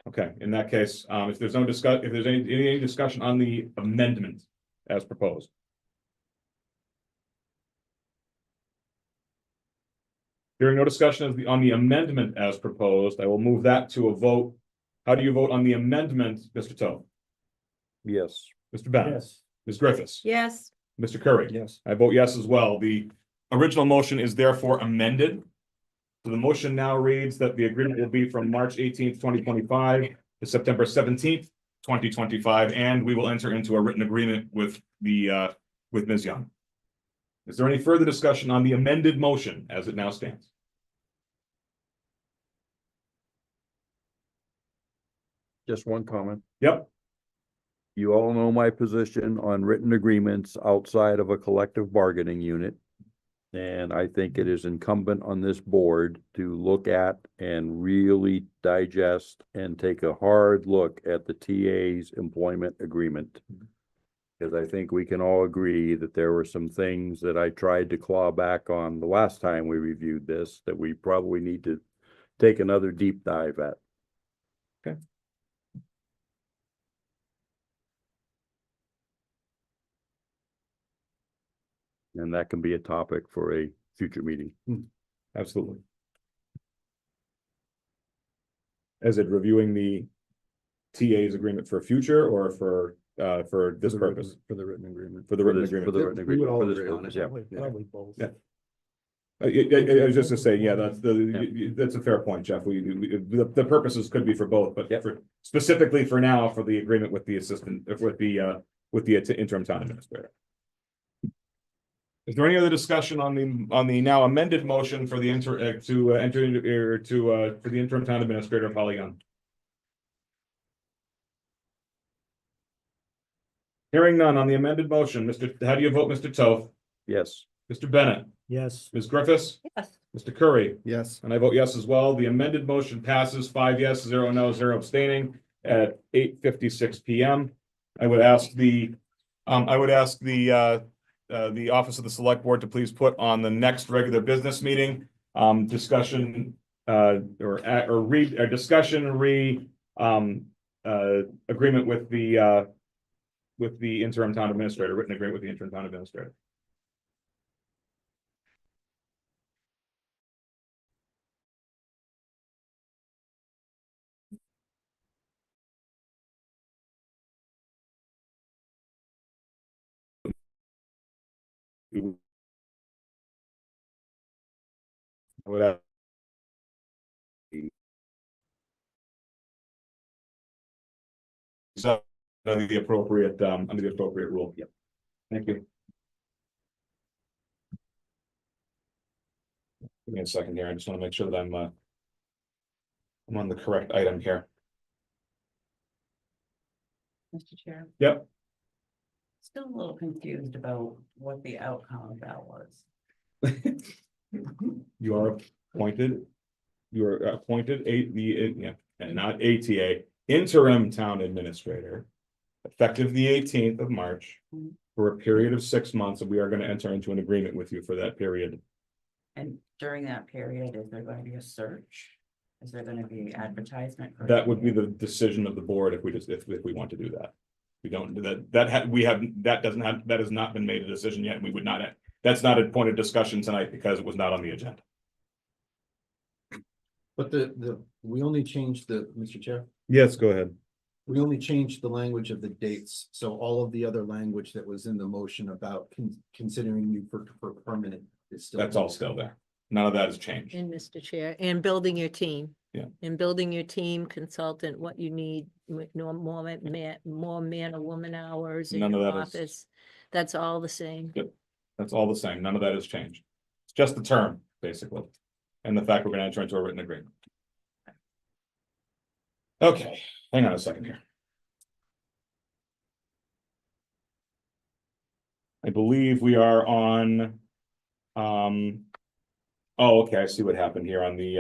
Okay, in that case, if there's no if there's any discussion on the amendment as proposed. Hearing no discussion on the amendment as proposed, I will move that to a vote. How do you vote on the amendment, Mr. Toth? Yes. Mr. Bennett? Yes. Ms. Griffiths? Yes, Mr. Currie? Yes. I vote yes as well. The original motion is therefore amended. So the motion now reads that the agreement will be from March 18th, 2025 to September 17th, 2025, and we will enter into a written agreement with Ms. Young. Is there any further discussion on the amended motion as it now stands? Just one comment. Yep. You all know my position on written agreements outside of a collective bargaining unit. And I think it is incumbent on this board to look at and really digest and take a hard look at the TA's employment agreement. Because I think we can all agree that there were some things that I tried to claw back on the last time we reviewed this that we probably need to take another deep dive at. Okay. And that can be a topic for a future meeting. Absolutely. Is it reviewing the TA's agreement for future or for this purpose? For the written agreement. For the written this- for agreement. the written We would agreement, all for this agree on purpose, it. yeah. Probably both. Yeah. I was just gonna say, yeah, that's a fair point, Jeff. The purposes could be for both, but for specifically for now, for the agreement with the assistant, with the interim town administrator. Is there any other discussion on the now amended motion for the for the interim town administrator, Polly Young? Hearing none on the amended motion, how do you vote, Mr. Toth? Yes. Mr. Bennett? Yes. Ms. Griffiths? Yes. Mr. Currie? Yes. And I vote yes as well. The amended motion passes 5 yes, 0 no, 0 abstaining at 8:56 PM. I would ask the office of the select board to please put on the next regular business meeting, discussion, agreement with the interim town administrator, written agreement with the interim town administrator. I would ask so under the appropriate rule. Yep. Thank you. Give me a second here. I just want to make sure that I'm on the correct item here. Mr. Chair, Yep. still a little confused about what the outcome of that was. You are appointed. You are appointed and not ATA, interim town administrator, effective the 18th of March for a period of 6 months, and we are going to enter into an agreement with you for that period. And during that period, is there going to be a search? Is there going to be advertisement? That would be the decision of the board if we want to do that. We don't do that. That has not been made a decision yet. And we would not. That's not a point of discussion tonight because it was not on the agenda. But we only changed Mr. Chair, Yes, go ahead. we only changed the language of the dates. So all of the other language that was in the motion about considering you for permanent is still. That's all still there. None of that has changed. And Mr. Chair, and building your team. Yeah. And building your team, consultant, what you need, more man or woman hours in None of your that is- office. That's all the same. That's all the same. None of that has changed. It's just the term, basically. And the fact we're gonna enter into a written agreement. Okay, hang on a second here. I believe we are on, oh, okay, I see what happened here on the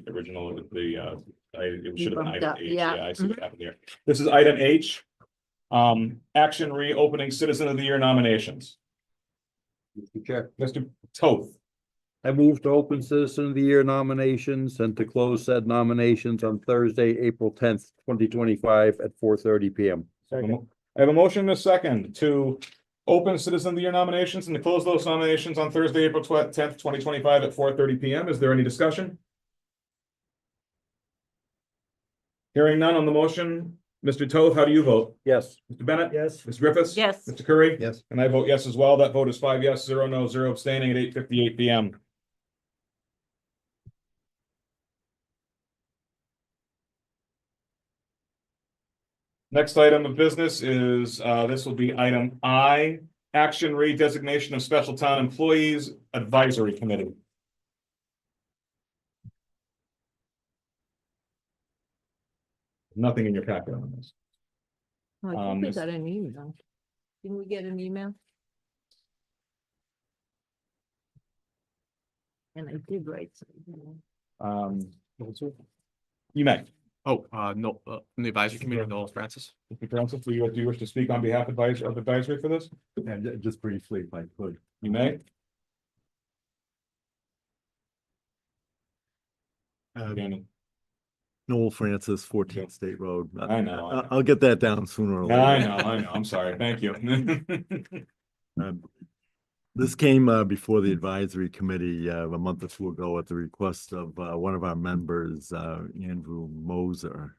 original, it should have been bumped item up, H. yeah. I see what happened here. This is item H. Action reopening Citizen of the Year nominations. Mr. Toth. I move to open Citizen of the Year nominations and to close said nominations on Thursday, April 10th, 2025 at 4:30 PM. Second. I have a motion and a second to open Citizen of the Year nominations and to close those nominations on Thursday, April 10th, 2025 at 4:30 PM. Is there any discussion? Hearing none on the motion, Mr. Toth, how do you vote? Yes. Mr. Bennett? Yes. Ms. Griffiths? Yes. Mr. Currie? Yes. And I vote yes as well. That vote is 5 yes, 0 no, 0 abstaining at 8:58 PM. Next item of business is, this will be item I, action redesignation of special town employees advisory committee. Nothing in your packet on this. Oh, I think we this- got an email. Didn't we get an email? And I did write something. You may. Oh, no, from the advisory committee, Noel Francis. Mr. Francis, do you wish to speak on behalf of advisory for this? Yeah, just briefly, if I could. You may. Again, Noel Francis, 14th State Road. I know. I'll get that down sooner or later. I know. I'm sorry. Thank you. This came before the advisory committee a month or two ago at the request of one of our members, Andrew Moser.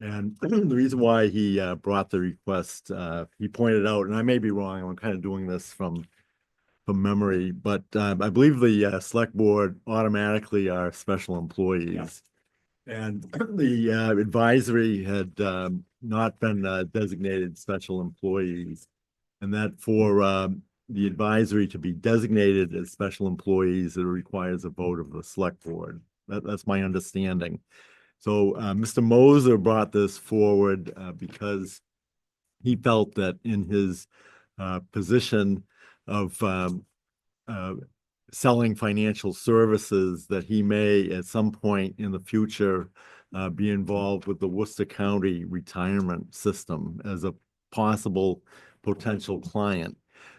And the reason why he brought the request, he pointed out, and I may be wrong, I'm kind of doing this from memory, but I believe the select board automatically are special employees. And the advisory had not been designated special employees. And that for the advisory to be designated as special employees, it requires a vote of the select board. That's my understanding. So Mr. Moser brought this forward because he felt that in his position of selling financial services, that he may at some point in the future be involved with the Worcester County retirement system as a possible potential client.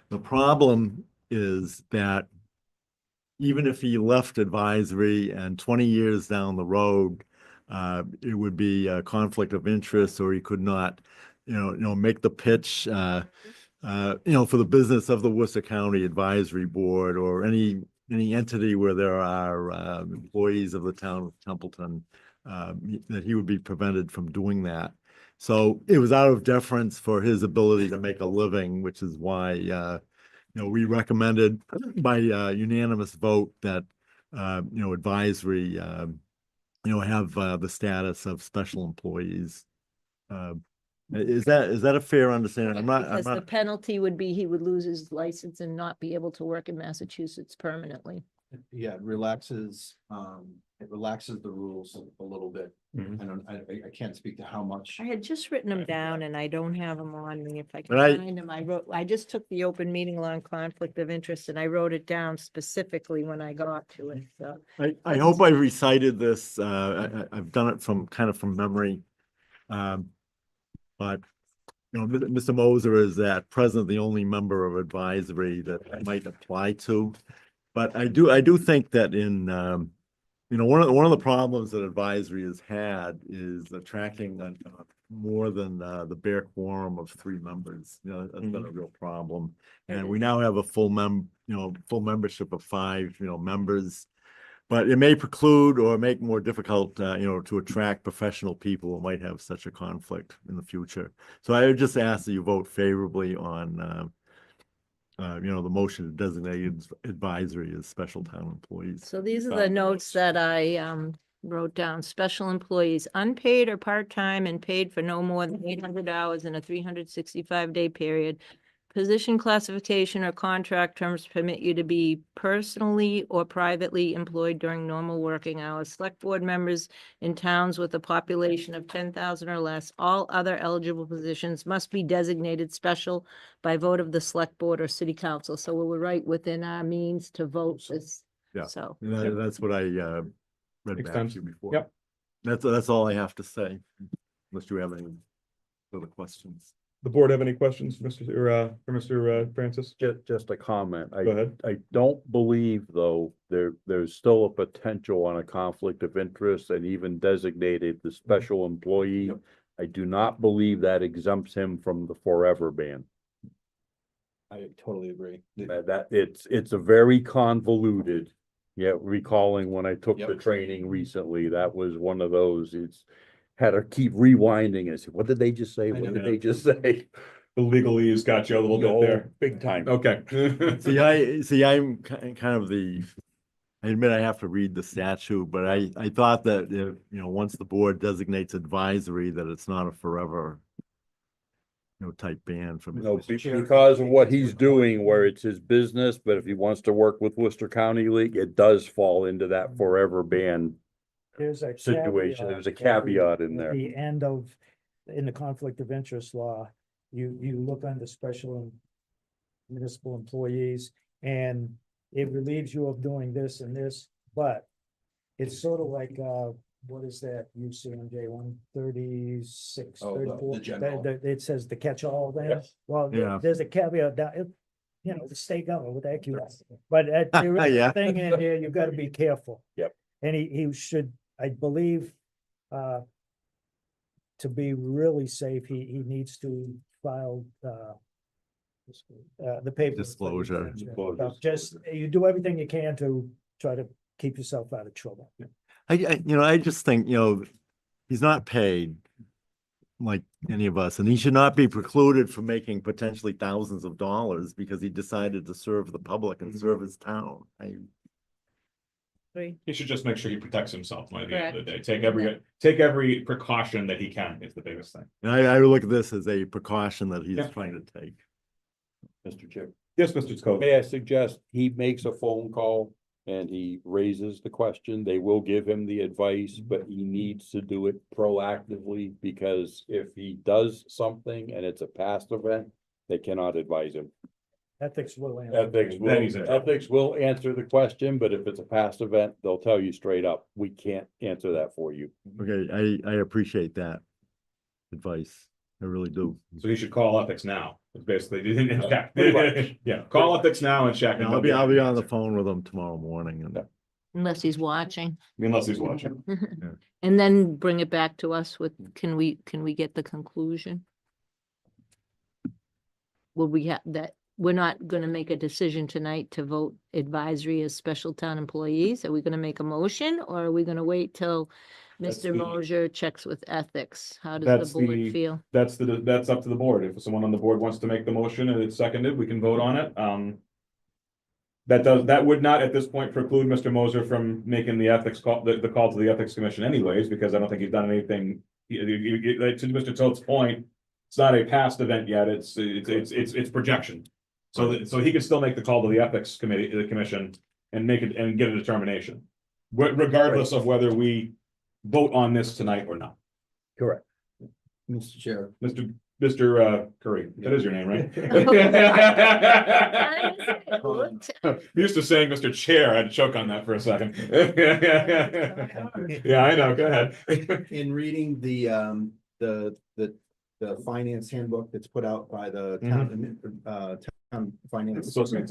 The problem is that even if he left advisory and 20 years down the road, it would be a conflict of interest, or he could not, make the pitch, for the business of the Worcester County Advisory Board or any entity where there are employees of the town of Templeton, that he would be prevented from doing that. So it was out of deference for his ability to make a living, which is why, we recommended by unanimous vote that, advisory, have the status of special employees. Is that a fair understanding? Because the penalty would be he would lose his license and not be able to work in Massachusetts permanently. Yeah, it relaxes the rules a little bit. I can't speak to how much. I had just written them down and I don't have them on me. If I can But I- find them, I just took the open meeting law and conflict of interest and I wrote it down specifically when I got to it, so. I hope I recited this. I've done it from memory. But Mr. Moser is at present the only member of advisory that I might apply to. But I do think that in one of the problems that advisory has had is attracting more than the bare quorum of 3 members. That's been a real problem. And we now have a full membership of 5 members. But it may preclude or make more difficult, to attract professional people who might have such a conflict in the future. So I would just ask that you vote favorably on, the motion to designate advisory as special town employees. So these are the notes that I wrote down. Special employees, unpaid or part-time and paid for no more than 800 hours in a 365-day period. Position classification or contract terms permit you to be personally or privately employed during normal working hours. Select board members in towns with a population of 10,000 or less. All other eligible positions must be designated special by vote of the select board or city council. So we were right within our means to vote this. Yeah, So. that's what I read Makes back sense. to you before. Yep. That's all I have to say, unless you have any further questions. The board have any questions for Mr. Francis? Just a comment. Go ahead. I don't believe, though, there's still a potential on a conflict of interest and even designated the special employee. I do not believe that exempts him from the forever ban. I totally agree. That it's a very convoluted, recalling when I took the training recently, that was one of those, it's had to keep rewinding and say, what did they just say? What did they just say? The legalese got you a little bit there. Big time. Okay. I'm kind of I admit I have to read the statute, but I thought that if, once the board designates advisory, that it's not a forever, type ban from. No, because of what he's doing, where it's his business, but if he wants to work with Worcester County League, it does fall into that forever ban There's a situation. caveat There's a at caveat in at there. the end of, in the conflict of interest law, you look under special and municipal employees, and it relieves you of doing this and this, but it's sort of like, what is that, UCMJ 136, Oh, the 34? general. It says the catch-all there. Yes. Well, Yeah. there's a caveat that, the state government with that, but there is Yeah. a thing in here, you've got to be careful. Yep. And he should, I believe, to be really safe, he needs to file, the paper. Disclosure. Just, you do everything you can to try to keep yourself out of trouble. I just think, he's not paid like any of us, and he should not be precluded from making potentially thousands of dollars because he decided to serve the public and serve his town. He should just make sure he protects himself by the end of the day. Correct. Take every precaution that he can is the biggest thing. And I look at this as a precaution that he's Yeah. trying to take. Mr. Chair. Yes, Mr. Scott. May I suggest he makes a phone call and he raises the question? They will give him the advice, but he needs to do it proactively because if he does something and it's a past event, they cannot advise him. Ethics will answer. Ethics will answer the question, but if it's a past event, they'll tell you straight up, we can't answer that for you. Okay, I appreciate that advice. I really do. So he should call ethics now. It's basically, check. Pretty much. Yeah, call ethics now and check. And I'll be on the phone with him tomorrow morning and. Unless he's watching. Unless he's watching. And then bring it back to us with, can we get the conclusion? Will we have that, we're not gonna make a decision tonight to vote advisory as special town employees? Are we gonna make a motion or are we gonna wait till That's Mr. the- Mosier checks with ethics? How does That's the board the- feel? That's up to the board. If someone on the board wants to make the motion and it's seconded, we can vote on it. That would not at this point preclude Mr. Moser from making the ethics call, the call to the ethics commission anyways, because I don't think he's done anything. To Mr. Toth's point, it's not a past event yet. It's projection. So he can still make the call to the ethics committee, the commission, and make it and get a determination. Regardless of whether we vote on this tonight or not. Correct. Mr. Chair. Mr. Currie, that is your name, right? Used to saying Mr. Chair, I had to choke on that for a second. Yeah, I know, go ahead. In reading the finance handbook that's put out by the town finance. Associate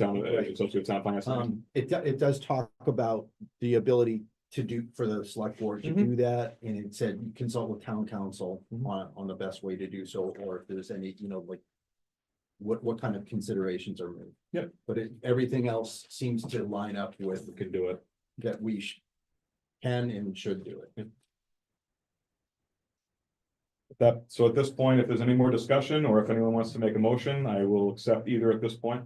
town finance. It does talk about the ability to do, for the select board to do that, and it said consult with town council on the best way to do so, or if there's any, like what kind of considerations are made. Yep. But everything else seems to line up with. We can do it. That we can and should do it. So at this point, if there's any more discussion, or if anyone wants to make a motion, I will accept either at this point.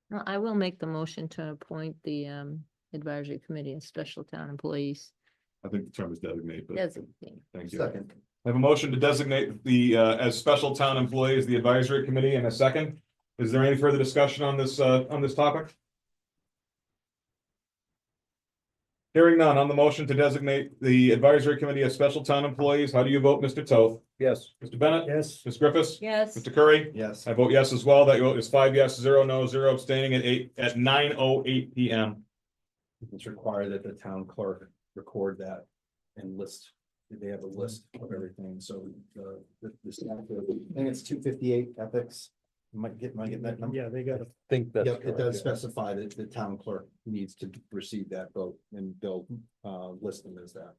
No, I will make the motion to appoint the advisory committee as special town employees. I think the term is designate, but Designate. thank you. Second. I have a motion to designate the as special town employees, the advisory committee, in a second. Is there any further discussion on this topic? Hearing none on the motion to designate the advisory committee as special town employees, how do you vote, Mr. Toth? Yes. Mr. Bennett? Yes. Ms. Griffiths? Yes. Mr. Currie? Yes. I vote yes as well. That vote is 5 yes, 0 no, 0 abstaining at 9:08 p.m. It's required that the town clerk record that and list, they have a list of everything, so the staff, I think it's 258 ethics. Might get that number. Yeah, they got to. Think that's Yep, it correct, does yeah. specify that the town clerk needs to receive that vote, and they'll list them as that.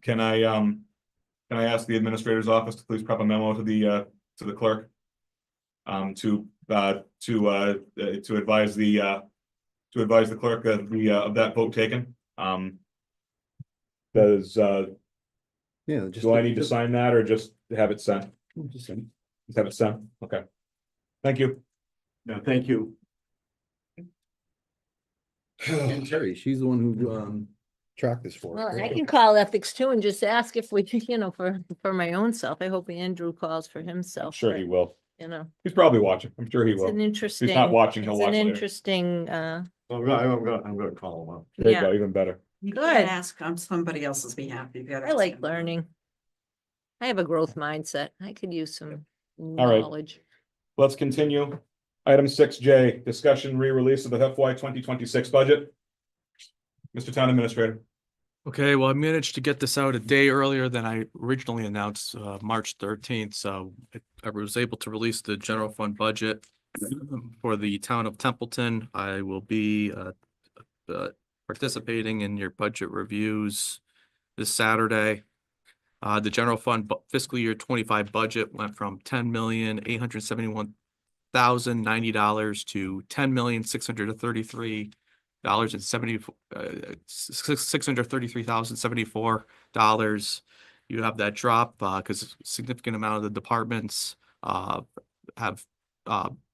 Can I ask the administrator's office to please prep a memo to the clerk? To advise the clerk of that vote taken. Yeah. Do I need to sign that or just have it sent? Just have it sent, okay. Thank you. Yeah, thank you. And Terry, she's the one who tracked this for. Well, us. I can call ethics too and just ask if we, for my own self. I hope Andrew calls for I'm himself. sure he will. but, He's probably watching. I'm sure he It's will. an If interesting. he's not watching, he'll it's watch an later. interesting, I'm gonna call him up. There you yeah. go, even better. You Good. can't ask on somebody else's behalf. You gotta. I ask like them. learning. I have a growth mindset. I could use some right. knowledge. Let's continue. Item 6J, discussion re-release of the FY 2026 budget. Mr. Town Administrator. Okay, well, I managed to get this out a day earlier than I originally announced, March 13th, so I was able to release the general fund budget for the town of Templeton. I will be participating in your budget reviews this Saturday. The general fund fiscal year 25 budget went from $10,871,090 to $633,074. You have that drop because a significant amount of the departments have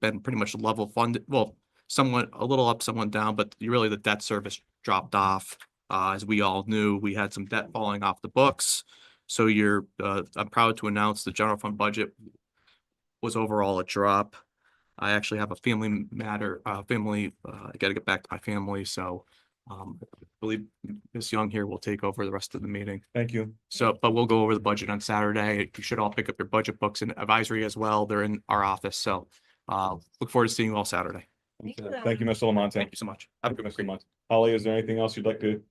been pretty much level funded. Well, somewhat a little up, somewhat down, but really the debt service dropped off. As we all knew, we had some debt falling off the books. So I'm proud to announce the general fund budget was overall a drop. I actually have a family matter, I gotta get back to my family, so I believe Ms. Young here will take over the rest of the meeting. Thank you. So, but we'll go over the budget on Saturday. You should all pick up your budget books and advisory as well. They're in our office, so look forward to seeing you all Saturday. Thank you, Mr. Lamont. Thank you so much. Have a good Mr. Lamont. Holly, is there anything else you'd like to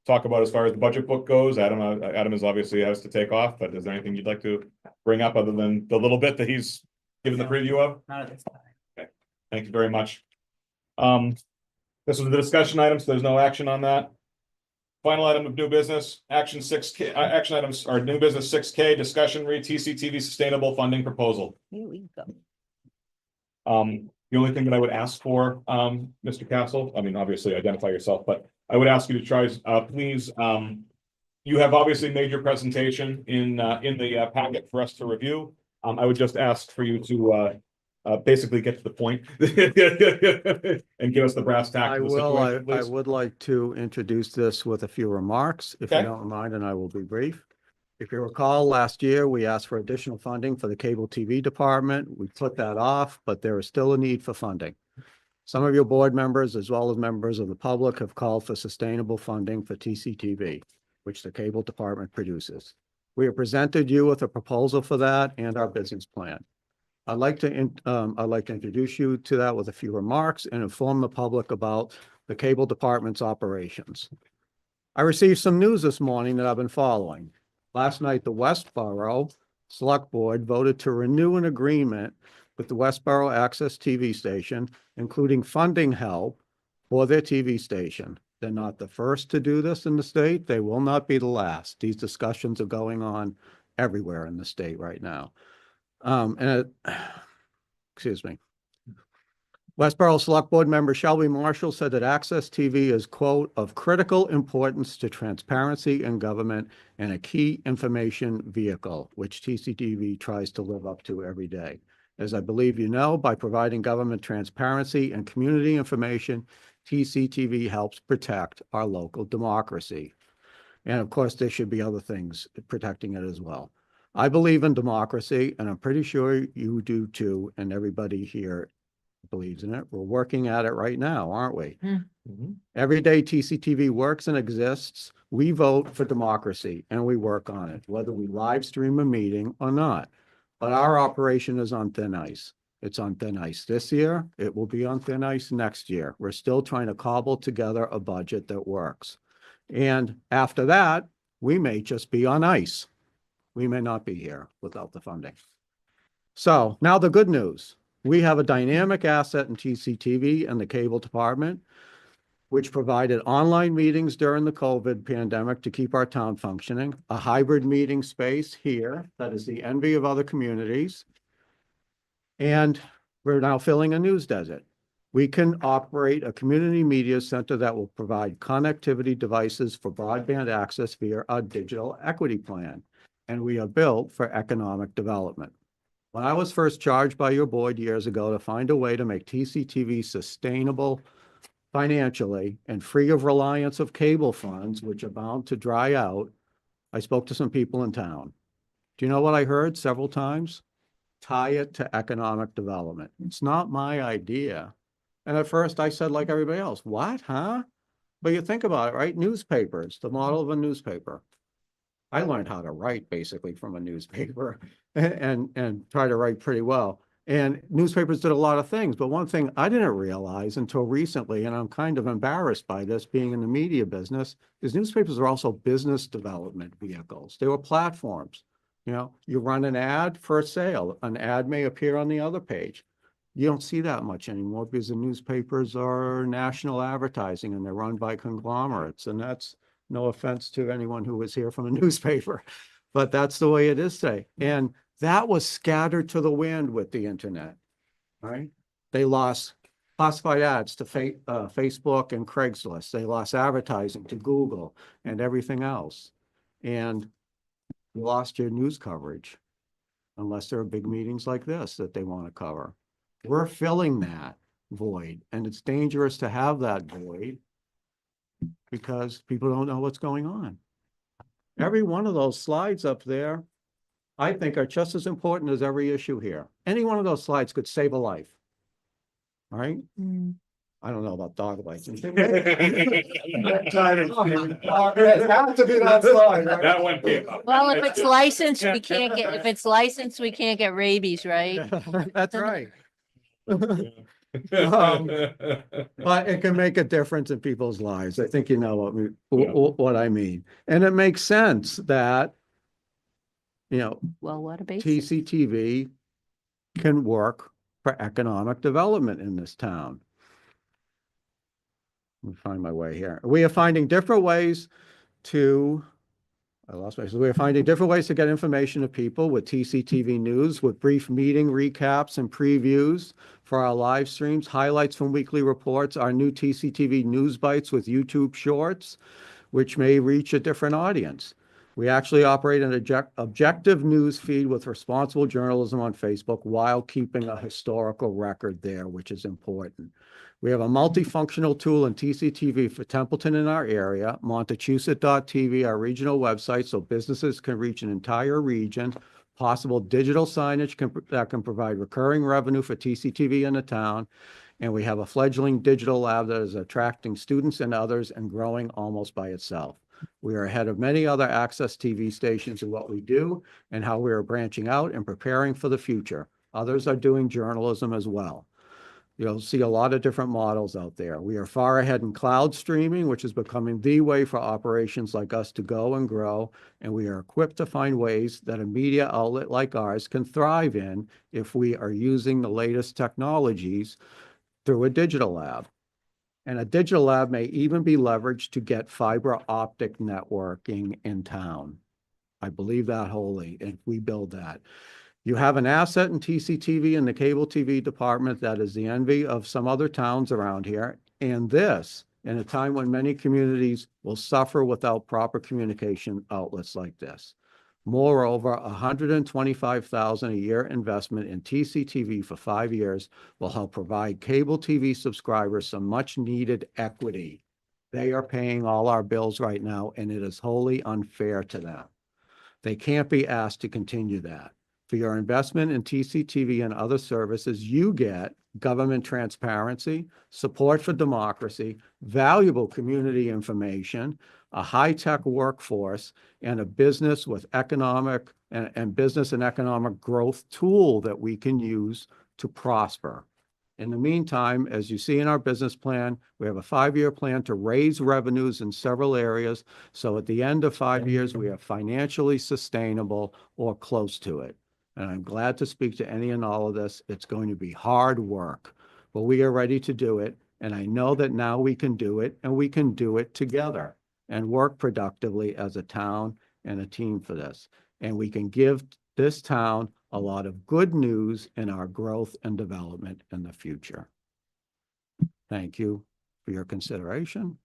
talk about as far as the budget book goes? Adam is obviously has to take off, but is there anything you'd like to bring up other than the little bit that he's given the preview of? Not at this time. Okay, thank you very much. This was the discussion item, so there's no action on that. Final item of new business, action 6K, action items are new business 6K, discussion TCTV sustainable funding proposal. Here we go. The only thing that I would ask for, Mr. Castle, I mean, obviously identify yourself, but I would ask you to try, please, you have obviously made your presentation in the packet for us to review. I would just ask for you to basically get to the point and give us the brass tacks. I of the will, situation, I please. would like to introduce this with a few remarks, if you Okay. don't mind, and I will be brief. If you recall, last year, we asked for additional funding for the cable TV department. We put that off, but there is still a need for funding. Some of your board members, as well as members of the public, have called for sustainable funding for TCTV, which the cable department produces. We have presented you with a proposal for that and our business plan. I'd like to introduce you to that with a few remarks and inform the public about the cable department's operations. I received some news this morning that I've been following. Last night, the Westboro Select Board voted to renew an agreement with the Westboro Access TV station, including funding help for their TV station. They're not the first to do this in the state. They will not be the last. These discussions are going on everywhere in the state right now. Excuse me. Westboro Select Board member Shelby Marshall said that Access TV is, quote, of critical importance to transparency in government and a key information vehicle, which TCTV tries to live up to every day. As I believe you know, by providing government transparency and community information, TCTV helps protect our local democracy. And of course, there should be other things protecting it as well. I believe in democracy, and I'm pretty sure you do too, and everybody here believes in it. We're working at it right now, aren't we? Every day TCTV works and exists, we vote for democracy and we work on it, whether we live stream a meeting or not. But our operation is on thin ice. It's on thin ice this year. It will be on thin ice next year. We're still trying to cobble together a budget that works. And after that, we may just be on ice. We may not be here without the funding. So now the good news. We have a dynamic asset in TCTV and the cable department, which provided online meetings during the COVID pandemic to keep our town functioning, a hybrid meeting space here that is the envy of other communities. And we're now filling a news desert. We can operate a community media center that will provide connectivity devices for broadband access via our digital equity plan. And we are built for economic development. When I was first charged by your board years ago to find a way to make TCTV sustainable financially and free of reliance of cable funds, which are bound to dry out, I spoke to some people in town. Do you know what I heard several times? Tie it to economic development. It's not my idea. And at first I said, like everybody else, what, huh? But you think about it, right? Newspapers, the model of a newspaper. I learned how to write basically from a newspaper and try to write pretty well. And newspapers did a lot of things, but one thing I didn't realize until recently, and I'm kind of embarrassed by this being in the media business, is newspapers are also business development vehicles. They were platforms. You know, you run an ad for a sale, an ad may appear on the other page. You don't see that much anymore because the newspapers are national advertising and they're run by conglomerates. And that's no offense to anyone who was here from a newspaper, but that's the way it is today. And that was scattered to the wind with the internet, right? They lost classified ads to Facebook and Craigslist. They lost advertising to Google and everything else. And you lost your news coverage unless there are big meetings like this that they want to cover. We're filling that void, and it's dangerous to have that void because people don't know what's going on. Every one of those slides up there, I think, are just as important as every issue here. Any one of those slides could save a life. All right? I don't know about dog license. That one came up. Well, if it's licensed, we can't get, if it's licensed, we can't get rabies, right? That's right. But it can make a difference in people's lives. I think you know what I mean. And it makes sense that, you know, Well, what a base. TCTV can work for economic development in this town. Let me find my way here. We are finding different ways to, I lost my, so we are finding different ways to get information to people with TCTV news, with brief meeting recaps and previews for our live streams, highlights from weekly reports, our new TCTV news bites with YouTube shorts, which may reach a different audience. We actually operate an objective news feed with responsible journalism on Facebook while keeping a historical record there, which is important. We have a multifunctional tool in TCTV for Templeton in our area, Montechusett.tv, our regional website, so businesses can reach an entire region, possible digital signage that can provide recurring revenue for TCTV in the town. And we have a fledgling digital lab that is attracting students and others and growing almost by itself. We are ahead of many other access TV stations in what we do and how we are branching out and preparing for the future. Others are doing journalism as well. You'll see a lot of different models out there. We are far ahead in cloud streaming, which is becoming the way for operations like us to go and grow. And we are equipped to find ways that a media outlet like ours can thrive in if we are using the latest technologies through a digital lab. And a digital lab may even be leveraged to get fiber optic networking in town. I believe that wholly, if we build that. You have an asset in TCTV and the cable TV department that is the envy of some other towns around here. And this, in a time when many communities will suffer without proper communication outlets like this. Moreover, $125,000 a year investment in TCTV for 5 years will help provide cable TV subscribers some much needed equity. They are paying all our bills right now, and it is wholly unfair to them. They can't be asked to continue that. For your investment in TCTV and other services, you get government transparency, support for democracy, valuable community information, a high-tech workforce, and a business with economic and business and economic growth tool that we can use to prosper. In the meantime, as you see in our business plan, we have a 5-year plan to raise revenues in several areas. So at the end of 5 years, we are financially sustainable or close to it. And I'm glad to speak to any and all of this. It's going to be hard work, but we are ready to do it. And I know that now we can do it, and we can do it together and work productively as a town and a team for this. And we can give this town a lot of good news in our growth and development in the future. Thank you for your consideration.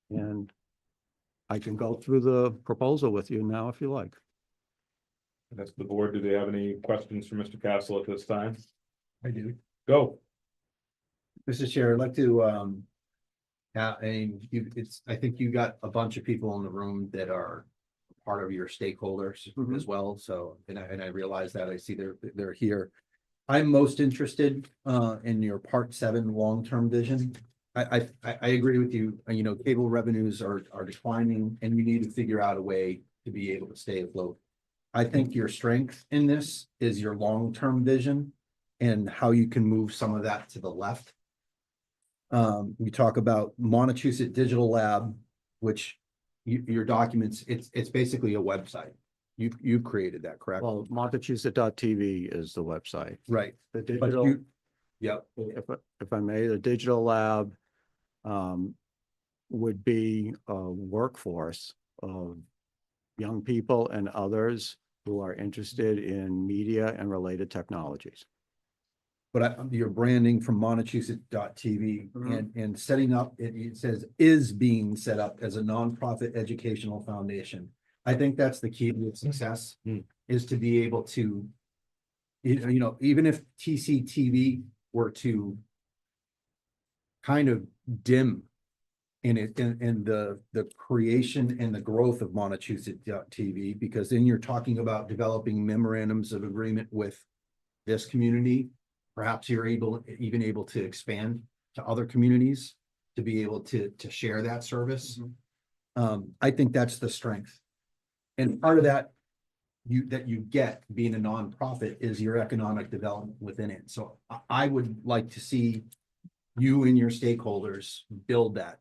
And I can go through the proposal with you now if you like. That's the board. Do they have any questions for Mr. Castle at this time? I do. Go. Mr. Chair, I'd like to, I think you got a bunch of people in the room that are part of your stakeholders as well. So, and I realize that I see they're here. I'm most interested in your Part 7 long-term vision. I agree with you. You know, cable revenues are declining, and you need to figure out a way to be able to stay afloat. I think your strength in this is your long-term vision. and how you can move some of that to the left. We talk about Montechusett Digital Lab, which your documents, it's basically a website. You've created that, correct? Well, Montechusett.tv is the website. Right. The But digital, you, yep, if I may, the digital lab would be a workforce of young people and others who are interested in media and related technologies. but your branding from Montechusett.tv Mhm. and setting up, it says is being set up as a nonprofit educational foundation. I think that's the key to success, is to be able to, you know, even if TCTV were to kind of dim in the creation and the growth of Montechusett.tv, because then you're talking about developing memorandums of agreement with this community. Perhaps you're even able to expand to other communities to be able to share that service. I think that's the strength. And part of that you get being a nonprofit is your economic development within it. So I would like to see you and your stakeholders build that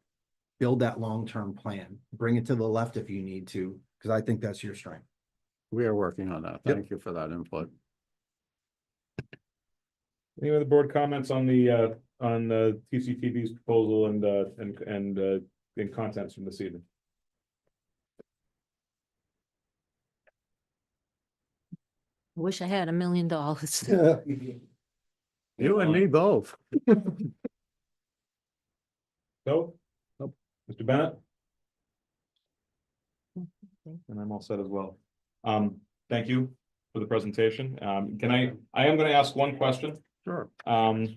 long-term plan, bring it to the left if you need to, because I think that's your strength. We are working on that. Yep. Thank you for that input. Any other board comments on the TCTV's proposal and contents from this evening? I wish I had $1 million. You and me both. No? Nope. Mr. Bennett? And I'm all set as well. Thank you for the presentation. I am gonna ask one question. Sure. I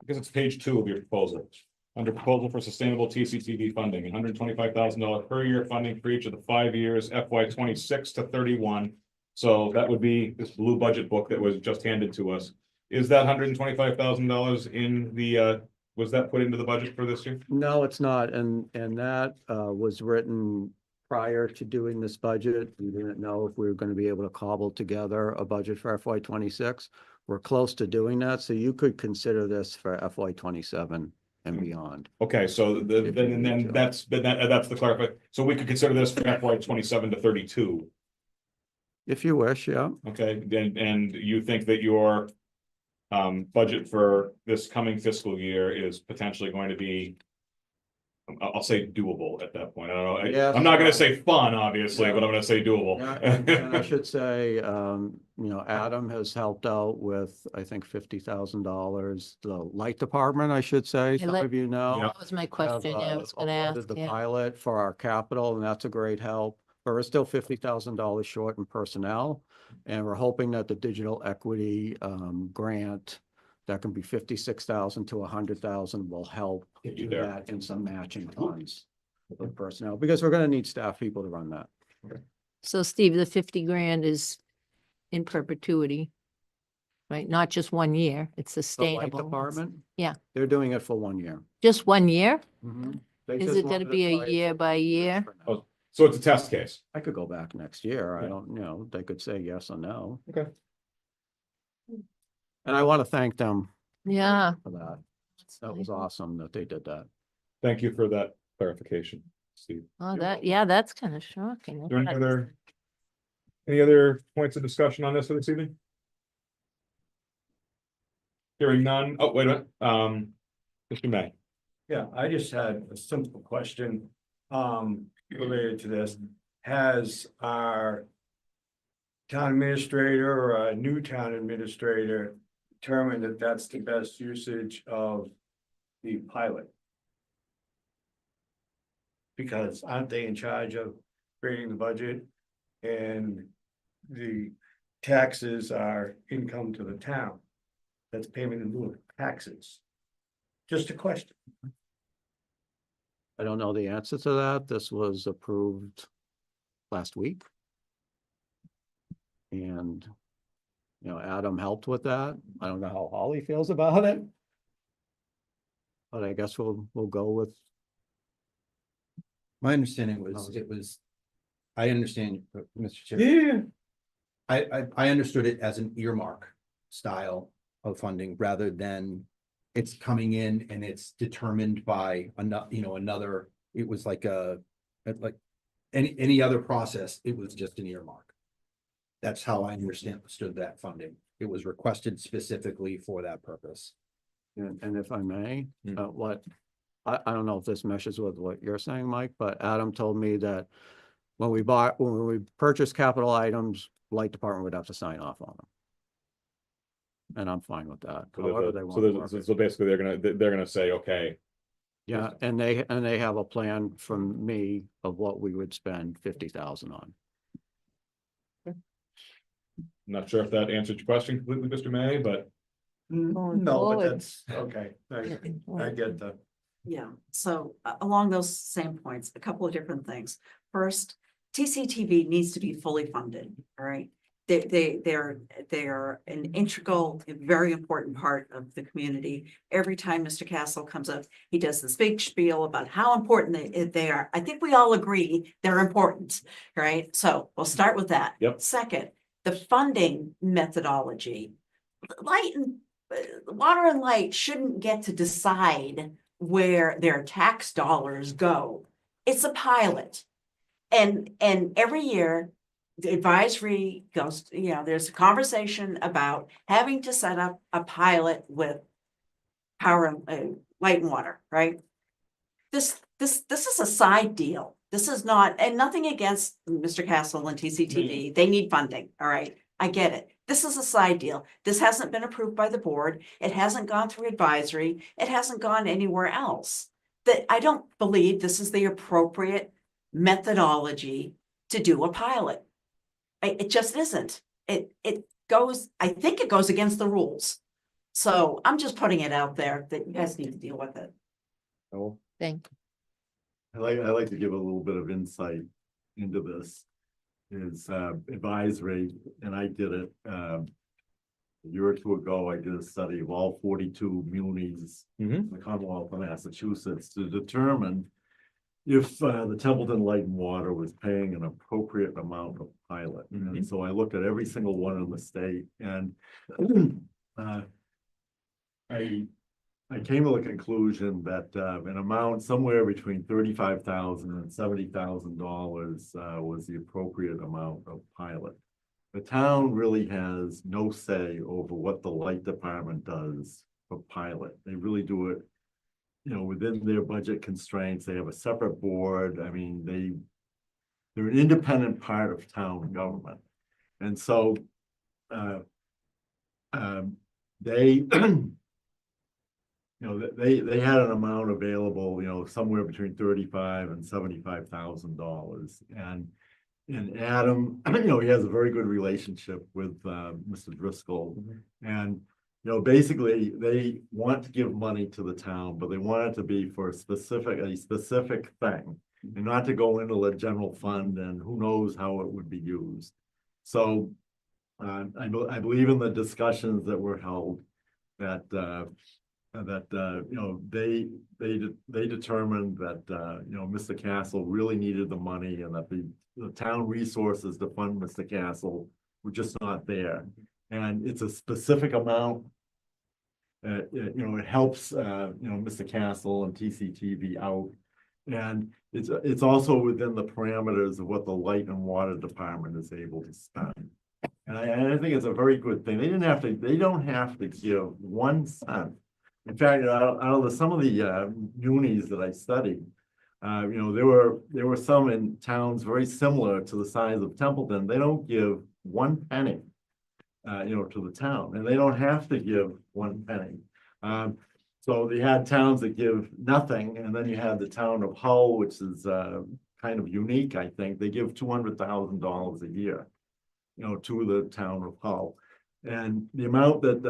guess it's page 2 of your proposal. Under proposal for sustainable TCTV funding, $125,000 per year funding for each of the 5 years, FY 26 to 31. So that would be this blue budget book that was just handed to us. Is that $125,000 in the, was that put into the budget for this year? No, it's not. And that was written prior to doing this budget. We didn't know if we were going to be able to cobble together a budget for FY 26. We're close to doing that. So you could consider this for FY 27 and beyond. Okay, so then that's the clarify. So we could consider this for FY 27 to 32. If you wish, yeah. Okay, and you think that your budget for this coming fiscal year is potentially going to be, I'll say doable at that point. I don't know. Yes. I'm not gonna say fun, obviously, but I'm gonna say doable. Yeah, and I should say, Adam has helped out with, I think, $50,000. The light department, I should say, some of you know. That was my question. I was gonna ask. The Yeah. pilot for our capital, and that's a great help. But we're still $50,000 short in personnel. And we're hoping that the digital equity grant, that can be 56,000 to 100,000, will help do that in some matching funds for personnel, because we're gonna need staff people to run that. So Steve, the 50 grand is in perpetuity, right? Not just 1 year, it's The light sustainable. department, Yeah, they're doing it for 1 year. just 1 year? They Is just it gonna wanted to be try a it year by year? for now. Oh, so it's a test case. I could go back next year. I Yeah. don't, they could say yes or no. Okay. And I want to thank them Yeah. for that. That was awesome that they did that. Thank you for that clarification, Steve. Oh, that's kind of shocking. Is there any other points of discussion on this evening? Hearing none. Oh, wait a minute. Mr. May. Yeah, I just had a simple question related to this. Has our town administrator or our new town administrator determined that that's the best usage of the pilot? Because aren't they in charge of creating the budget, and the taxes are income to the town? That's payment in lieu of taxes. Just a question. I don't know the answer to that. This was approved last week. And, Adam helped with that. I don't know how Holly feels about it. But I guess we'll go with. My understanding was, I understand, Mr. Chair. Yeah. I understood it as an earmark. style of funding rather than it's coming in and it's determined by another, it was like like any other process, it was just an earmark. That's how I understood that funding. It was requested specifically for that purpose. And if I may, I don't know if this meshes with what you're saying, Mike, but Adam told me that when we purchase capital items, light department would have to sign off on them. And I'm fine with that. However they want to work it. So basically they're gonna say, okay, Yeah, and they have a plan from me of what we would spend 50,000 on. I'm not sure if that answered your question completely, Mr. May, but. Going No, but forward. that's, okay, I get that. Yeah, so along those same points, a couple of different things. First, TCTV needs to be fully funded, all right? They're an integral, a very important part of the community. Every time Mr. Castle comes up, he does this big spiel about how important they are. I think we all agree they're important, right? So we'll start with that. Yep. Second, the funding methodology. Water and light shouldn't get to decide where their tax dollars go. It's a pilot. And every year, the advisory goes, there's a conversation about having to set up a pilot with power and light and water, right? This is a side deal. This is not, and nothing against Mr. Castle and TCTV. They need funding, all right? I get it. This is a side deal. This hasn't been approved by the board. It hasn't gone through advisory. It hasn't gone anywhere else. That I don't believe this is the appropriate methodology to do a pilot. It just isn't. I think it goes against the rules. So I'm just putting it out there that you guys need to deal with it. Oh, Thank I like to give a little bit of insight into this. Is advisory, and I did it a year or two ago. I did a study of all 42 munis in the Commonwealth of Massachusetts to determine if the Templeton Light and Water was paying an appropriate amount of pilot. And so I looked at every single one in the state, and I came to the conclusion that an amount somewhere between $35,000 and $70,000 was the appropriate amount of pilot. The town really has no say over what the light department does for pilot. They really do it, within their budget constraints. They have a separate board. I mean, they're an independent part of town government. And so they they had an amount available, somewhere between $35,000 and $75,000. And Adam, he has a very good relationship with Mr. Driscoll. And basically they want to give money to the town, but they want it to be for a specific thing, and not to go into the general fund and who knows how it would be used. So I believe in the discussions that were held that they determined that Mr. Castle really needed the money, and that the town resources to fund Mr. Castle were just not there. And it's a specific amount. It helps Mr. Castle and TCTV out, and it's also within the parameters of what the light and water department is able to spend. And I think it's a very good thing. They don't have to give 1 cent. In fact, out of some of the unis that I studied, there were some in towns very similar to the size of Templeton. They don't give 1 penny, to the town, and they don't have to give 1 penny. So they had towns that give nothing, and then you had the town of Hull, which is kind of unique. I think they give $200,000 a year, to the town of Hull, and the amount that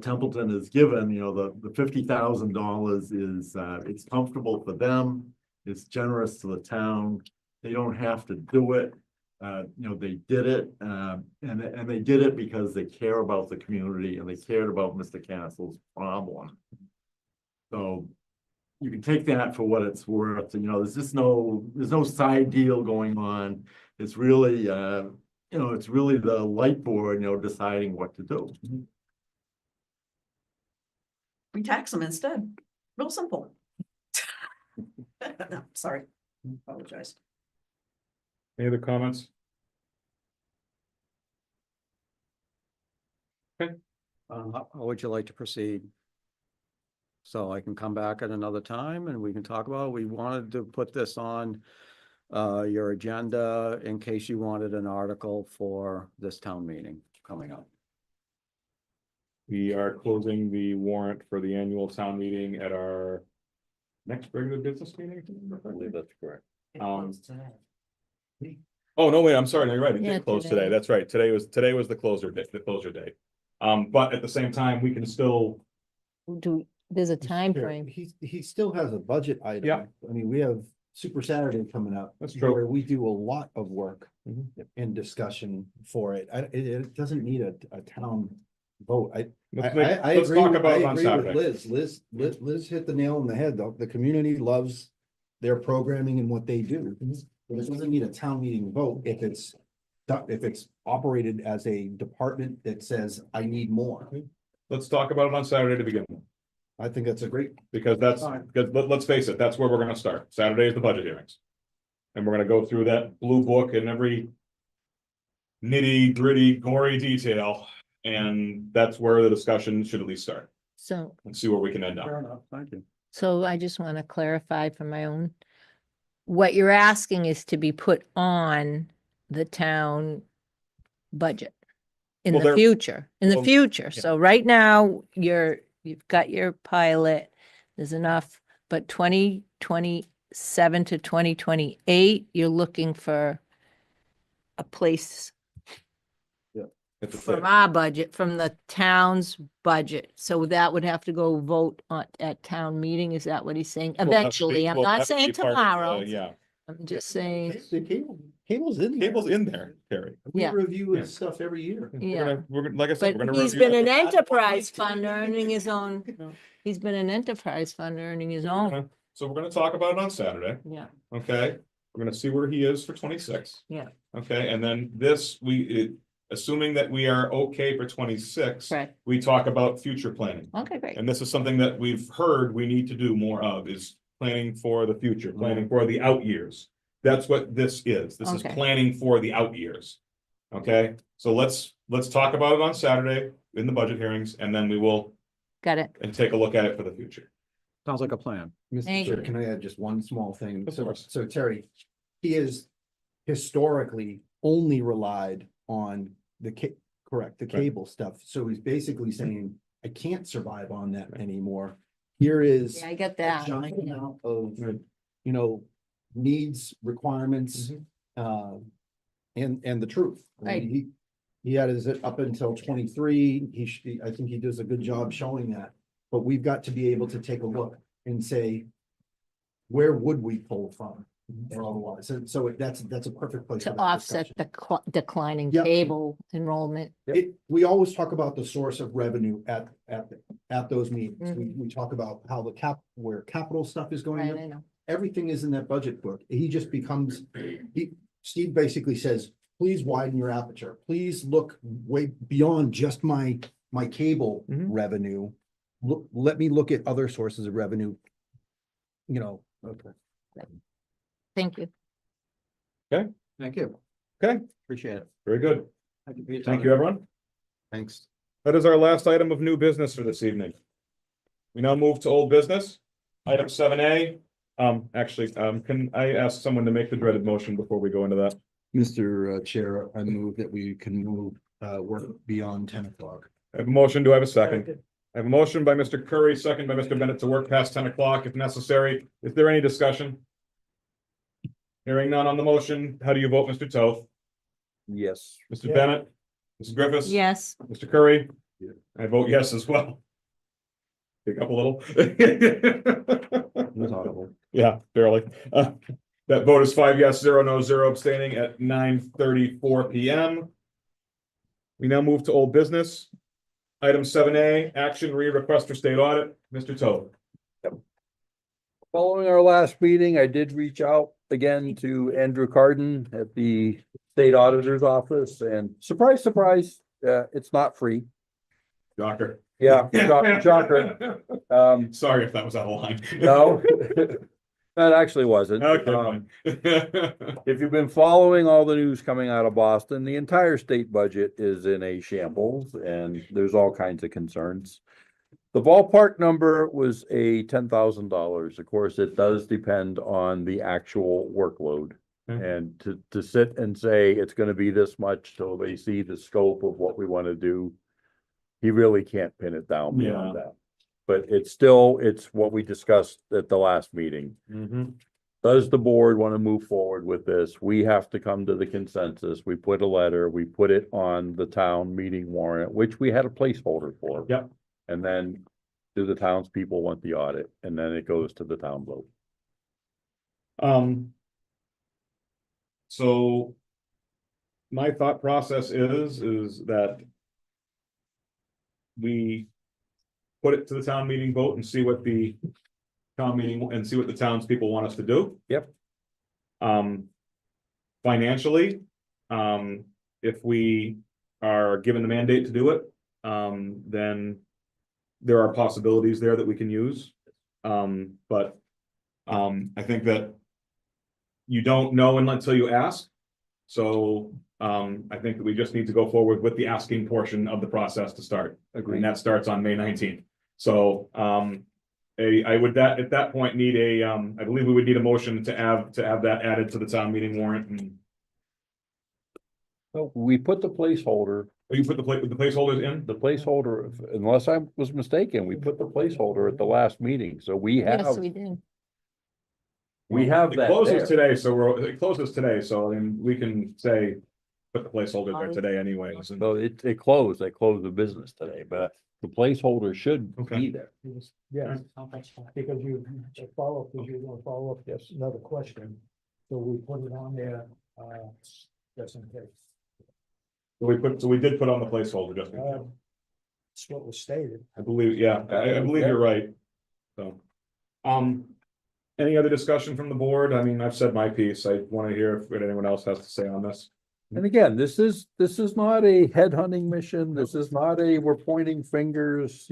Templeton is given, the $50,000 is it's comfortable for them. It's generous to the town. They don't have to do it. They did it, and they did it because they care about the community, and they cared about Mr. Castle's problem. So you can take that for what it's worth. There's no side deal going on. It's really you know, it's really the light board, you know, deciding what to do. We tax them instead. Real simple. No, sorry. Apologize. Any other comments? How would you like to proceed? So I can come back at another time and we can talk about, it. We wanted to put this on your agenda in case you wanted an article for this town meeting coming up. We are closing the warrant for the annual town meeting at our next regular business meeting. I believe that's correct. Oh, no, wait, I'm sorry. No, you're right. It Yeah, did close today. today. That's right. Today was the closure date. But at the same time, we can still, There's a time Sure. frame. He still has a budget item. Yeah. I mean, we have Super Saturday coming up. That's true. Where we do a lot of work Mhm. and discussion for it. It doesn't need a town vote. I let's agree talk with- about I it on agree with Saturday. Liz hit the nail on the head, though. The community loves their programming and what they do. But it doesn't need a town meeting vote if it's operated as a department that says, I need more. Let's talk about it on Saturday to begin with. I think that's a great. Because that's, Fine. because let's face it, that's where we're gonna start. Saturday is the budget hearings. And we're gonna go through that blue book and every nitty gritty gory detail. And that's where the discussion should at least start So, and see where we can end up. Fair enough, thank you. so I just want to clarify for my own. What you're asking is to be put on the town budget in Well, the there- future, well, future. yeah. So right now, you've got your pilot, there's enough, but 2027 to 2028, you're looking for a place It's a from thing. our budget, from the town's budget. So that would have to go vote on at town meeting. Is that what he's saying? Well, that would be- Eventually, I'm well, not that would saying be part of, tomorrow. Yeah, I'm just saying, The cable's in there. cable's in there, Terry. We Yeah. review Yeah. his stuff every year. yeah. We're gonna, like I said, we're But gonna he's review been it. an enterprise fund earning his own, he's been an enterprise fund earning his own. So we're gonna talk about it on Saturday, Yeah, okay? We're gonna see where he is for 26. yeah, Okay, and then assuming that we are okay for 26. correct. We talk about future planning. Okay, great. And this is something that we've heard we need to do more of, is planning for the future, planning for the out years. That's what this is. This is Okay. planning for the out years. Okay, so let's talk about it on Saturday in the budget hearings, and then we will Got it. and take a look at it for the future. Sounds like a plan. Mr. Thank Chair, you. can I add just one small thing? Of course. So Terry, he has historically only relied on the correct, the Right. cable stuff. So he's basically saying, I can't survive on that anymore. Here is Yeah, I get a that. giant amount of, needs, requirements, and the truth. I mean, Right. He had his up until 23. I think he does a good job showing that. But we've got to be able to take a look and say, where would we pull from? Or otherwise, so that's a perfect place. To for that offset discussion. the declining Yep. cable enrollment. We always talk about the source of revenue at those meetings. We talk about how where capital stuff is going. Right, I know. Everything is in that budget book. He just becomes, Steve basically says, please widen your aperture. Please look way beyond just my cable revenue. Let me look at other sources of revenue. Okay. Thank you. Thank you. Okay, Appreciate it. very good. Thank you for your Thank time. you, everyone. Thanks. That is our last item of new business for this evening. We now move to old business. Item 7A. Can I ask someone to make the dreaded motion before we go into that? Mr. Chair, I move that we can move work beyond 10 o'clock. I have a motion. Do I have a second? I have a motion by Mr. Currie, second by Mr. Bennett to work past 10 o'clock if necessary. Is there any discussion? Hearing none on the motion, how do you vote, Mr. Toth? Yes. Mr. Bennett? Mrs. Griffiths? Yes, Mr. Currie? I vote yes as well. Pick up a little. Yeah, barely. That vote is 5 yes, 0 no, 0 abstaining at 9:34 PM. We now move to old business. Item 7A, action request for state audit. Mr. Toth. Following our last meeting, I did reach out again to Andrew Carden at the state auditor's office, and surprise, surprise, it's not free. Shocker. Yeah, shocker. Sorry if that was out of line. No, that actually wasn't. Okay, fine. If you've been following all the news coming out of Boston, the entire state budget is in a shambles and there's all kinds of concerns. The ballpark number was a $10,000. Of course, it does depend on the actual workload. And to sit and say it's gonna be this much till they see the scope of what we want to do, he really can't pin it down beyond that. But it's what we discussed at the last meeting. Does the board want to move forward with this? We have to come to the consensus. We put a letter, we put it on the town meeting warrant, which we had a placeholder for. Yep. And then do the townspeople want the audit? And then it goes to the town vote. So my thought process is that we put it to the town meeting vote and see what the town meeting and see what the townspeople want us to do. Yep. Financially, if we are given the mandate to do it, then there are possibilities there that we can use. But I think that you don't know until you ask. So I think that we just need to go forward with the asking portion of the process to start. Agreed. And that starts on May 19th. So I would at that point need I believe we would need a motion to have that added to the town meeting warrant. And So we put the placeholder, you put the placeholders in? the placeholder, unless I was mistaken, we put the placeholder at the last meeting. So we have, Yes, we did. we have It that closes there. today, so it closes today, so I mean, we can say, put the placeholder there today anyways. And So it closed, they closed the business today, but the placeholder should Okay. be there. Yes, because you follow up, because you're gonna follow up, yes, another question. So we put it on there, just in case. so we did put on the placeholder just in case. That's what was stated. I believe, yeah, I believe you're right. So, any other discussion from the board? I mean, I've said my piece. I want to hear what anyone else has to say on this. And again, this is not a headhunting mission. This is not we're pointing fingers,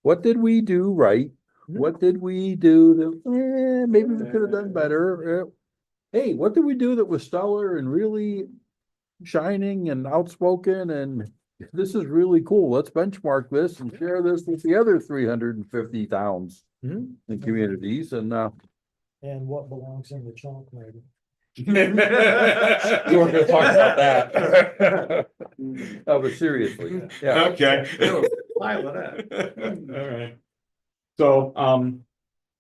What did we do right? What did we do that, maybe we could have done better? Hey, what did we do that was stellar and really shining and outspoken? And this is really cool. Let's benchmark this and share this with the other 350 towns and communities and, And what belongs in the trunk, maybe. you weren't gonna talk about that. No, but seriously, yeah. Okay. All right. So,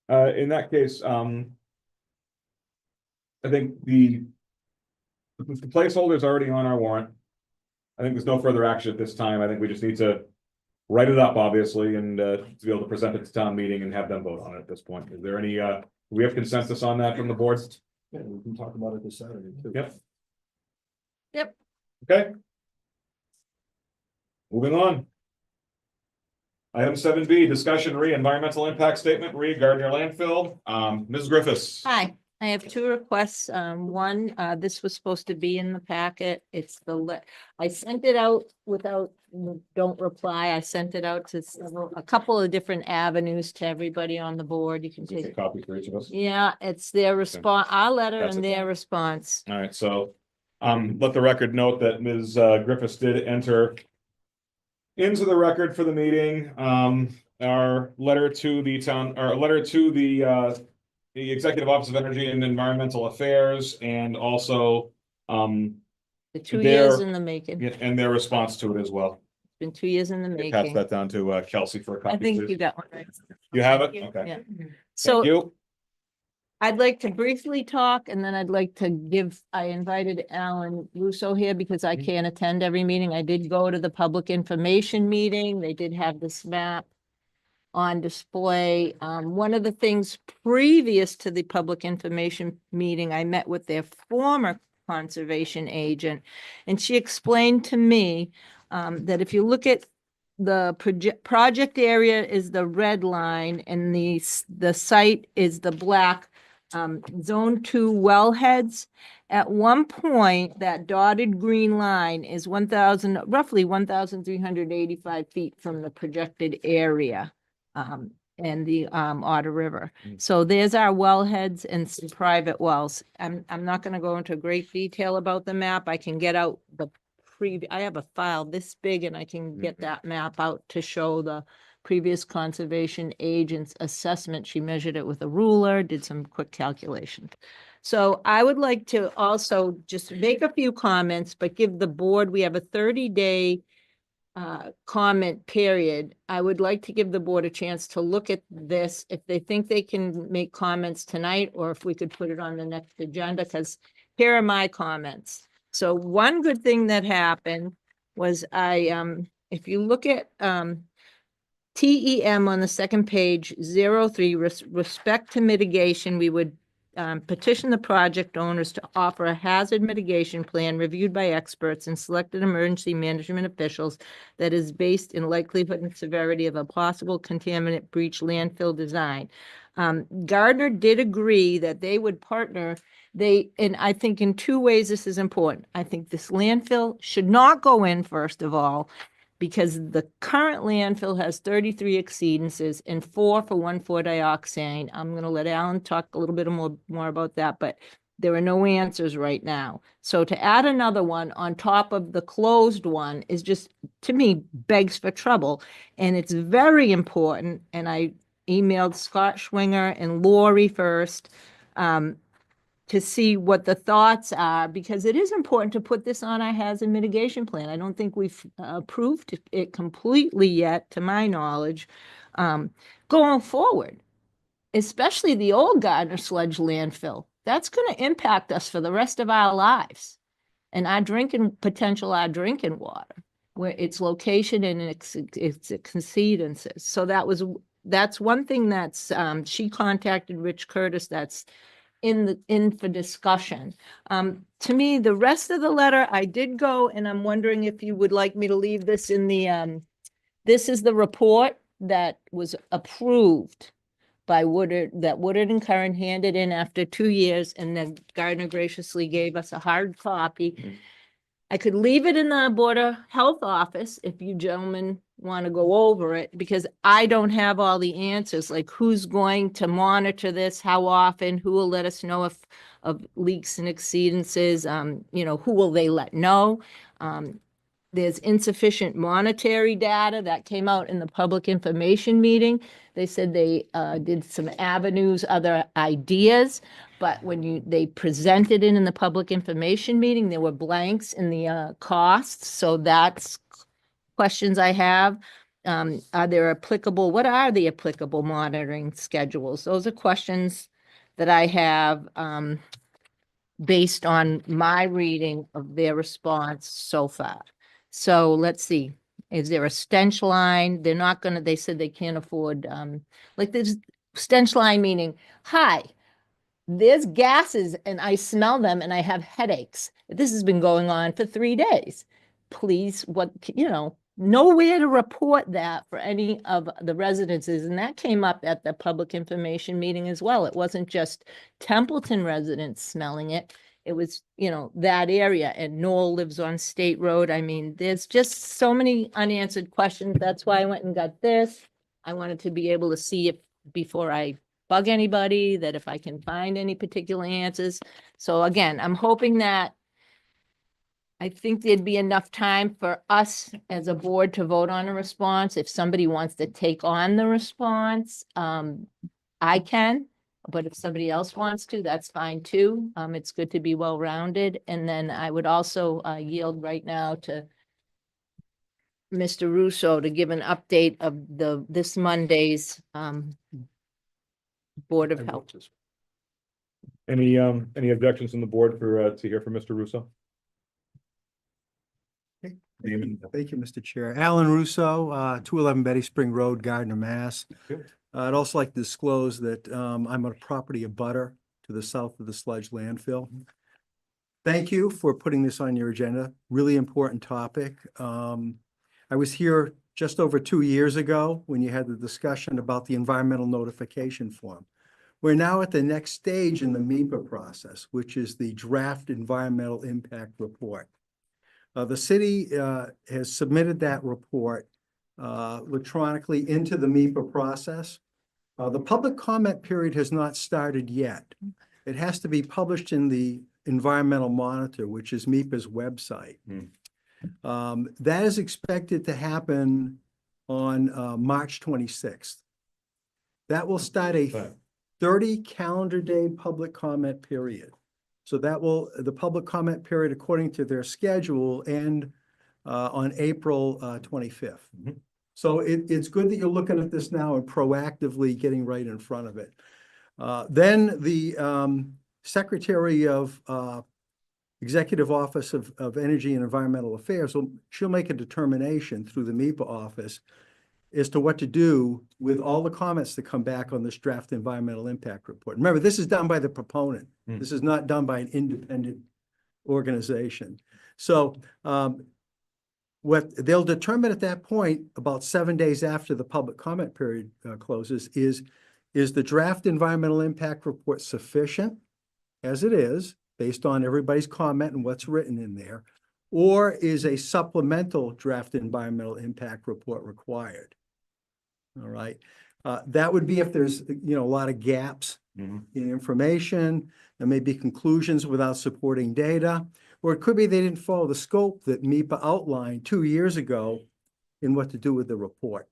in that case, I think the placeholder is already on our warrant. I think there's no further action at this time. I think we just need to write it up, obviously, and to be able to present it to town meeting and have them vote on it at this point. Is there any, do we have consensus on that from the board? Yeah, we can talk about it this Saturday too. Yep. Yep. Okay. Moving on. Item 7B, discussion environmental impact statement, Gardner landfill. Ms. Griffiths. Hi, I have two requests. One, this was supposed to be in the packet. It's I sent it out without, don't reply. I sent it out to a couple of different avenues to everybody on the board. You can Is this a take. copy for each of us? Yeah, it's their response, our letter That's and it. their response. All right, so, let the record note that Ms. Griffiths did enter into the record for the meeting, our letter to the town, or a letter to the Executive Office of Energy and Environmental Affairs, and also, The 2 years their- in the making. It's and their response to it as well. been 2 years in the Pass making. that down to Kelsey for a copy. I think please. you got one right. You have it? Yeah. Okay. So. Thank you. I'd like to briefly talk and then I'd like to I invited Alan Russo here because I can't attend every meeting. I did go to the public information meeting. They did have this map on display. One of the things previous to the public information meeting, I met with their former conservation agent. And she explained to me that if you look at the project area is the red line and the site is the black Zone 2 wellheads. At one point, that dotted green line is roughly 1,385 feet from the projected area. And the Otter River. So there's our wellheads and some private wells. I'm not gonna go into great detail about the map. I can get out the I have a file this big and I can get that map out to show the previous conservation agent's assessment. She measured it with a ruler, did some quick calculations. So I would like to also just make a few comments, but give the board, we have a 30-day comment period. I would like to give the board a chance to look at this, if they think they can make comments tonight, or if we could put it on the next agenda, because here are my comments. So one good thing that happened was if you look at TEM on the second page, 03, respect to mitigation, we would petition the project owners to offer a hazard mitigation plan reviewed by experts and selected emergency management officials that is based in likelihood and severity of a possible contaminant breach landfill design. Gardner did agree that they would partner. And I think in two ways this is important. I think this landfill should not go in, first of all, because the current landfill has 33 exceedances and 4 for 1,4-dioxane. I'm going to let Alan talk a little bit more about that, but there are no answers right now. So to add another one on top of the closed one is just, to me, begs for trouble. And it's very important. And I emailed Scott Schwinger and Lori first to see what the thoughts are, because it is important to put this on our hazard mitigation plan. I don't think we've approved it completely yet, to my knowledge, going forward, especially the old Gardner Sludge landfill. That's going to impact us for the rest of our lives and our drinking water, where its location and its exceedances. So that's one thing that's, she contacted Rich Curtis, that's in for discussion. To me, the rest of the letter, I did go, and I'm wondering if you would like me to leave this in the, this is the report that was approved by Woodard, that Woodard and Curran handed in after 2 years, and then Gardner graciously gave us a hard copy. I could leave it in the Board of Health office if you gentlemen want to go over it, because I don't have all the answers, like who's going to monitor this, how often, who will let us know if of leaks and exceedances, who will they let know? There's insufficient monetary data that came out in the public information meeting. They said they did some avenues, other ideas, but when they presented it in the public information meeting, there were blanks in the costs. So that's questions I have. Are there applicable, what are the applicable monitoring schedules? Those are questions that I have based on my reading of their response so far. So let's see, is there a stench line? They're not gonna, they said they can't afford, like this stench line meaning, hi, there's gases and I smell them and I have headaches. This has been going on for 3 days. Please, nowhere to report that for any of the residences. And that came up at the public information meeting as well. It wasn't just Templeton residents smelling it. It was, that area, and Noel lives on State Road. I mean, there's just so many unanswered questions. That's why I went and got this. I wanted to be able to see if, before I bug anybody, that if I can find any particular answers. So again, I'm hoping that, I think there'd be enough time for us as a board to vote on a response. If somebody wants to take on the response, I can. But if somebody else wants to, that's fine too. It's good to be well-rounded. And then I would also yield right now to Mr. Russo to give an update of this Monday's Board of Health. Any objections from the board to hear from Mr. Russo? Thank you, Mr. Chair. Alan Russo, 211 Betty Spring Road, Gardner, Mass. I'd also like to disclose that I'm a property abutter to the south of the sludge landfill. Thank you for putting this on your agenda. Really important topic. I was here just over 2 years ago when you had the discussion about the environmental notification form, We're now at the next stage in the MRPC process, which is the draft environmental impact report. The city has submitted that report electronically into the MRPC process. The public comment period has not started yet. It has to be published in the Environmental Monitor, which is MRPC's website. That is expected to happen on March 26th. That will start a 30 calendar day public comment period. So that will, the public comment period, according to their schedule, end on April 25th. So it's good that you're looking at this now and proactively getting right in front of it. Then the Secretary of Executive Office of Energy and Environmental Affairs, she'll make a determination through the MRPC office as to what to do with all the comments that come back on this draft environmental impact report. Remember, this is done by the proponent. This is not done by an independent organization. So what they'll determine at that point, about 7 days after the public comment period closes, is the draft environmental impact report sufficient as it is, based on everybody's comment and what's written in there, or is a supplemental draft environmental impact report required? All right. That would be if there's, a lot of gaps in information, there may be conclusions without supporting data, or it could be they didn't follow the scope that MRPC outlined 2 years ago in what to do with the report.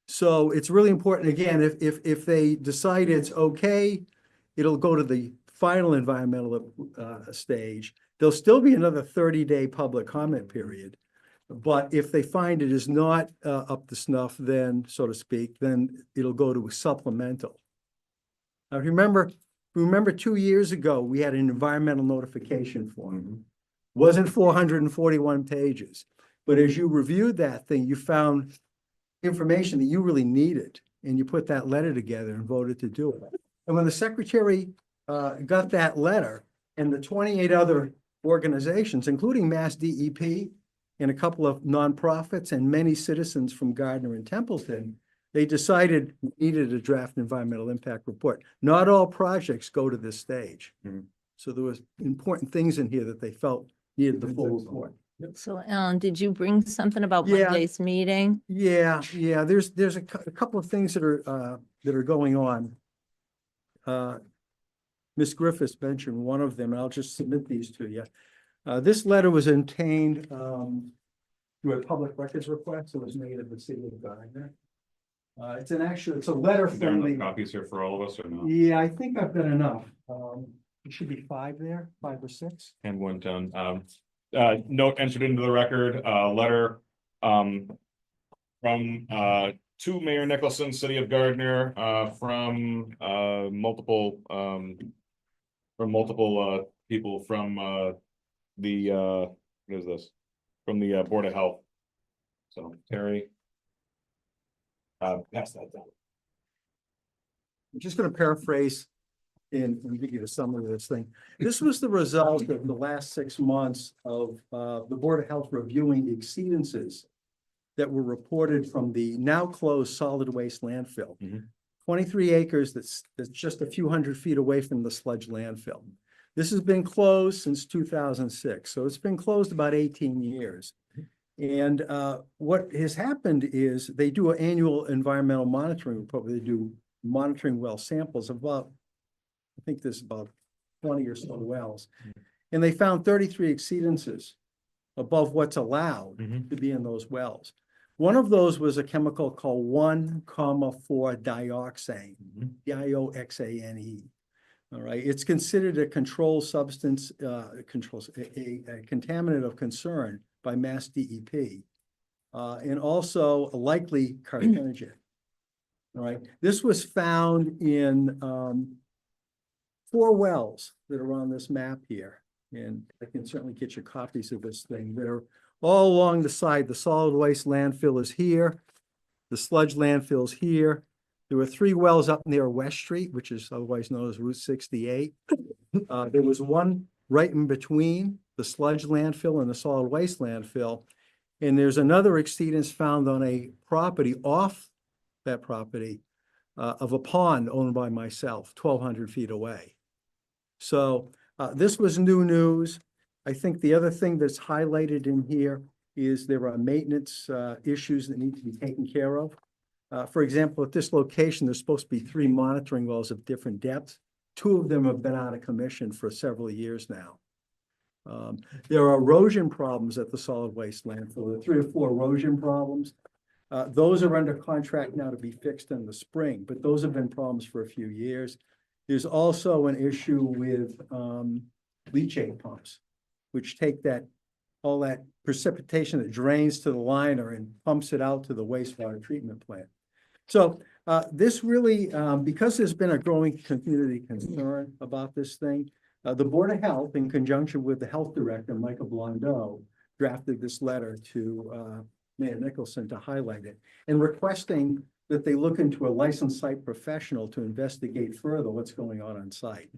So it's really important, again, if they decide it's okay, it'll go to the final environmental stage. There'll still be another 30-day public comment period. But if they find it is not up to snuff, then, so to speak, then it'll go to a supplemental. Now, remember 2 years ago, we had an environmental notification form. Wasn't 441 pages. But as you reviewed that thing, you found information that you really needed, and you put that letter together and voted to do it. And when the secretary got that letter, and the 28 other organizations, including Mass DEP and a couple of nonprofits and many citizens from Gardner and Templeton, they decided we needed a draft environmental impact report. Not all projects go to this stage. So there was important things in here that they felt needed the full report. So Ellen, did you bring something about Yeah. Monday's meeting? Yeah. There's a couple of things that are going on. Ms. Griffiths mentioned one of them, and I'll just submit these to you. This letter was obtained through a public records request that was made at the city of Gardner. It's a letter Is there from enough the, copies here for all of us or no? yeah, I think I've got enough. It should be 5 there, 5 or 6. And one done. Note entered into the record, letter from to Mayor Nicholson, City of Gardner, from multiple people from the what is this? From the Board of Health. So Terry. Pass that down. I'm just going to paraphrase and give you a summary of this thing. This was the result of the last 6 months of the Board of Health reviewing exceedances that were reported from the now closed solid waste landfill. 23 acres that's just a few hundred feet away from the sludge landfill. This has been closed since 2006, so it's been closed about 18 years. And what has happened is they do an annual environmental monitoring report where they do monitoring well samples of about, I think there's about 20 or so wells. And they found 33 exceedances above what's allowed to be in those wells. One of those was a chemical called 1,4-dioxane, dioxane. All right, it's considered a controlled substance, a contaminant of concern by Mass DEP, and also a likely carcinogen. All right, this was found in 4 wells that are on this map here, and I can certainly get you copies of this thing. They're all along the side. The solid waste landfill is here. The sludge landfill is here. There were 3 wells up near West Street, which is otherwise known as Route 68. There was one right in between the sludge landfill and the solid waste landfill. And there's another exceedance found on a property off that property of a pond owned by myself, 1,200 feet away. So this was new news. I think the other thing that's highlighted in here is there are maintenance issues that need to be taken care of. For example, at this location, there's supposed to be 3 monitoring wells of different depths. 2 of them have been out of commission for several years now. There are erosion problems at the solid waste landfill. There are 3 or 4 erosion problems. Those are under contract now to be fixed in the spring, but those have been problems for a few years. There's also an issue with leachate pumps, which take all that precipitation that drains to the liner and pumps it out to the wastewater treatment plant. So this really, because there's been a growing community concern about this thing, the Board of Health, in conjunction with the Health Director, Michael Blondeau, drafted this letter to Mayor Nicholson to highlight it and requesting that they look into a licensed site professional to investigate further what's going on site.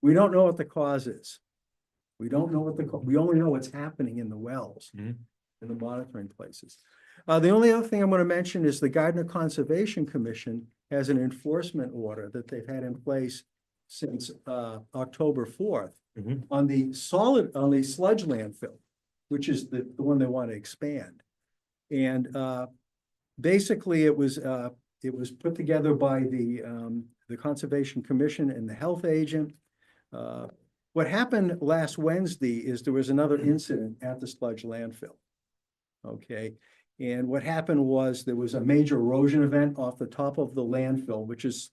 We don't know what the cause is. We don't know we only know what's happening in the wells, in the monitoring places. The only other thing I'm going to mention is the Gardner Conservation Commission has an enforcement order that they've had in place since October 4th on the sludge landfill, which is the one they want to expand. And basically it was put together by the Conservation Commission and the health agent. What happened last Wednesday is there was another incident at the sludge landfill. Okay. And what happened was there was a major erosion event off the top of the landfill, which is,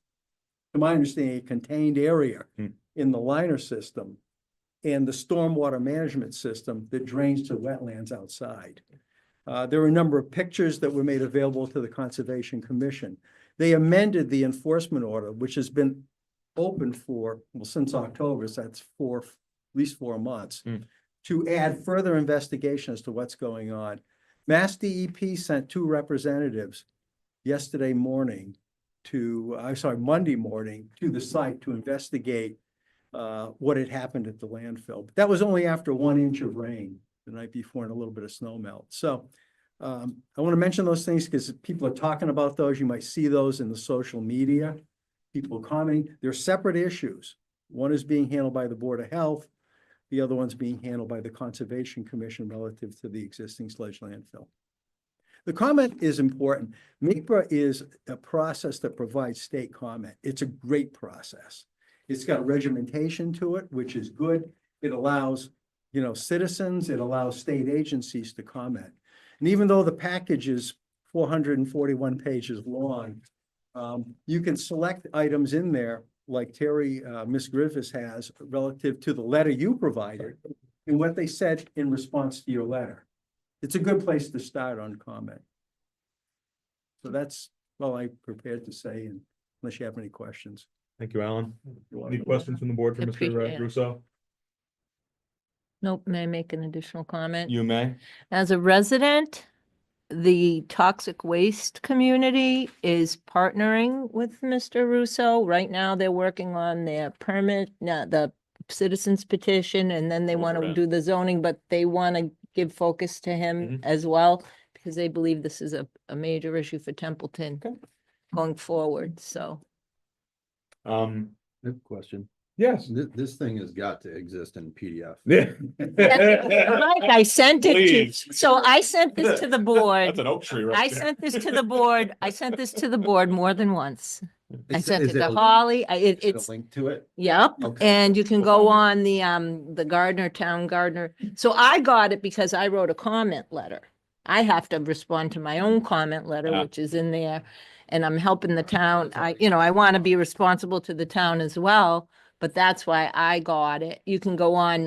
to my understanding, a contained area in the liner system and the stormwater management system that drains to wetlands outside. There were a number of pictures that were made available to the Conservation Commission. They amended the enforcement order, which has been open since October, so that's at least 4 months, to add further investigation as to what's going on. Mass DEP sent 2 representatives Monday morning to the site to investigate what had happened at the landfill. But that was only after 1 inch of rain the night before and a little bit of snow melt. So I want to mention those things because people are talking about those. You might see those in the social media. People commenting. They're separate issues. One is being handled by the Board of Health. The other one's being handled by the Conservation Commission relative to the existing sludge landfill. The comment is important. MICPA is a process that provides state comment. It's a great process. It's got regimentation to it, which is good. It allows, citizens, it allows state agencies to comment. And even though the package is 441 pages long, you can select items in there like Ms. Griffiths has relative to the letter you provided and what they said in response to your letter. It's a good place to start on comment. So that's all I prepared to say, and unless you have any questions. Thank you, Alan. Any questions from the board for Appreciate Mr. it. Russo? Nope, may I make an additional comment? You may. As a resident, the toxic waste community is partnering with Mr. Russo. Right now, they're working on their permit, the citizens petition, and then they want to do the zoning, but they want to give focus to him as well because they believe this is a major issue for Templeton going forward, so. Good question. Yes. This thing has got to exist in PDF. Yeah. Mike, I sent it Please. to, so I sent this to the board. That's an oak tree right I there. sent this to the board. I sent this to the board more than once. I Is sent it it to a- Holly. It's It's, a link to it. yep. Okay. And you can go on the Town Gardener. So I got it because I wrote a comment letter. I have to respond to my own comment letter, Ah. which is in there. And I'm helping the town. I want to be responsible to the town as well, but that's why I got it. You can go on,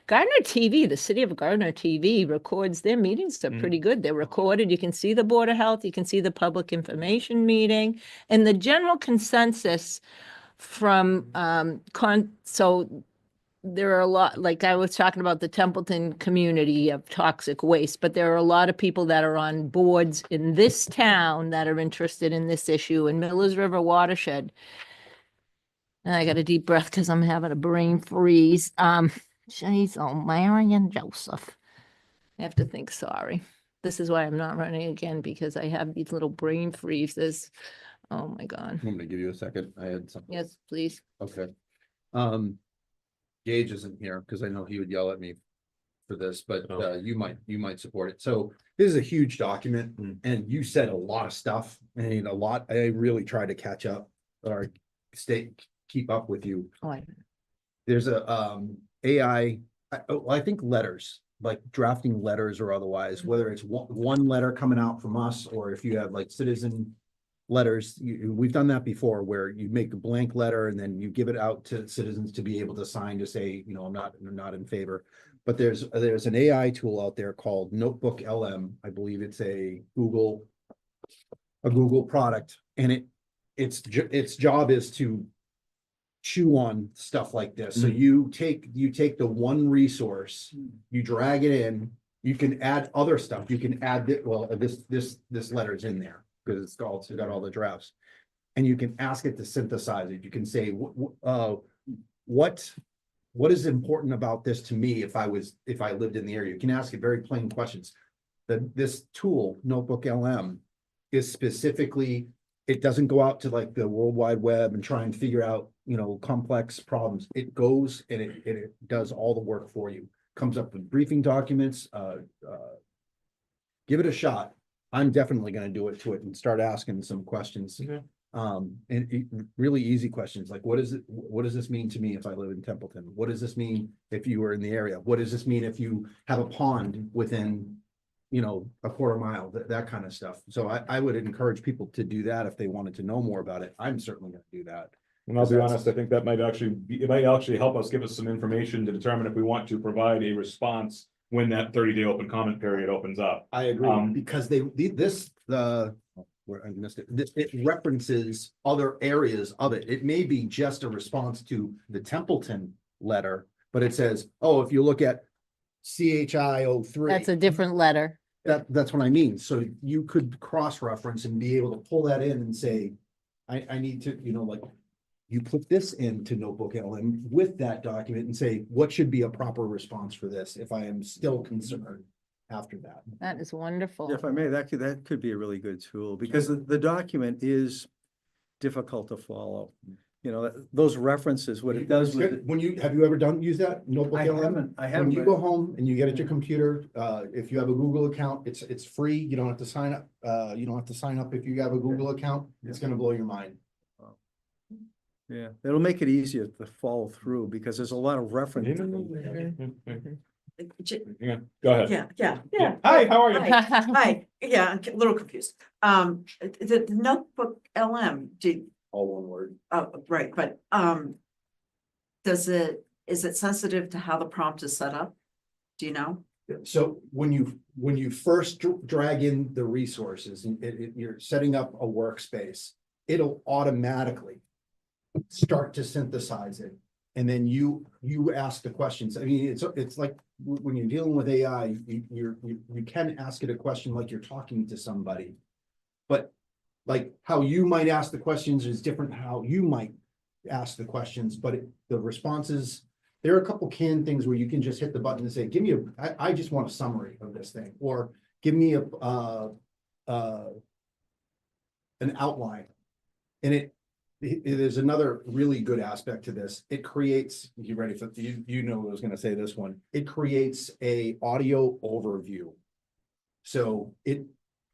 Gardner TV, the city of Gardner TV records their meetings. They're pretty good. They're recorded. You can see the Board of Health. You can see the public information meeting and the general consensus from, so there are a lot, like I was talking about the Templeton community of toxic waste, but there are a lot of people that are on boards in this town that are interested in this issue in Millers River watershed. And I got a deep breath because I'm having a brain freeze. Jeez, oh, Mary and Joseph. I have to think, sorry. This is why I'm not running again, because I have these little brain freezes. Oh, my God. I'm gonna give you a second. I had something. Yes, please. Okay. Gage isn't here because I know he would yell at me for this, but you might support it. So this is a huge document and you said a lot of stuff and I really tried to catch up or keep up with you. Oh, There's a AI, I think letters, like drafting letters or otherwise, whether it's one letter coming out from us, or if you have like citizen letters, we've done that before where you make a blank letter and then you give it out to citizens to be able to sign to say, I'm not in favor. But there's an AI tool out there called Notebook LM. I believe it's a Google product, and its job is to chew on stuff like this. So you take the one resource, you drag it in, you can add other stuff. You can add this letter's in there because it's got all the drafts, and you can ask it to synthesize it. You can say what is important about this to me if I lived in the area. You can ask it very plain questions. This tool, Notebook LM, is specifically, it doesn't go out to like the World Wide Web and try and figure out, complex problems. It goes and it does all the work for you. Comes up with briefing documents. Give it a shot. I'm definitely going to do it to it and start asking some questions. Really easy questions like, what does this mean to me if I live in Templeton? What does this mean if you were in the area? What does this mean if you have a pond within, a quarter mile, that kind of stuff. So I would encourage people to do that if they wanted to know more about it. I'm certainly going to do that. And I'll be honest, I think that might actually help us give us some information to determine if we want to provide a response when that 30-day open comment period opens up. I agree, because I missed it. It references other areas of it. It may be just a response to the Templeton letter, but it says, oh, if you look at CHI 03. That's a different letter. That's what I mean. So you could cross-reference and be able to pull that in and say, I need to, like, you put this into Notebook LM with that document and say, what should be a proper response for this if I am still concerned after that? That is wonderful. If I may, that could be a really good tool because the document is difficult to follow. Those references, what it does with. Have you ever used that Notebook LM? I haven't. When you go home and you get at your computer, if you have a Google account, it's free. You don't have to sign up. You don't have to sign up if you have a Google account. It's going to blow your mind. Yeah, it'll make it easier to follow through because there's a lot of reference. Yeah, go ahead. Yeah. Hi, how are you? Hi, yeah, I'm a little confused. The Notebook LM, all one word. Oh, right, but, is it sensitive to how the prompt is set up? Do you know? So when you first drag in the resources and you're setting up a workspace, it'll automatically start to synthesize it. And then you ask the questions. I mean, it's like when you're dealing with AI, you can ask it a question like you're talking to somebody, but like how you might ask the questions is different how you might ask the questions, but the responses, there are a couple canned things where you can just hit the button and say, I just want a summary of this thing, or give me an outline. And there's another really good aspect to this. It creates, you ready for, I was going to say this one. It creates a audio overview. So it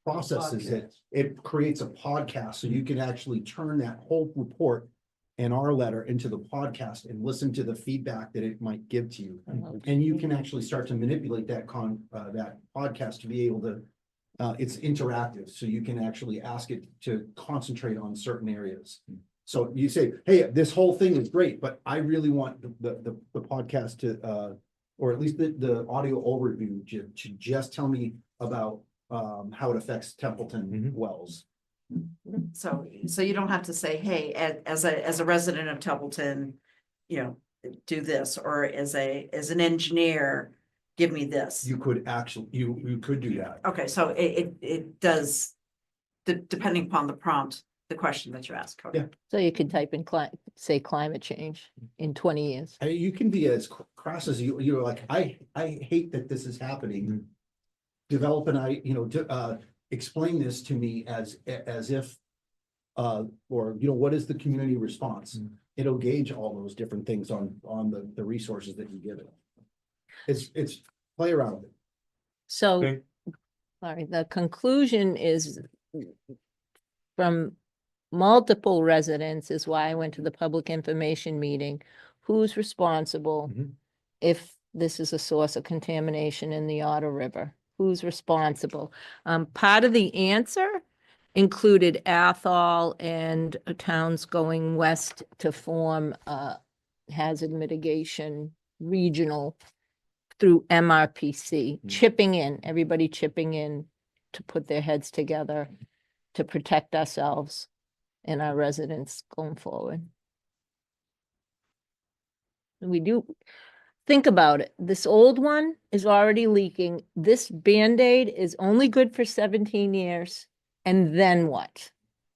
processes it. It creates a podcast. So you can actually turn that whole report and our letter into the podcast and listen to the feedback that it might give to you. And you can actually start to manipulate that podcast to be able to, it's interactive. So you can actually ask it to concentrate on certain areas. So you say, hey, this whole thing is great, but I really want the podcast to, or at least the audio overview to just tell me about how it affects Templeton wells. So you don't have to say, hey, as a resident of Templeton, do this, or as an engineer, give me this. You could actually, you could do that. Okay, so it does, depending upon the prompt, the question that you ask. Okay. Yeah. So you could type in say climate change in 20 years. I mean, you can be as crass as you're like, I hate that this is happening. Develop an explain this to me as if or, you know, what is the community response? It'll gauge all those different things on the resources that you give it. It's play around with it. So, Okay. sorry, the conclusion is from multiple residents is why I went to the public information meeting. Who's responsible if this is a source of contamination in the Otter River? Who's responsible? Part of the answer included Athol and towns going west to form a hazard mitigation regional through MRPC, chipping in, everybody chipping in to put their heads together to protect ourselves and our residents going forward. We do, think about it. This old one is already leaking. This Band-Aid is only good for 17 years. And then what?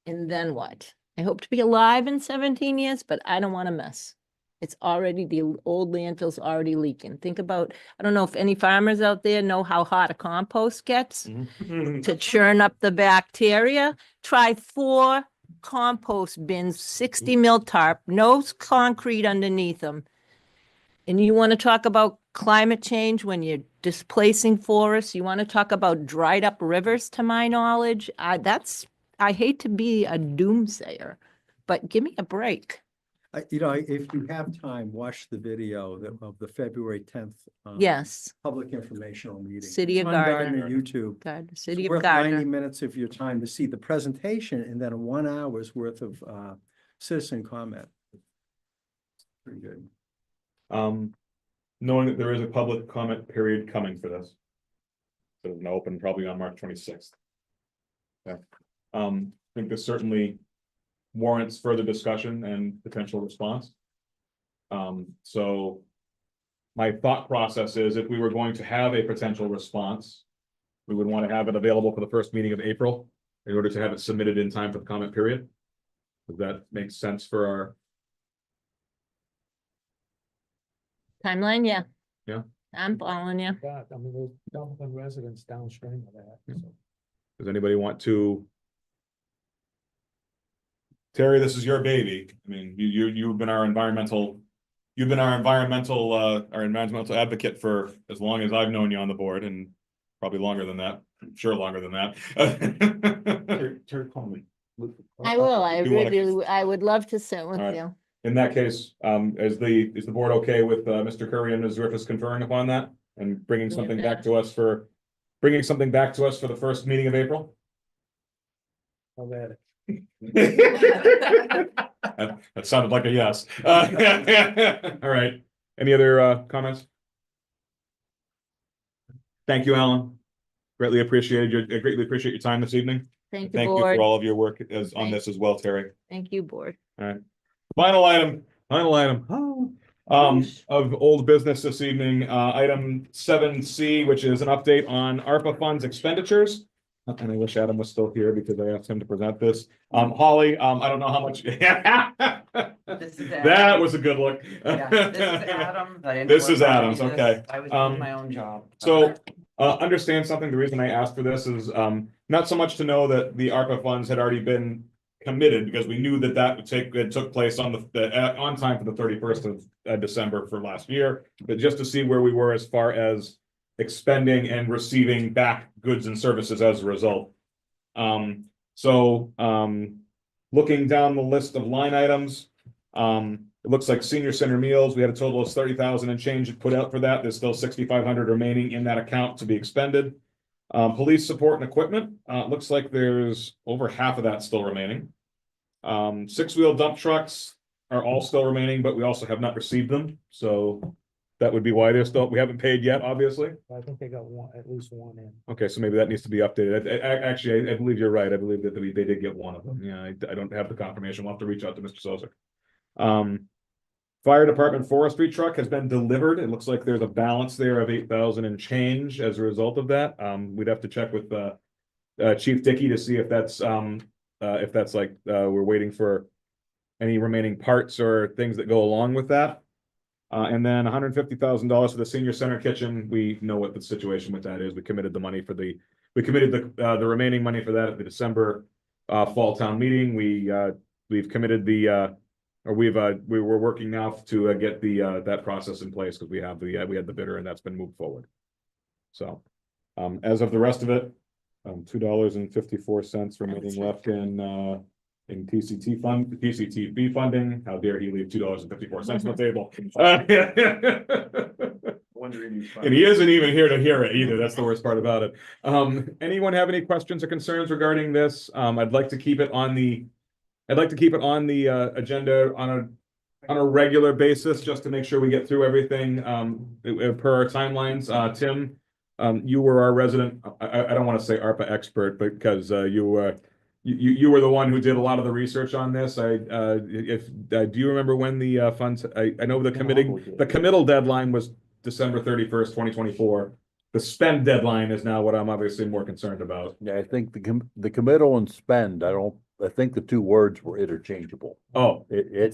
And then what? I hope to be alive in 17 years, but I don't want to mess. It's already, the old landfill's already leaking. Think about, I don't know if any farmers out there know how hot a compost gets to churn up the bacteria. Try 4 compost bins, 60 mil tarp, no concrete underneath them. And you want to talk about climate change when you're displacing forests? You want to talk about dried up rivers, to my knowledge? I hate to be a doomsayer, but give me a break. If you have time, watch the video of the February 10th. Yes. Public informational meeting. City of It's on Gardner. YouTube. City It's of worth Gardner. 90 minutes of your time to see the presentation and then 1 hour's worth of citizen comment. Pretty good. Knowing that there is a public comment period coming for this. So it's gonna open probably on March 26th. Yeah. I think this certainly warrants further discussion and potential response. So my thought process is if we were going to have a potential response, we would want to have it available for the first meeting of April in order to have it submitted in time for the comment period. Does that make sense for our? Timeline, yeah. Yeah. I'm following you. God, I mean, there's Templeton residents downstream of that. So. Does anybody want to? Terry, this is your baby. I mean, you've been our environmental advocate for as long as I've known you on the board, and probably longer than that. I'm sure longer than that. Terry, call me. I will. I would love to sit with All right. you. In that case, is the board okay with Mr. Currie and Ms. Riffus conferring upon that and bringing something back to us for the first meeting of April? I'll add it. That sounded like a yes. All right. Any other comments? Thank you, Alan. Greatly appreciate your time this evening. Thank you, Thank you board. for all of your work on this as well, Terry. Thank you, board. All right. Final item of old business this evening, item 7C, which is an update on ARPA funds expenditures. And I wish Adam was still here because I asked him to present this. Holly, I don't know how much. This is Adam. That was a good look. Yeah, this is Adam. I didn't This work is on Adam's, any of this. okay. I was doing my own job. So understand something. The reason I asked for this is not so much to know that the ARPA funds had already been committed, because we knew that it took place on on time for the 31st of December for last year, but just to see where we were as far as expending and receiving back goods and services as a result. Looking down the list of line items, it looks like senior center meals, we had a total of 30,000 and change put out for that. There's still 6,500 remaining in that account to be expended. Police support and equipment, looks like there's over half of that still remaining. 6-wheel dump trucks are all still remaining, but we also have not received them. So that would be why we haven't paid yet, obviously. I think they got at least one in. Okay, so maybe that needs to be updated. Actually, I believe you're right. I believe that they did get one of them. Yeah, I don't have the confirmation. We'll have to reach out to Mr. Sozik. Fire department forestry truck has been delivered. It looks like there's a balance there of 8,000 and change as a result of that. We'd have to check with Chief Dickey to see if that's like we're waiting for any remaining parts or things that go along with that. And then $150,000 for the senior center kitchen. We know what the situation with that is. We committed the money for the remaining money for that at the December fall town meeting. We've committed we were working now to get that process in place because we had the bidder and that's been moved forward. So, as of the rest of it, $2.54 remaining left in PCTB funding. How dare he leave $2.54 on the table? And he isn't even here to hear it either. That's the worst part about it. Anyone have any questions or concerns regarding this? I'd like to keep it on the agenda on a regular basis, just to make sure we get through everything per our timelines. Tim, you were our resident. I don't want to say ARPA expert, but because you were the one who did a lot of the research on this. Do you remember when the funds? I know the committal deadline was December 31st, 2024. The spend deadline is now what I'm obviously more concerned about. Yeah, I think the committal and spend, I think the two words were interchangeable. Oh, it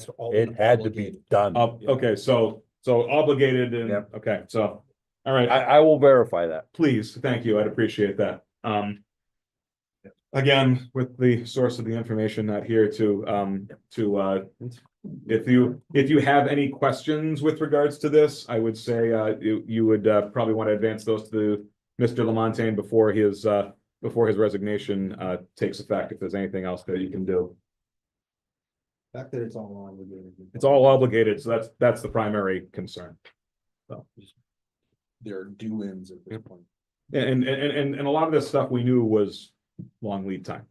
had to be done. Okay, so obligated and, Yep. okay, so, all right. I will verify that. Please, thank you, I'd appreciate that. Again, with the source of the information not here if you have any questions with regards to this, I would say you would probably want to advance those to Mr. Lamontagne before his resignation takes effect, if there's anything else that you can do. The fact that it's all obligated. It's all obligated, so that's the primary concern. So. There are do-ins at this point. And a lot of this stuff we knew was long lead time.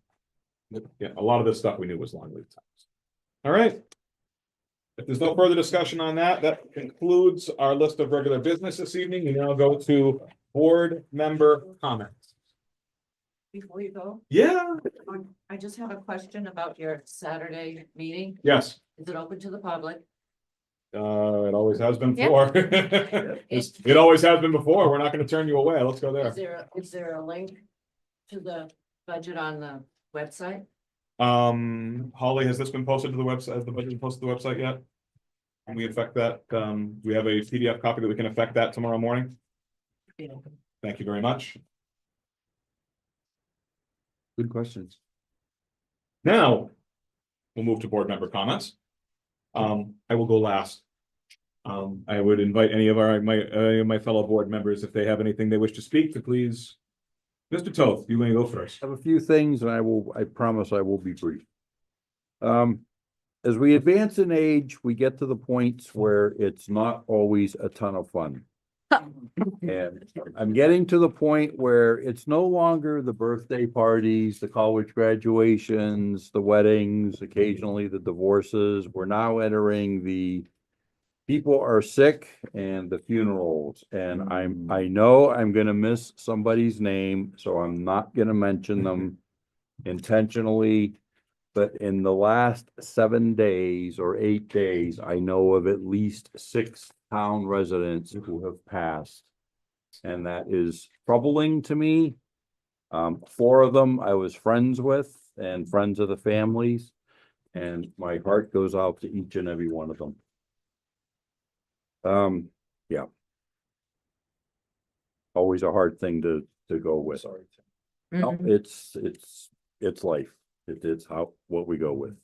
Yeah, a lot of this stuff we knew was long lead times. All right. If there's no further discussion on that, that concludes our list of regular business this evening. We now go to board member comments. Before you go, Yeah, I just have a question about your Saturday meeting. yes. Is it open to the public? It always has been Yeah. before. It always has been before. We're not going to turn you away. Let's go Is there. there a link to the budget on the website? Holly, has this been posted to the website? Has the budget been posted to the website yet? Can we affect that? We have a PDF copy that we can affect that tomorrow morning. Thank you very much. Good questions. Now, we'll move to board member comments. I will go last. I would invite any of my fellow board members, if they have anything they wish to speak, to please. Mr. Toth, you may go first. I have a few things and I promise I will be brief. As we advance in age, we get to the points where it's not always a ton of fun. And I'm getting to the point where it's no longer the birthday parties, the college graduations, the weddings, occasionally the divorces. We're now entering the people are sick and the funerals. And I know I'm gonna miss somebody's name, so I'm not gonna mention them intentionally. But in the last 7 days or 8 days, I know of at least 6 town residents who have passed. And that is troubling to me. 4 of them I was friends with and friends of the families. And my heart goes out to each and every one of them. Yeah. Always a hard thing to go with. Sorry. No, it's life. It's what we go with.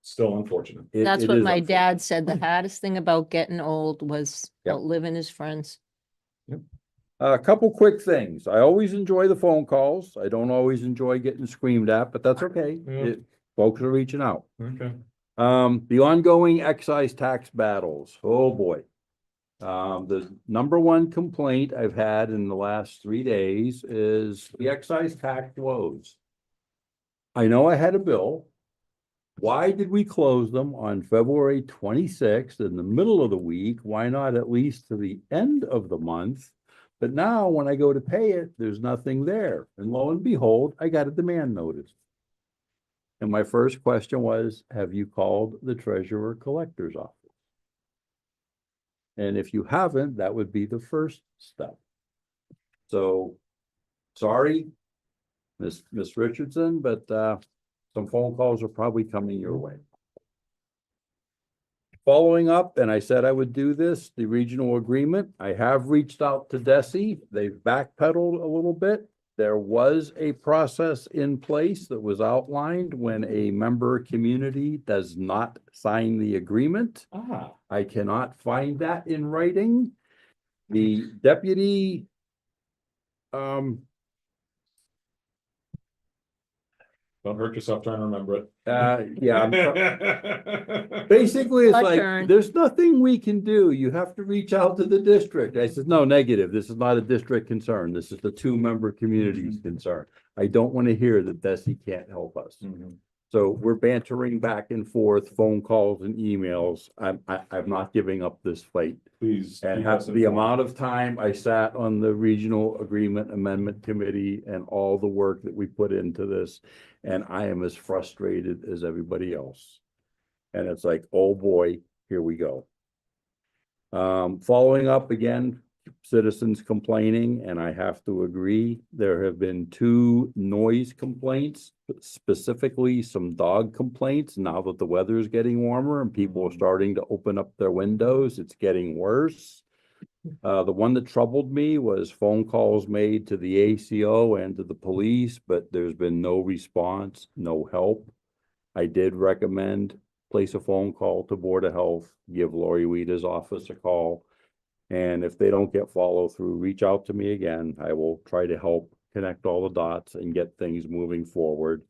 Still unfortunate. That's It what is my unfortunate. dad said. The hardest thing about getting old was Yep. outliving his friends. A couple quick things. I always enjoy the phone calls. I don't always enjoy getting screamed at, but that's okay. Yeah. Folks are reaching out. Okay. The ongoing excise tax battles. Oh, boy. The number one complaint I've had in the last 3 days is the excise tax woes. I know I had a bill. Why did we close them on February 26th in the middle of the week? Why not at least to the end of the month? But now when I go to pay it, there's nothing there. And lo and behold, I got a demand notice. And my first question was, have you called the treasurer collector's office? And if you haven't, that would be the first step. So, sorry, Miss Richardson, but some phone calls are probably coming your way. Following up, and I said I would do this, the regional agreement, I have reached out to DESI. They've backpedaled a little bit. there was a process in place that was outlined when a member community does not sign the agreement. Ah, I cannot find that in writing. The deputy, don't hurt yourself trying to remember it. yeah, basically, it's Our like, turn. there's nothing we can do. You have to reach out to the district. I said, no, negative. This is not a district concern. This is the two-member community's concern. I don't want to hear that Desi can't help us. Mhm. So we're bantering back and forth, phone calls and emails. I'm not giving up this fight. Please. And keep have us the informed. amount of time I sat on the Regional Agreement Amendment Committee and all the work that we put into this, and I am as frustrated as everybody else. And it's like, oh boy, here we go. Following up again, citizens complaining, and I have to agree, there have been 2 noise complaints, specifically some dog complaints. Now that the weather is getting warmer and people are starting to open up their windows, it's getting worse. The one that troubled me was phone calls made to the ACO and to the police, but there's been no response, no help. I did recommend place a phone call to Board of Health, give Lori Weeda's office a call. And if they don't get follow through, reach out to me again. I will try to help connect all the dots and get things moving forward.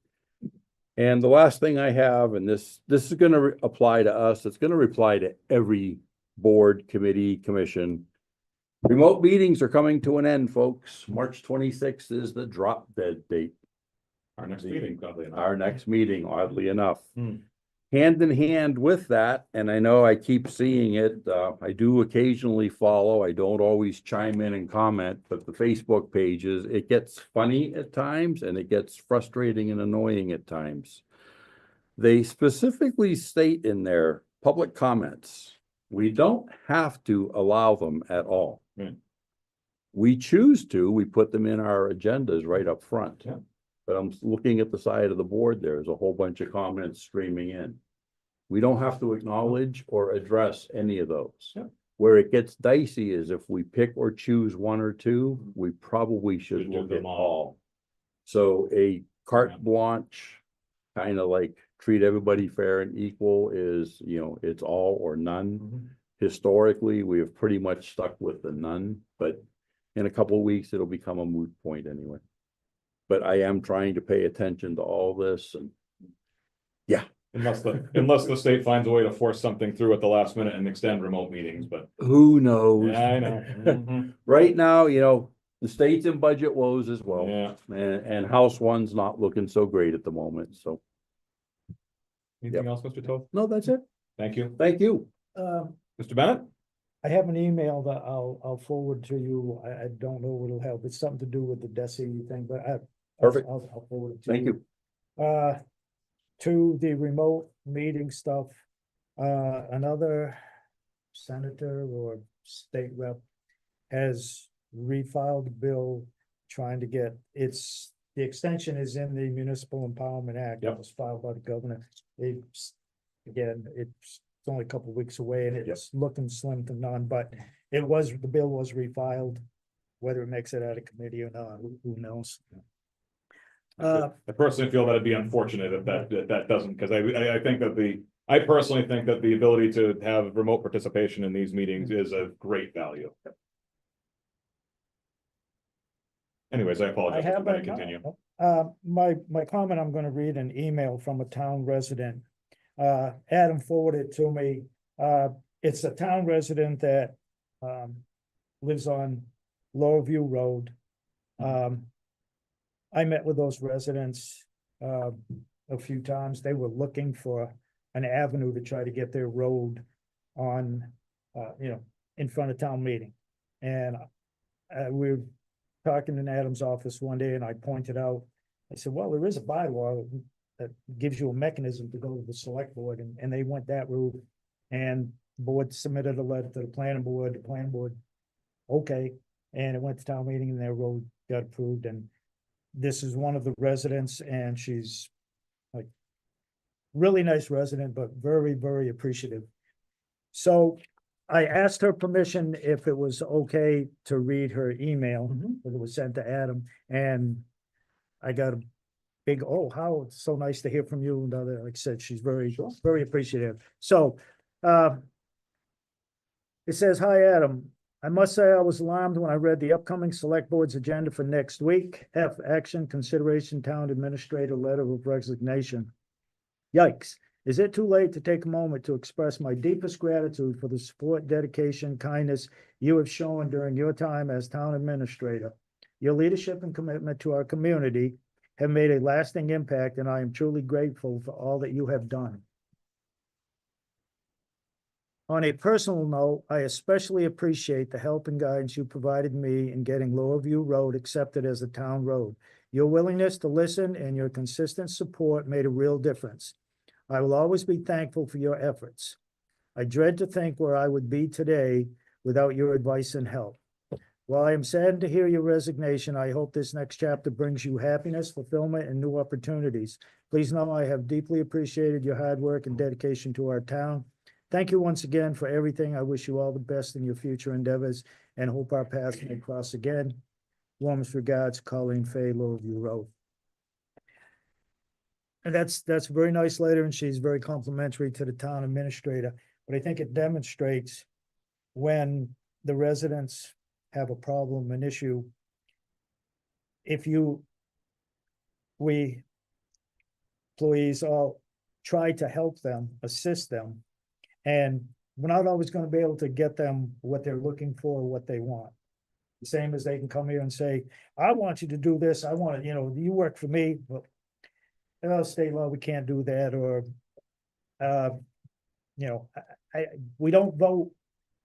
And the last thing I have, and this is going to apply to us, it's going to apply to every board, committee, commission. Remote meetings are coming to an end, folks. March 26th is the drop dead date. Our next meeting, probably. Our next meeting, oddly enough. Hmm. Hand in hand with that, and I know I keep seeing it, I do occasionally follow, I don't always chime in and comment, but the Facebook pages, it gets funny at times and it gets frustrating and annoying at times. They specifically state in their public comments, we don't have to allow them at all. Right. We choose to, we put them in our agendas right up front. Yeah. But I'm looking at the side of the board, there's a whole bunch of comments streaming in. We don't have to acknowledge or address any of those. Yeah. Where it gets dicey is if we pick or choose 1 or 2, we probably should Should do look them at all. all. So a carte Yeah. blanche, kind of like treat everybody fair and equal is, it's all or none. Mhm. Historically, we have pretty much stuck with the none, but in a couple of weeks, it'll become a moot point anyway. But I am trying to pay attention to all this and Unless the state finds a way to force something through at the last minute and extend remote meetings, but. who knows? Yeah, I know. Mhm. Right now, the state's in budget woes as well. Yeah. And House One's not looking so great at the moment, so. Anything else, Mr. Toth? No, that's it. Thank you. Thank you. Mr. Bennett? I have an email that I'll forward to you. I don't know what it'll help. It's something to do with the DESI thing, but Perfect. I'll forward it to Thank you. To the remote meeting stuff, another senator or state rep has refiled a bill trying to get, the extension is in the Municipal Empowerment Act. Yep. It was filed by the governor. It's only a couple of weeks away and it's looking slim to none, but the bill was refiled. Whether it makes it out of committee or not, who knows? I personally feel that it'd be unfortunate if that doesn't, because I think that I personally think that the ability to have remote participation in these meetings is of great value. Anyways, I apologize. Mr. Bennett, continue. My comment, I'm gonna read an email from a town resident. Adam forwarded it to me. It's a town resident that lives on Lower View Road. I met with those residents a few times. They were looking for an avenue to try to get their road on, in front of town meeting. And we were talking in Adam's office one day and I pointed out, I said, well, there is a bylaw that gives you a mechanism to go to the select board, and they went that route. And the board submitted a letter to the planning board, okay, and it went to town meeting and their road got approved. And this is one of the residents, and she's like really nice resident, but very, very appreciative. So I asked her permission if it was okay to read her email that was sent to Adam, and I got a big, oh, how it's so nice to hear from you. And like I said, she's very, very appreciative. So, it says, "Hi, Adam. I must say I was alarmed when I read the upcoming select board's agenda for next week. F, action, consideration, town administrator letter of resignation. Yikes. Is it too late to take a moment to express my deepest gratitude for the support, dedication, kindness you have shown during your time as town administrator? Your leadership and commitment to our community have made a lasting impact, and I am truly grateful for all that you have done. On a personal note, I especially appreciate the help and guidance you provided me in getting Lower View Road accepted as a town road. Your willingness to listen and your consistent support made a real difference. I will always be thankful for your efforts. I dread to think where I would be today without your advice and help. While I am saddened to hear your resignation, I hope this next chapter brings you happiness, fulfillment, and new opportunities. Please know I have deeply appreciated your hard work and dedication to our town. Thank you once again for everything. I wish you all the best in your future endeavors and hope our paths may cross again. Warmest regards, Colleen Fay, Lower View Road." And that's a very nice letter, and she's very complimentary to the town administrator. But I think it demonstrates when the residents have a problem, an issue. We employees all try to help them, assist them, and we're not always going to be able to get them what they're looking for, what they want. The same as they can come here and say, "I want you to do this. I want to, you work for me." Well, state law, we can't do that, or, we don't vote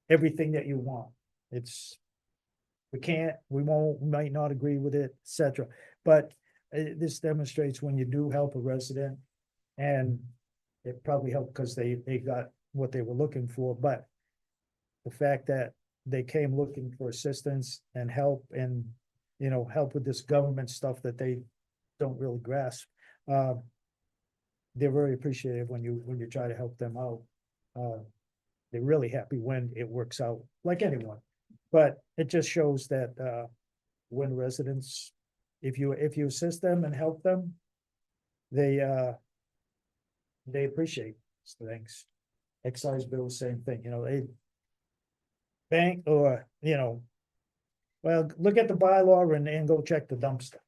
everything that you want. We can't, we won't, we might not agree with it, etc. But this demonstrates when you do help a resident, and it probably helped because they got what they were looking for, but the fact that they came looking for assistance and help, and, help with this government stuff that they don't really grasp. They're very appreciative when you try to help them out. They're really happy when it works out, like anyone. But it just shows that when residents, if you assist them and help them, they appreciate things. Excise bill, same thing, they bank or, well, look at the bylaw and go check the dumpster.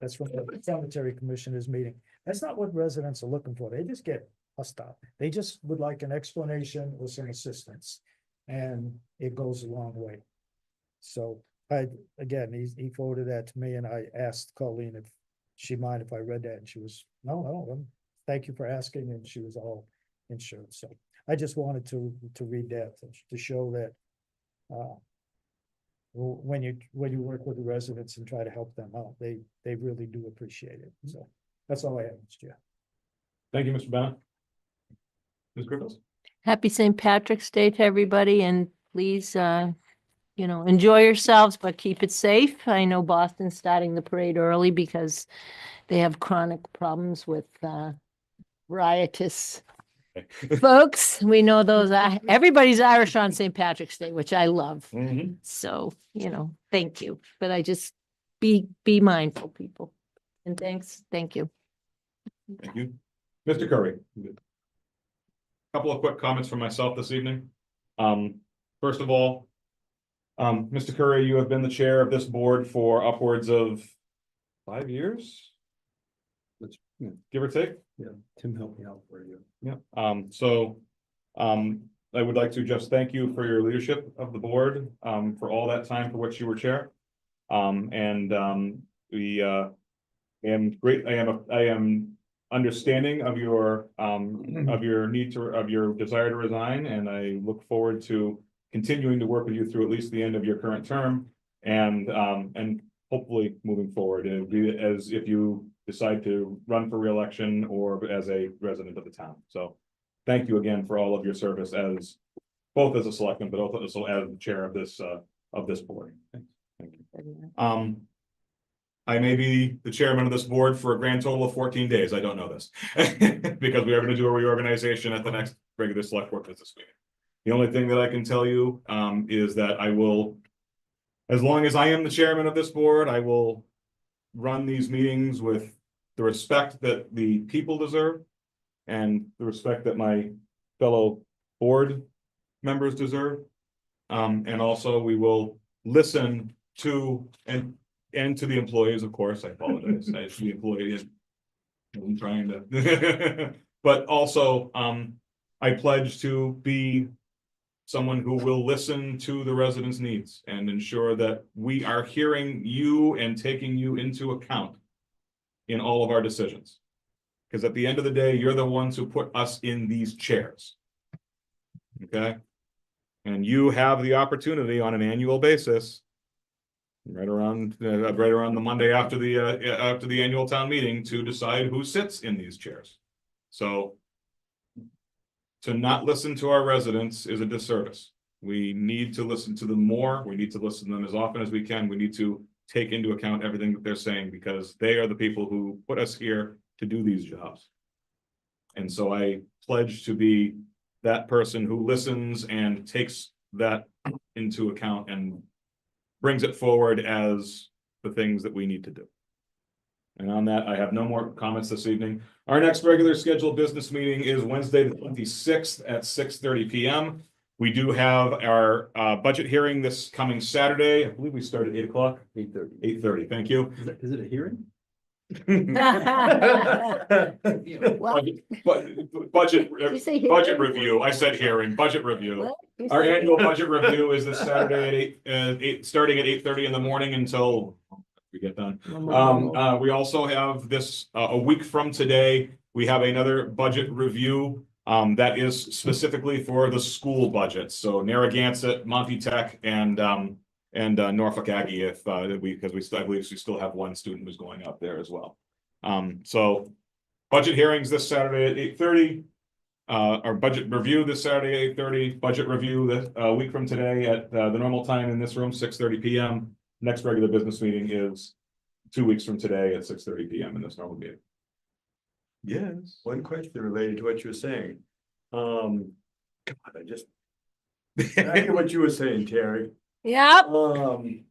That's from the Cemetery Commissioners meeting. That's not what residents are looking for. They just get hostile. They just would like an explanation or some assistance, and it goes a long way. So he forwarded that to me, and I asked Colleen if she mind if I read that, and she was, no, thank you for asking, and she was all insured. So I just wanted to read that to show that when you work with the residents and try to help them out, they really do appreciate it. So that's all I have, Mr. Chair. Thank you, Mr. Bennett. Ms. Griffiths? Happy St. Patrick's Day to everybody, and please, enjoy yourselves, but keep it safe. I know Boston's starting the parade early because they have chronic problems with riotous folks. We know those. Everybody's Irish on St. Patrick's Day, which I love. So, thank you. But I just be mindful, people. And thank you. Thank you. Mr. Currie. Couple of quick comments from myself this evening. First of all, Mr. Currie, you have been the chair of this board for upwards of 5 years, give or take. Yeah, Tim helped me out for you. Yeah. I would like to just thank you for your leadership of the board, for all that time for which you were chair. I am understanding of your desire to resign, and I look forward to continuing to work with you through at least the end of your current term, and hopefully moving forward, as if you decide to run for re-election or as a resident of the town. So thank you again for all of your service as both as a selectman, but also as the chair of this board. Thank you. I may be the chairman of this board for a grand total of 14 days. I don't know this because we are going to do a reorganization at the next regular select board business meeting. The only thing that I can tell you, is that I will, as long as I am the chairman of this board, I will run these meetings with the respect that the people deserve and the respect that my fellow board members deserve. And also we will listen to and to the employees, of course. I apologize. I the employees. I'm trying to, but also, I pledge to be someone who will listen to the residents' needs and ensure that we are hearing you and taking you into account in all of our decisions. Because at the end of the day, you're the ones who put us in these chairs. Okay? And you have the opportunity on an annual basis, right around the Monday after the annual town meeting, to decide who sits in these chairs. So to not listen to our residents is a disservice. We need to listen to them more. We need to listen to them as often as we can. We need to take into account everything that they're saying, because they are the people who put us here to do these jobs. And so I pledge to be that person who listens and takes that into account and brings it forward as the things that we need to do. And on that, I have no more comments this evening. Our next regular scheduled business meeting is Wednesday, the 26th at 6:30 p.m. We do have our budget hearing this coming Saturday. I believe we start at 8 o'clock. 8:30. 8:30, thank you. Is it a hearing? Budget you say budget hearing? review. I said hearing, budget review. Our annual budget review is this Saturday at 8, starting at 8:30 in the morning until we get done. We also have this, a week from today, we have another budget review. That is specifically for the school budgets. So Narragansett, Monty Tech, and Norfolk Aggie, if I believe we still have one student who's going out there as well. So budget hearings this Saturday at 8:30. Our budget review this Saturday at 8:30. Budget review this week from today at the normal time in this room, 6:30 p.m. Next regular business meeting is 2 weeks from today at 6:30 p.m. in this normal meeting. Yes, one question related to what you were saying. God, I just. I hear what you were saying, Terry. Yep, Um,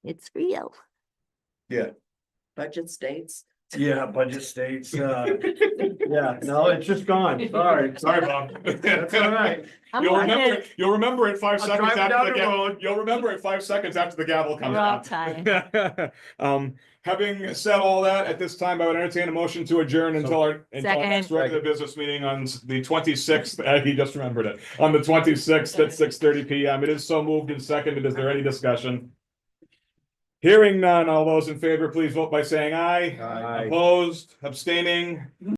it's real. yeah, Budget states. yeah, budget states, yeah, no, it's just gone, sorry. Sorry, Bob. That's all right. I'm You'll looking remember at- it. You'll remember it 5 I'll seconds drive down after the the gavel. road. You'll remember it 5 seconds after the gavel comes We're all out. tired. Having said all that, at this time, I would entertain a motion to adjourn until our next Second. regular business meeting on the 26th. He just remembered it, on the 26th at 6:30 p.m. It is so moved and seconded. Is there any discussion? Hearing none, all those in favor, please vote by saying aye. Aye. Opposed, abstaining,